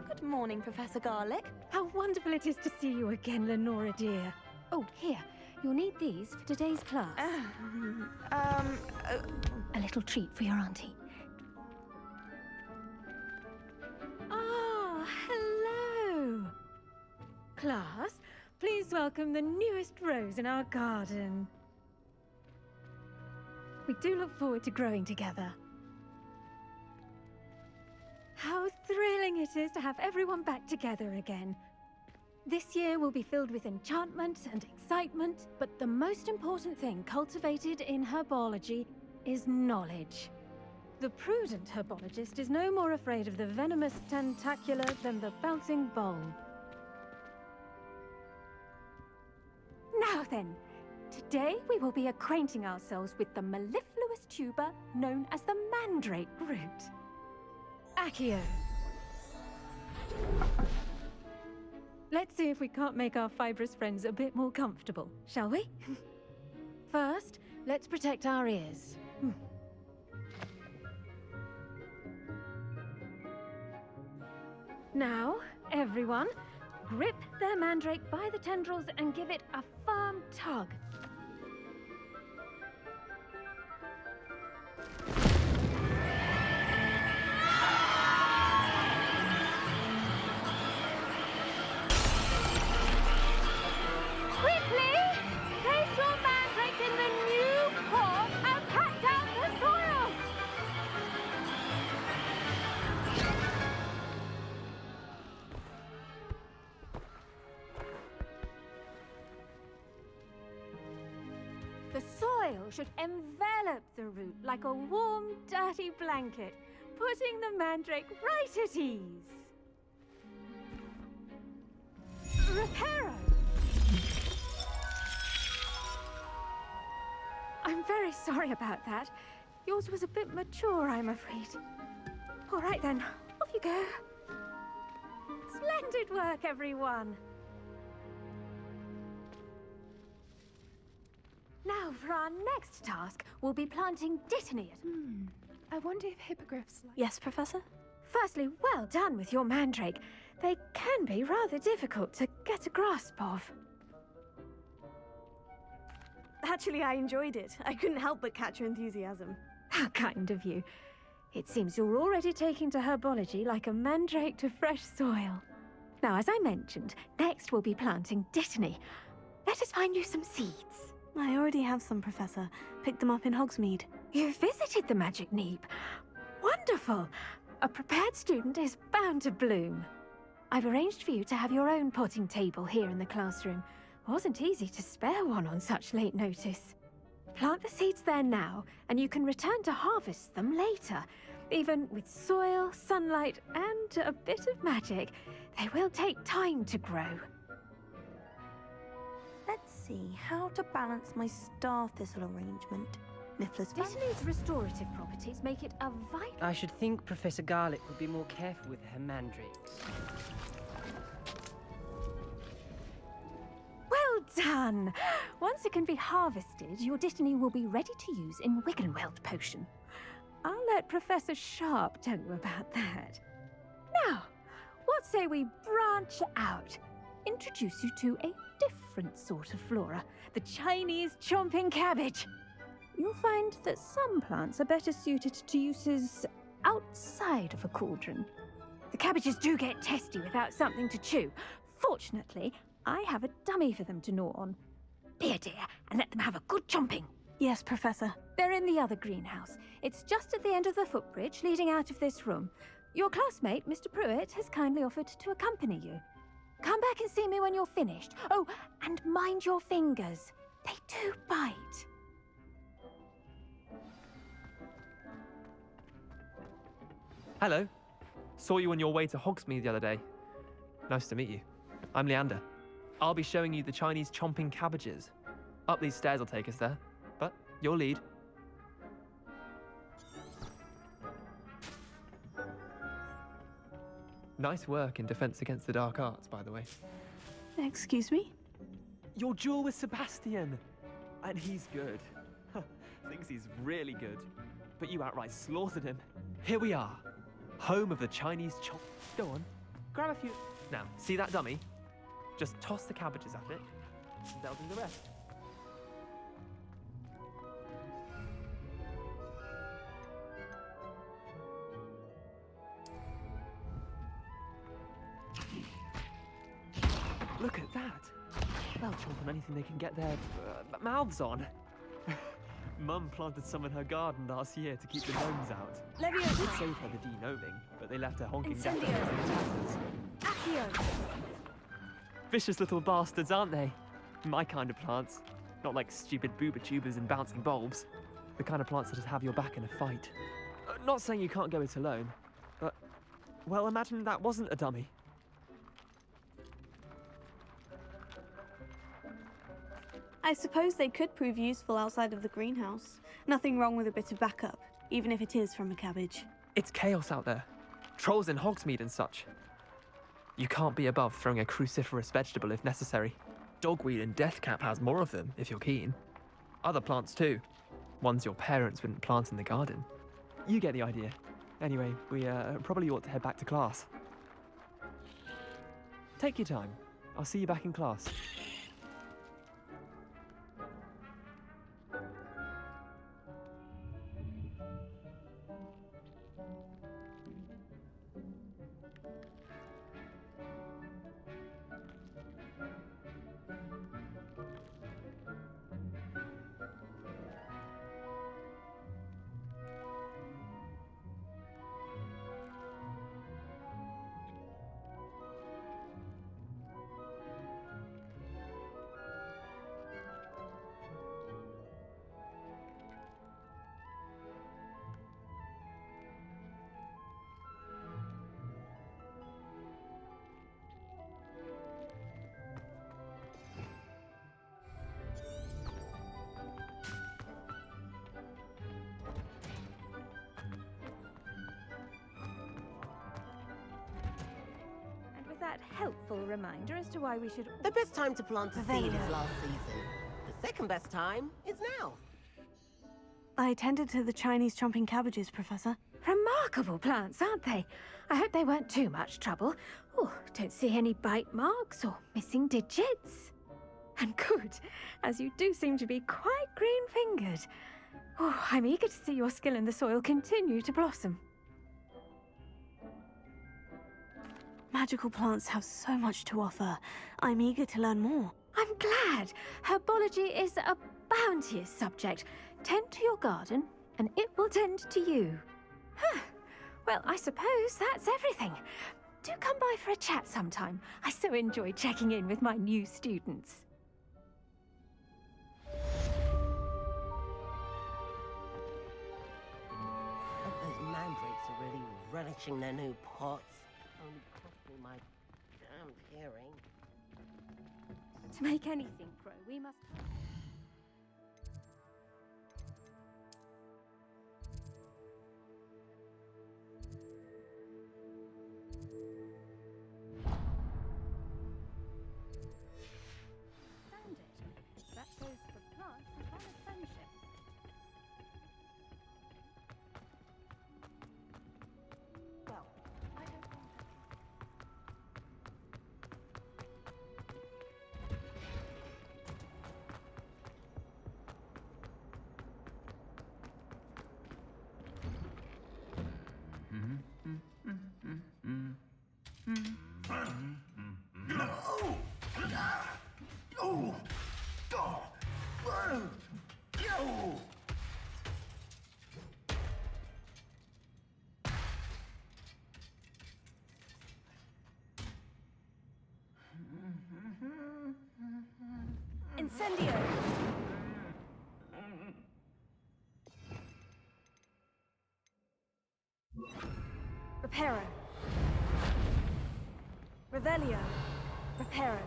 N: Good morning, Professor Garlick. How wonderful it is to see you again, Lenora dear. Oh, here. You'll need these for today's class. A little treat for your auntie. Ah, hello. Class, please welcome the newest rose in our garden. We do look forward to growing together. How thrilling it is to have everyone back together again. This year will be filled with enchantment and excitement, but the most important thing cultivated in herbology is knowledge. The prudent herbologist is no more afraid of the venomous tentacular than the bouncing bulb. Now then, today we will be acquainting ourselves with the mellifluous tuber known as the mandrake root. Accio. Let's see if we can't make our fibrous friends a bit more comfortable, shall we? First, let's protect our ears. Now, everyone, grip their mandrake by the tendrils and give it a firm tug. The soil should envelop the root like a warm, dirty blanket, putting the mandrake right at ease. Reparo! I'm very sorry about that. Yours was a bit mature, I'm afraid. All right then, off you go. Splendid work, everyone. Now, for our next task, we'll be planting Ditiniate.
P: I wonder if hippogriffs like...
D: Yes, Professor?
N: Firstly, well done with your mandrake. They can be rather difficult to get a grasp of.
D: Actually, I enjoyed it. I couldn't help but catch your enthusiasm.
N: How kind of you. It seems you're already taking to herbology like a mandrake to fresh soil. Now, as I mentioned, next we'll be planting Dittany. Let us find you some seeds.
D: I already have some, Professor. Picked them up in Hogsmeade.
N: You visited the Magic Neep. Wonderful! A prepared student is bound to bloom. I've arranged for you to have your own potting table here in the classroom. Wasn't easy to spare one on such late notice. Plant the seeds there now, and you can return to harvest them later. Even with soil, sunlight, and a bit of magic, they will take time to grow.
D: Let's see how to balance my star thistle arrangement. Niffler's
N: Dittany's restorative properties make it a vital...
E: I should think Professor Garlick would be more careful with her mandrakes.
N: Well done! Once it can be harvested, your Dittany will be ready to use in Wiggenweld potion. I'll let Professor Sharp tell you about that. Now, what say we branch out? Introduce you to a different sort of flora, the Chinese chomping cabbage. You'll find that some plants are better suited to uses outside of a cauldron. The cabbages do get testy without something to chew. Fortunately, I have a dummy for them to gnaw on. Be a dear and let them have a good chomping.
D: Yes, Professor.
N: They're in the other greenhouse. It's just at the end of the footbridge leading out of this room. Your classmate, Mr. Pruitt, has kindly offered to accompany you. Come back and see me when you're finished. Oh, and mind your fingers. They do bite.
H: Hello. Saw you on your way to Hogsmeade the other day. Nice to meet you. I'm Leander. I'll be showing you the Chinese chomping cabbages. Up these stairs will take us there, but your lead. Nice work in Defense Against the Dark Arts, by the way.
D: Excuse me?
H: Your duel with Sebastian! And he's good. Thinks he's really good. But you outright slaughtered him. Here we are. Home of the Chinese chomp. Go on. Grab a few. Now, see that dummy? Just toss the cabbages at it. And they'll do the rest. Look at that! They'll chomp on anything they can get their mouths on. Mum planted some in her garden last year to keep the gnomes out.
T: Leviosa!
H: It did save her the de-gnoming, but they left her honking death
T: Incendio!
H: in tatters.
T: Accio!
H: Vicious little bastards, aren't they? My kind of plants. Not like stupid booba tubers and bouncing bulbs. The kind of plants that just have your back in a fight. Not saying you can't go it alone, but... well, imagine that wasn't a dummy.
D: I suppose they could prove useful outside of the greenhouse. Nothing wrong with a bit of backup, even if it is from a cabbage.
H: It's chaos out there. Trolls in Hogsmeade and such. You can't be above throwing a cruciferous vegetable if necessary. Dogweed and deathcap has more of them, if you're keen. Other plants too. Ones your parents wouldn't plant in the garden. You get the idea. Anyway, we probably ought to head back to class. Take your time. I'll see you back in class.
N: That helpful reminder as to why we should...
R: The best time to plant a seed
N: Revelio.
R: is last season. The second best time is now.
D: I tended to the Chinese chomping cabbages, Professor.
N: Remarkable plants, aren't they? I hope they weren't too much trouble. Oh, don't see any bite marks or missing digits. And good, as you do seem to be quite green-fingered. Oh, I'm eager to see your skill in the soil continue to blossom.
D: Magical plants have so much to offer. I'm eager to learn more.
N: I'm glad. Herbology is a bounteous subject. Tend to your garden, and it will tend to you. Huh. Well, I suppose that's everything. Do come by for a chat sometime. I so enjoy checking in with my new students.
P: Those mandrakes are really relishing their new pots. Only cost me my damned hearing.
N: To make anything grow, we must...
O: That goes for plants as well as friendships. Well, I don't want
D: Incendio! Reparo. Revelio. Reparo.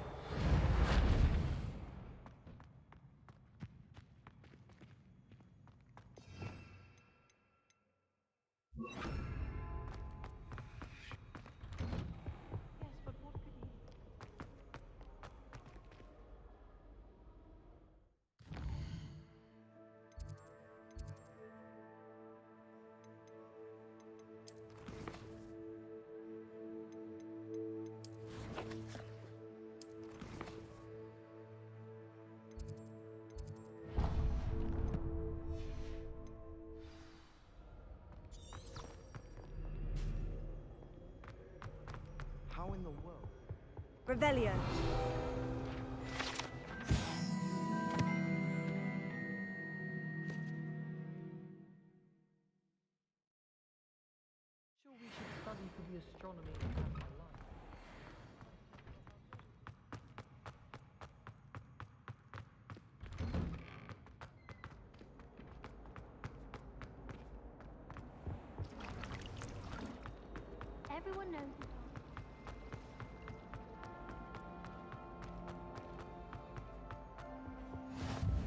J: How in the world?
D: Revelio.
E: Sure, we should study for the astronomy exam my life.
F: Everyone knows.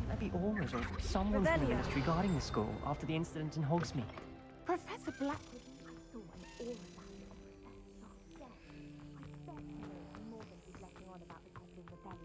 E: There'd be orders or someone from the ministry guarding the school after the incident in Hogsmeade.
N: Professor Blackwood, I saw when all of that little professor. Yes, I bet he knows more than he's letting on about the Goblin Rebellion.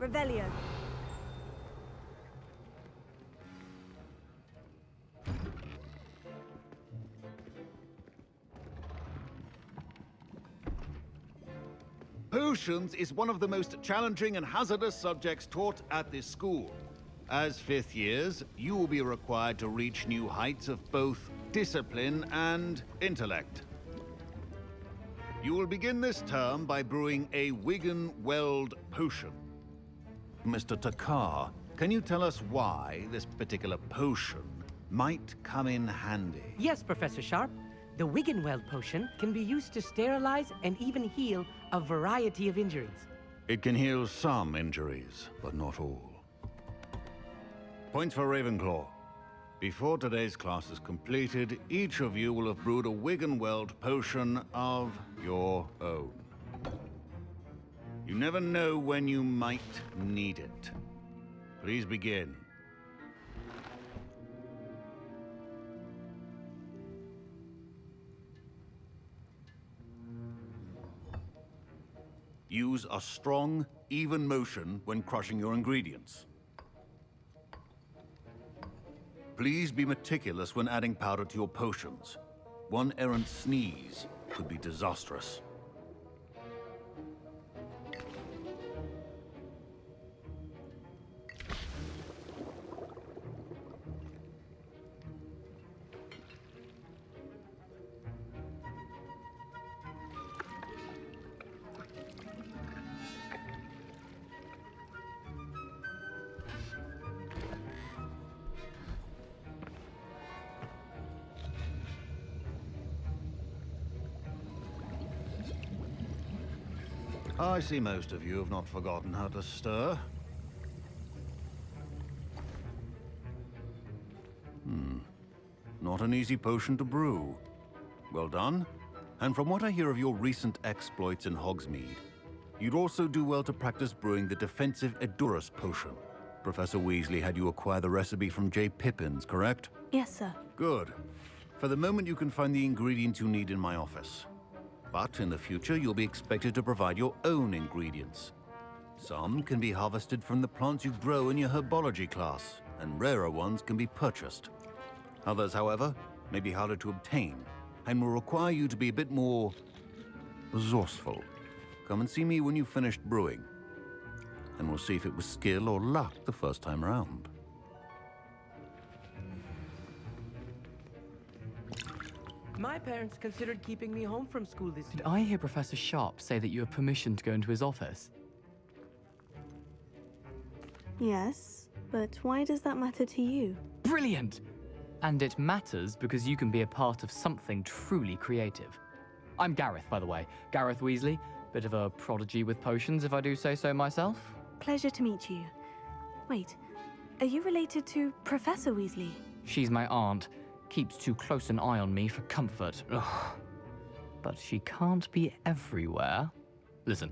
D: Revelio.
R: Potions is one of the most challenging and hazardous subjects taught at this school. As fifth years, you will be required to reach new heights of both discipline and intellect. You will begin this term by brewing a Wigan Weld potion. Mr. Takar, can you tell us why this particular potion might come in handy?
K: Yes, Professor Sharp. The Wiggenweld potion can be used to sterilize and even heal a variety of injuries.
R: It can heal some injuries, but not all. Points for Ravenclaw. Before today's class is completed, each of you will have brewed a Wiggenweld potion of your own. You never know when you might need it. Please begin. Use a strong, even motion when crushing your ingredients. Please be meticulous when adding powder to your potions. One errant sneeze could be disastrous. I see most of you have not forgotten how to stir. Not an easy potion to brew. Well done. And from what I hear of your recent exploits in Hogsmeade, you'd also do well to practice brewing the defensive Edurus potion. Professor Weasley had you acquire the recipe from J. Pippin's, correct?
D: Yes, sir.
R: Good. For the moment, you can find the ingredients you need in my office. But in the future, you'll be expected to provide your own ingredients. Some can be harvested from the plants you grow in your herbology class, and rarer ones can be purchased. Others, however, may be harder to obtain, and will require you to be a bit more resourceful. Come and see me when you've finished brewing, and we'll see if it was skill or luck the first time around.
K: My parents considered keeping me home from school this year.
B: Did I hear Professor Sharp say that you have permission to go into his office?
D: Yes, but why does that matter to you?
B: Brilliant! And it matters because you can be a part of something truly creative. I'm Gareth, by the way. Gareth Weasley. Bit of a prodigy with potions, if I do say so myself.
D: Pleasure to meet you. Wait, are you related to Professor Weasley?
B: She's my aunt. Keeps too close an eye on me for comfort. Ugh. But she can't be everywhere. Listen,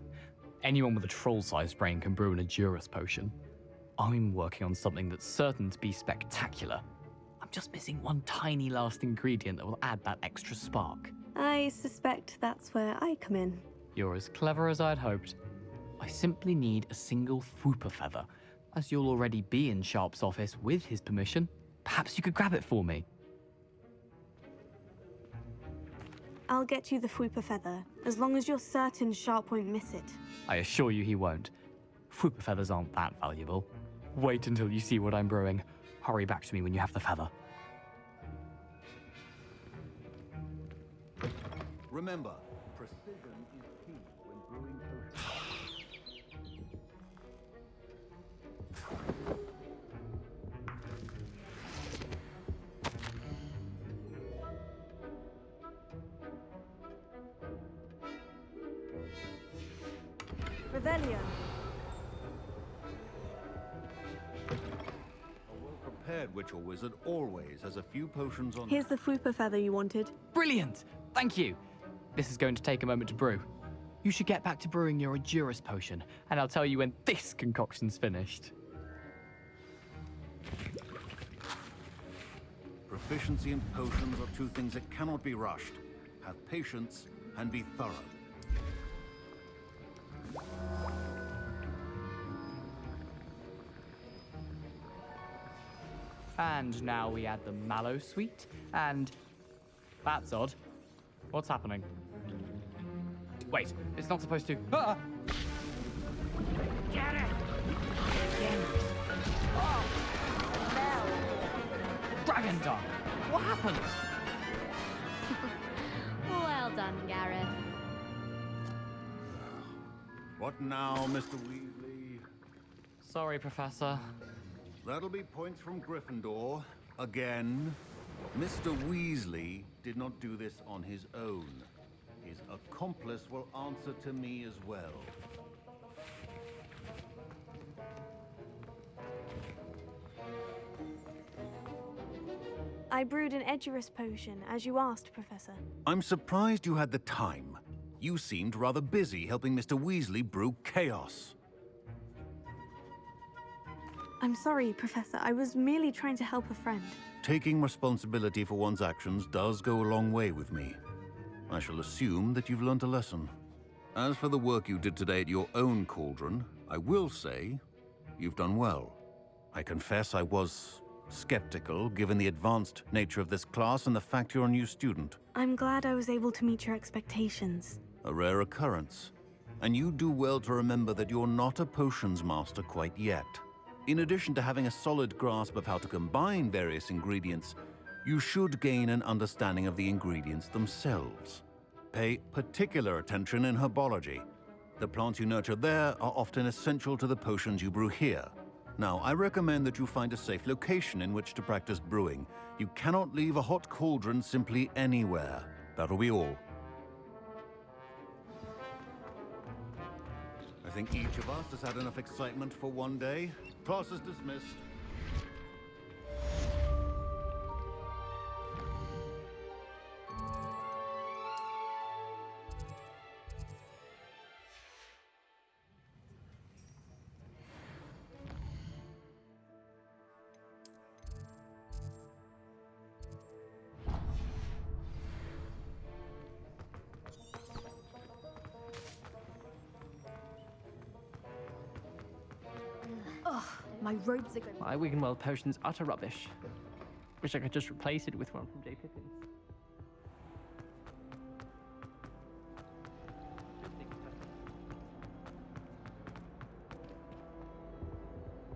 B: anyone with a troll-sized brain can brew an Edurus potion. I'm working on something that's certain to be spectacular. I'm just missing one tiny last ingredient that will add that extra spark.
D: I suspect that's where I come in.
B: You're as clever as I'd hoped. I simply need a single Fwooper feather. As you'll already be in Sharp's office with his permission, perhaps you could grab it for me.
D: I'll get you the Fwooper feather, as long as you're certain Sharp won't miss it.
B: I assure you he won't. Fwooper feathers aren't that valuable. Wait until you see what I'm brewing. Hurry back to me when you have the feather.
R: Remember, precision is key when brewing potions.
L: Revelio.
R: A well-prepared witch or wizard always has a few potions on.
D: Here's the Fwooper feather you wanted.
B: Brilliant! Thank you! This is going to take a moment to brew. You should get back to brewing your Edurus potion, and I'll tell you when this concoction's finished.
R: Proficiency in potions are two things that cannot be rushed. Have patience and be thorough.
B: And now we add the mallow sweet, and... That's odd. What's happening? Wait, it's not supposed to... Ah!
K: Get it!
B: Oh! Dragon Dog! What happened?
F: Well done, Gareth.
R: What now, Mr. Weasley?
E: Sorry, Professor.
R: That'll be points from Gryffindor. Again. Mr. Weasley did not do this on his own. His accomplice will answer to me as well.
D: I brewed an Edurus potion, as you asked, Professor.
R: I'm surprised you had the time. You seemed rather busy helping Mr. Weasley brew chaos.
D: I'm sorry, Professor. I was merely trying to help a friend.
R: Taking responsibility for one's actions does go a long way with me. I shall assume that you've learnt a lesson. As for the work you did today at your own cauldron, I will say you've done well. I confess I was skeptical, given the advanced nature of this class and the fact you're a new student.
D: I'm glad I was able to meet your expectations.
R: A rare occurrence. And you do well to remember that you're not a potions master quite yet. In addition to having a solid grasp of how to combine various ingredients, you should gain an understanding of the ingredients themselves. Pay particular attention in herbology. The plants you nurture there are often essential to the potions you brew here. Now, I recommend that you find a safe location in which to practice brewing. You cannot leave a hot cauldron simply anywhere. That'll be all. I think each of us has had enough excitement for one day. Class is dismissed.
M: Ugh, my robes are going.
E: My Wiggenweld potion's utter rubbish. Wish I could just replace it with one from J. Pippin's.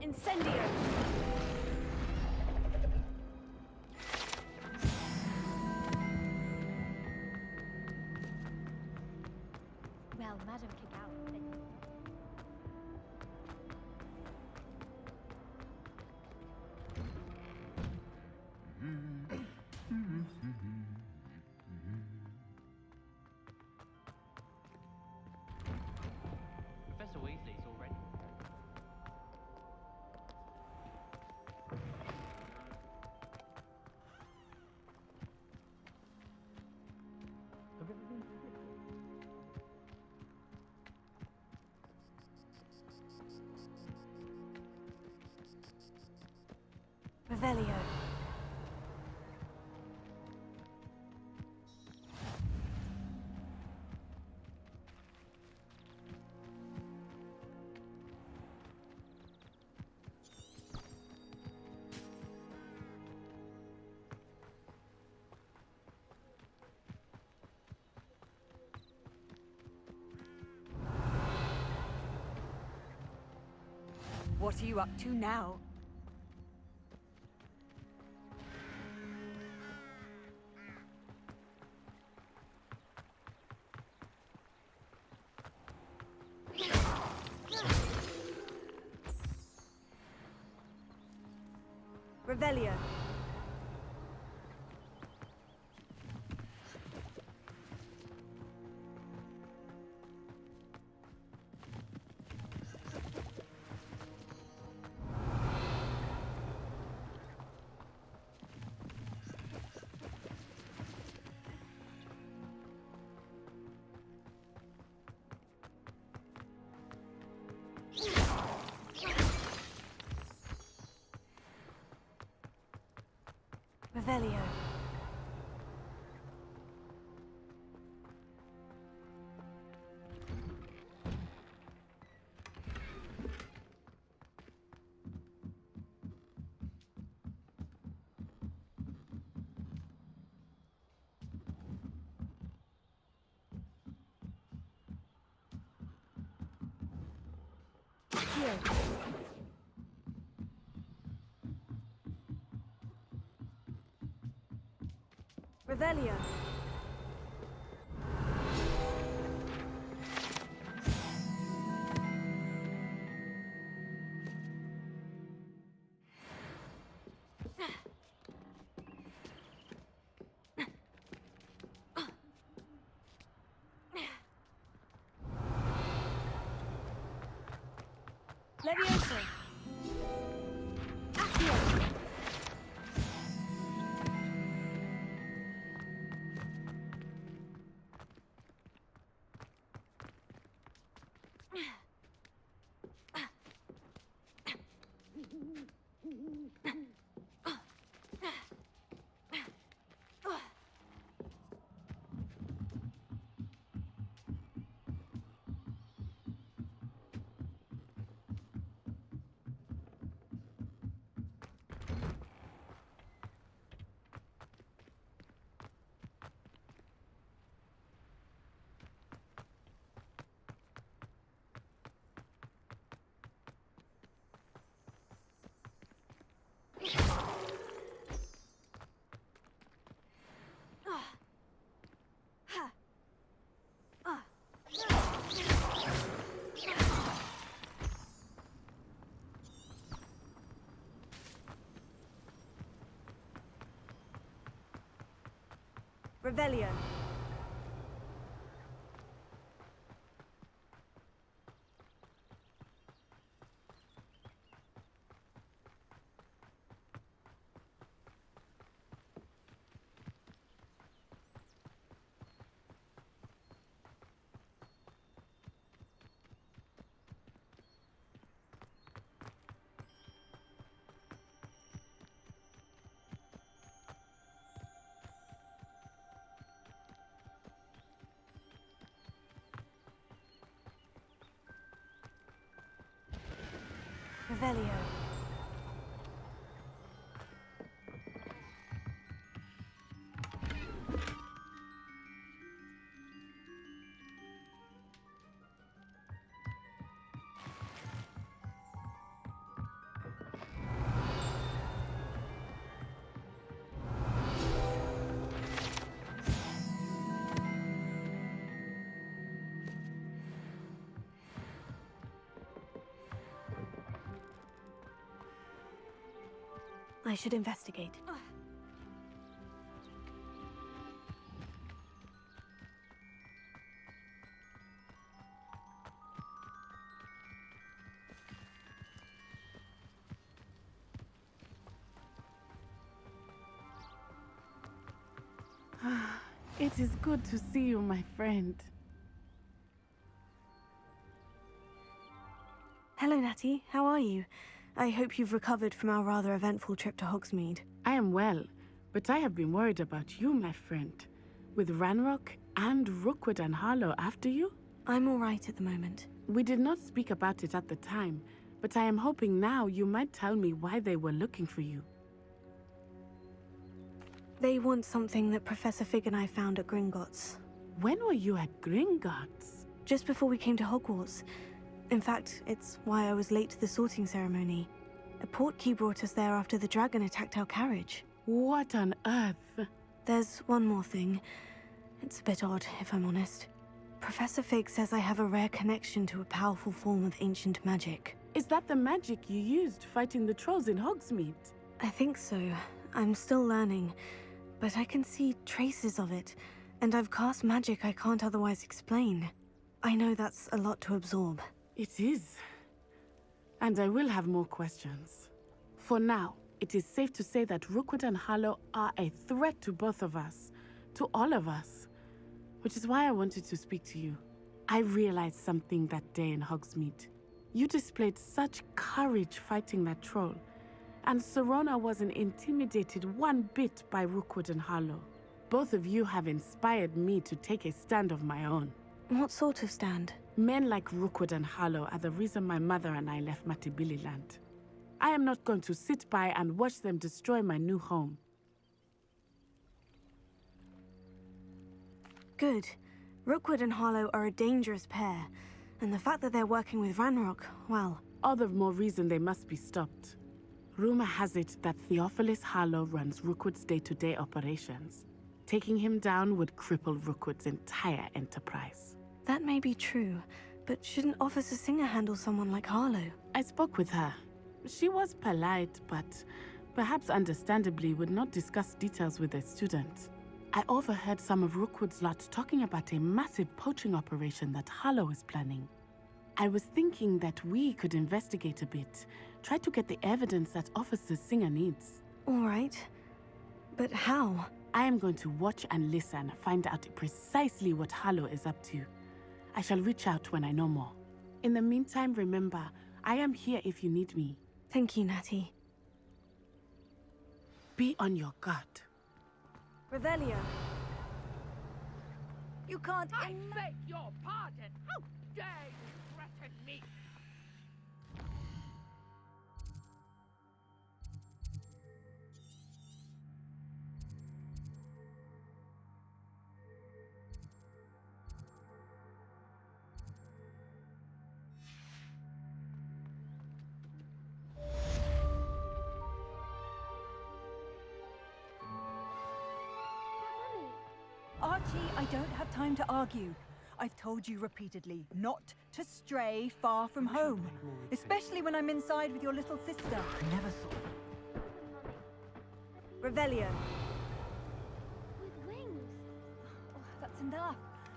D: Incendio!
M: Well, Madam Kick out.
E: Professor Weasley's already.
D: Revelio.
T: What are you up to now? Revelio. Revelio. Here. Revelio. Levioso. Accio. Revelio. Revelio. I should investigate.
G: It is good to see you, my friend.
D: Hello, Natty. How are you? I hope you've recovered from our rather eventful trip to Hogsmeade.
G: I am well, but I have been worried about you, my friend. With Ranrock and Rookwood and Harlow after you?
D: I'm all right at the moment.
G: We did not speak about it at the time, but I am hoping now you might tell me why they were looking for you.
D: They want something that Professor Fig and I found at Gringotts.
G: When were you at Gringotts?
D: Just before we came to Hogwarts. In fact, it's why I was late to the sorting ceremony. A portkey brought us there after the dragon attacked our carriage.
G: What on earth?
D: There's one more thing. It's a bit odd, if I'm honest. Professor Fig says I have a rare connection to a powerful form of ancient magic.
G: Is that the magic you used fighting the trolls in Hogsmeade?
D: I think so. I'm still learning, but I can see traces of it, and I've cast magic I can't otherwise explain. I know that's a lot to absorb.
G: It is. And I will have more questions. For now, it is safe to say that Rookwood and Harlow are a threat to both of us, to all of us, which is why I wanted to speak to you. I realized something that day in Hogsmeade. You displayed such courage fighting that troll, and Serona wasn't intimidated one bit by Rookwood and Harlow. Both of you have inspired me to take a stand of my own.
D: What sort of stand?
G: Men like Rookwood and Harlow are the reason my mother and I left Matibili land. I am not going to sit by and watch them destroy my new home.
D: Good. Rookwood and Harlow are a dangerous pair, and the fact that they're working with Ranrock, well...
G: All the more reason they must be stopped. Rumor has it that Theophilus Harlow runs Rookwood's day-to-day operations. Taking him down would cripple Rookwood's entire enterprise.
D: That may be true, but shouldn't Officer Singer handle someone like Harlow?
G: I spoke with her. She was polite, but perhaps understandably would not discuss details with a student. I overheard some of Rookwood's lot talking about a massive poaching operation that Harlow is planning. I was thinking that we could investigate a bit. Try to get the evidence that Officer Singer needs.
D: All right. But how?
G: I am going to watch and listen, find out precisely what Harlow is up to. I shall reach out when I know more. In the meantime, remember, I am here if you need me.
D: Thank you, Natty.
G: Be on your guard.
T: Revelio. You can't.
A: I beg your pardon. How dare you threaten me?
T: Archie, I don't have time to argue. I've told you repeatedly not to stray far from home, especially when I'm inside with your little sister.
P: I never thought.
T: Revelio.
I: With wings.
T: Oh, that's enough.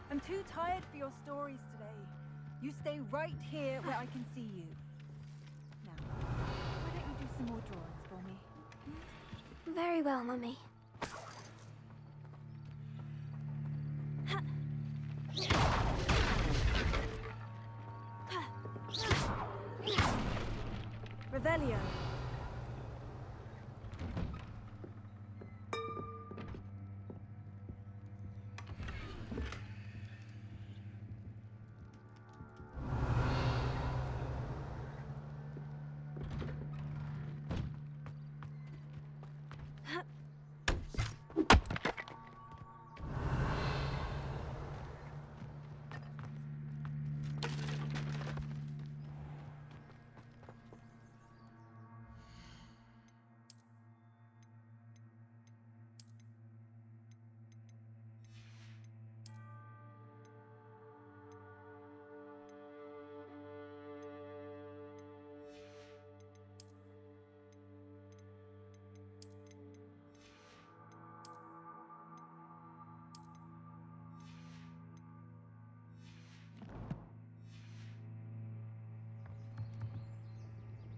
T: I'm too tired for your stories today. You stay right here where I can see you. Now, why don't you do some more drawings for me?
F: Very well, Mummy.
T: Revelio.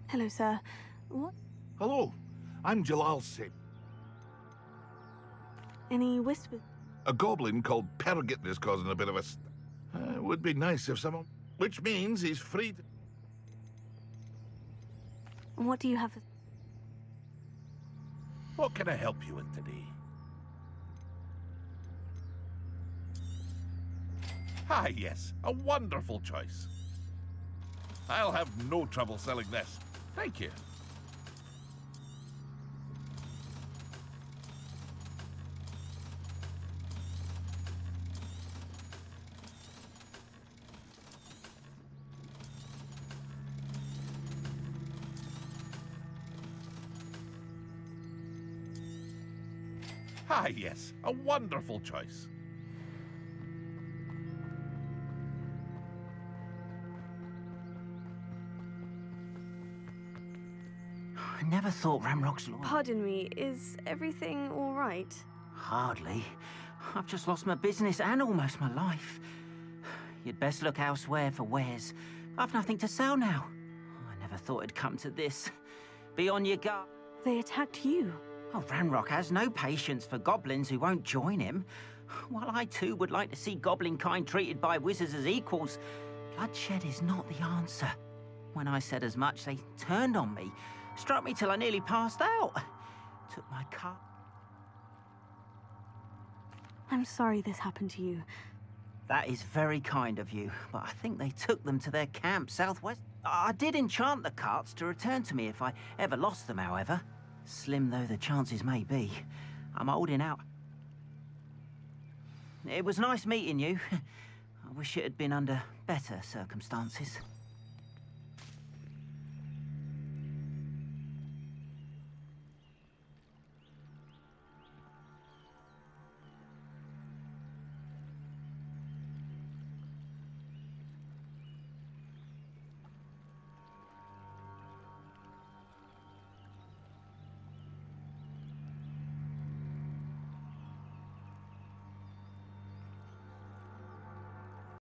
D: Hello, sir. What?
Q: Hello, I'm Jalal Singh.
D: Any whispers?
Q: A goblin called Pergit is causing a bit of a... It would be nice if someone... Which means he's free to...
D: What do you have?
Q: What can I help you with today? Ah, yes, a wonderful choice. I'll have no trouble selling this. Thank you. Ah, yes, a wonderful choice.
P: I never thought Ramrock's law.
D: Pardon me, is everything all right?
P: Hardly. I've just lost my business and almost my life. You'd best look elsewhere for wares. I've nothing to sell now. I never thought it'd come to this. Be on your guard.
D: They attacked you.
P: Oh, Ranrock has no patience for goblins who won't join him. While I too would like to see goblin kind treated by wizards as equals, bloodshed is not the answer. When I said as much, they turned on me, struck me till I nearly passed out. Took my car.
D: I'm sorry this happened to you.
P: That is very kind of you, but I think they took them to their camp southwest. I did enchant the carts to return to me if I ever lost them, however. Slim though the chances may be, I'm holding out. It was nice meeting you. I wish it had been under better circumstances.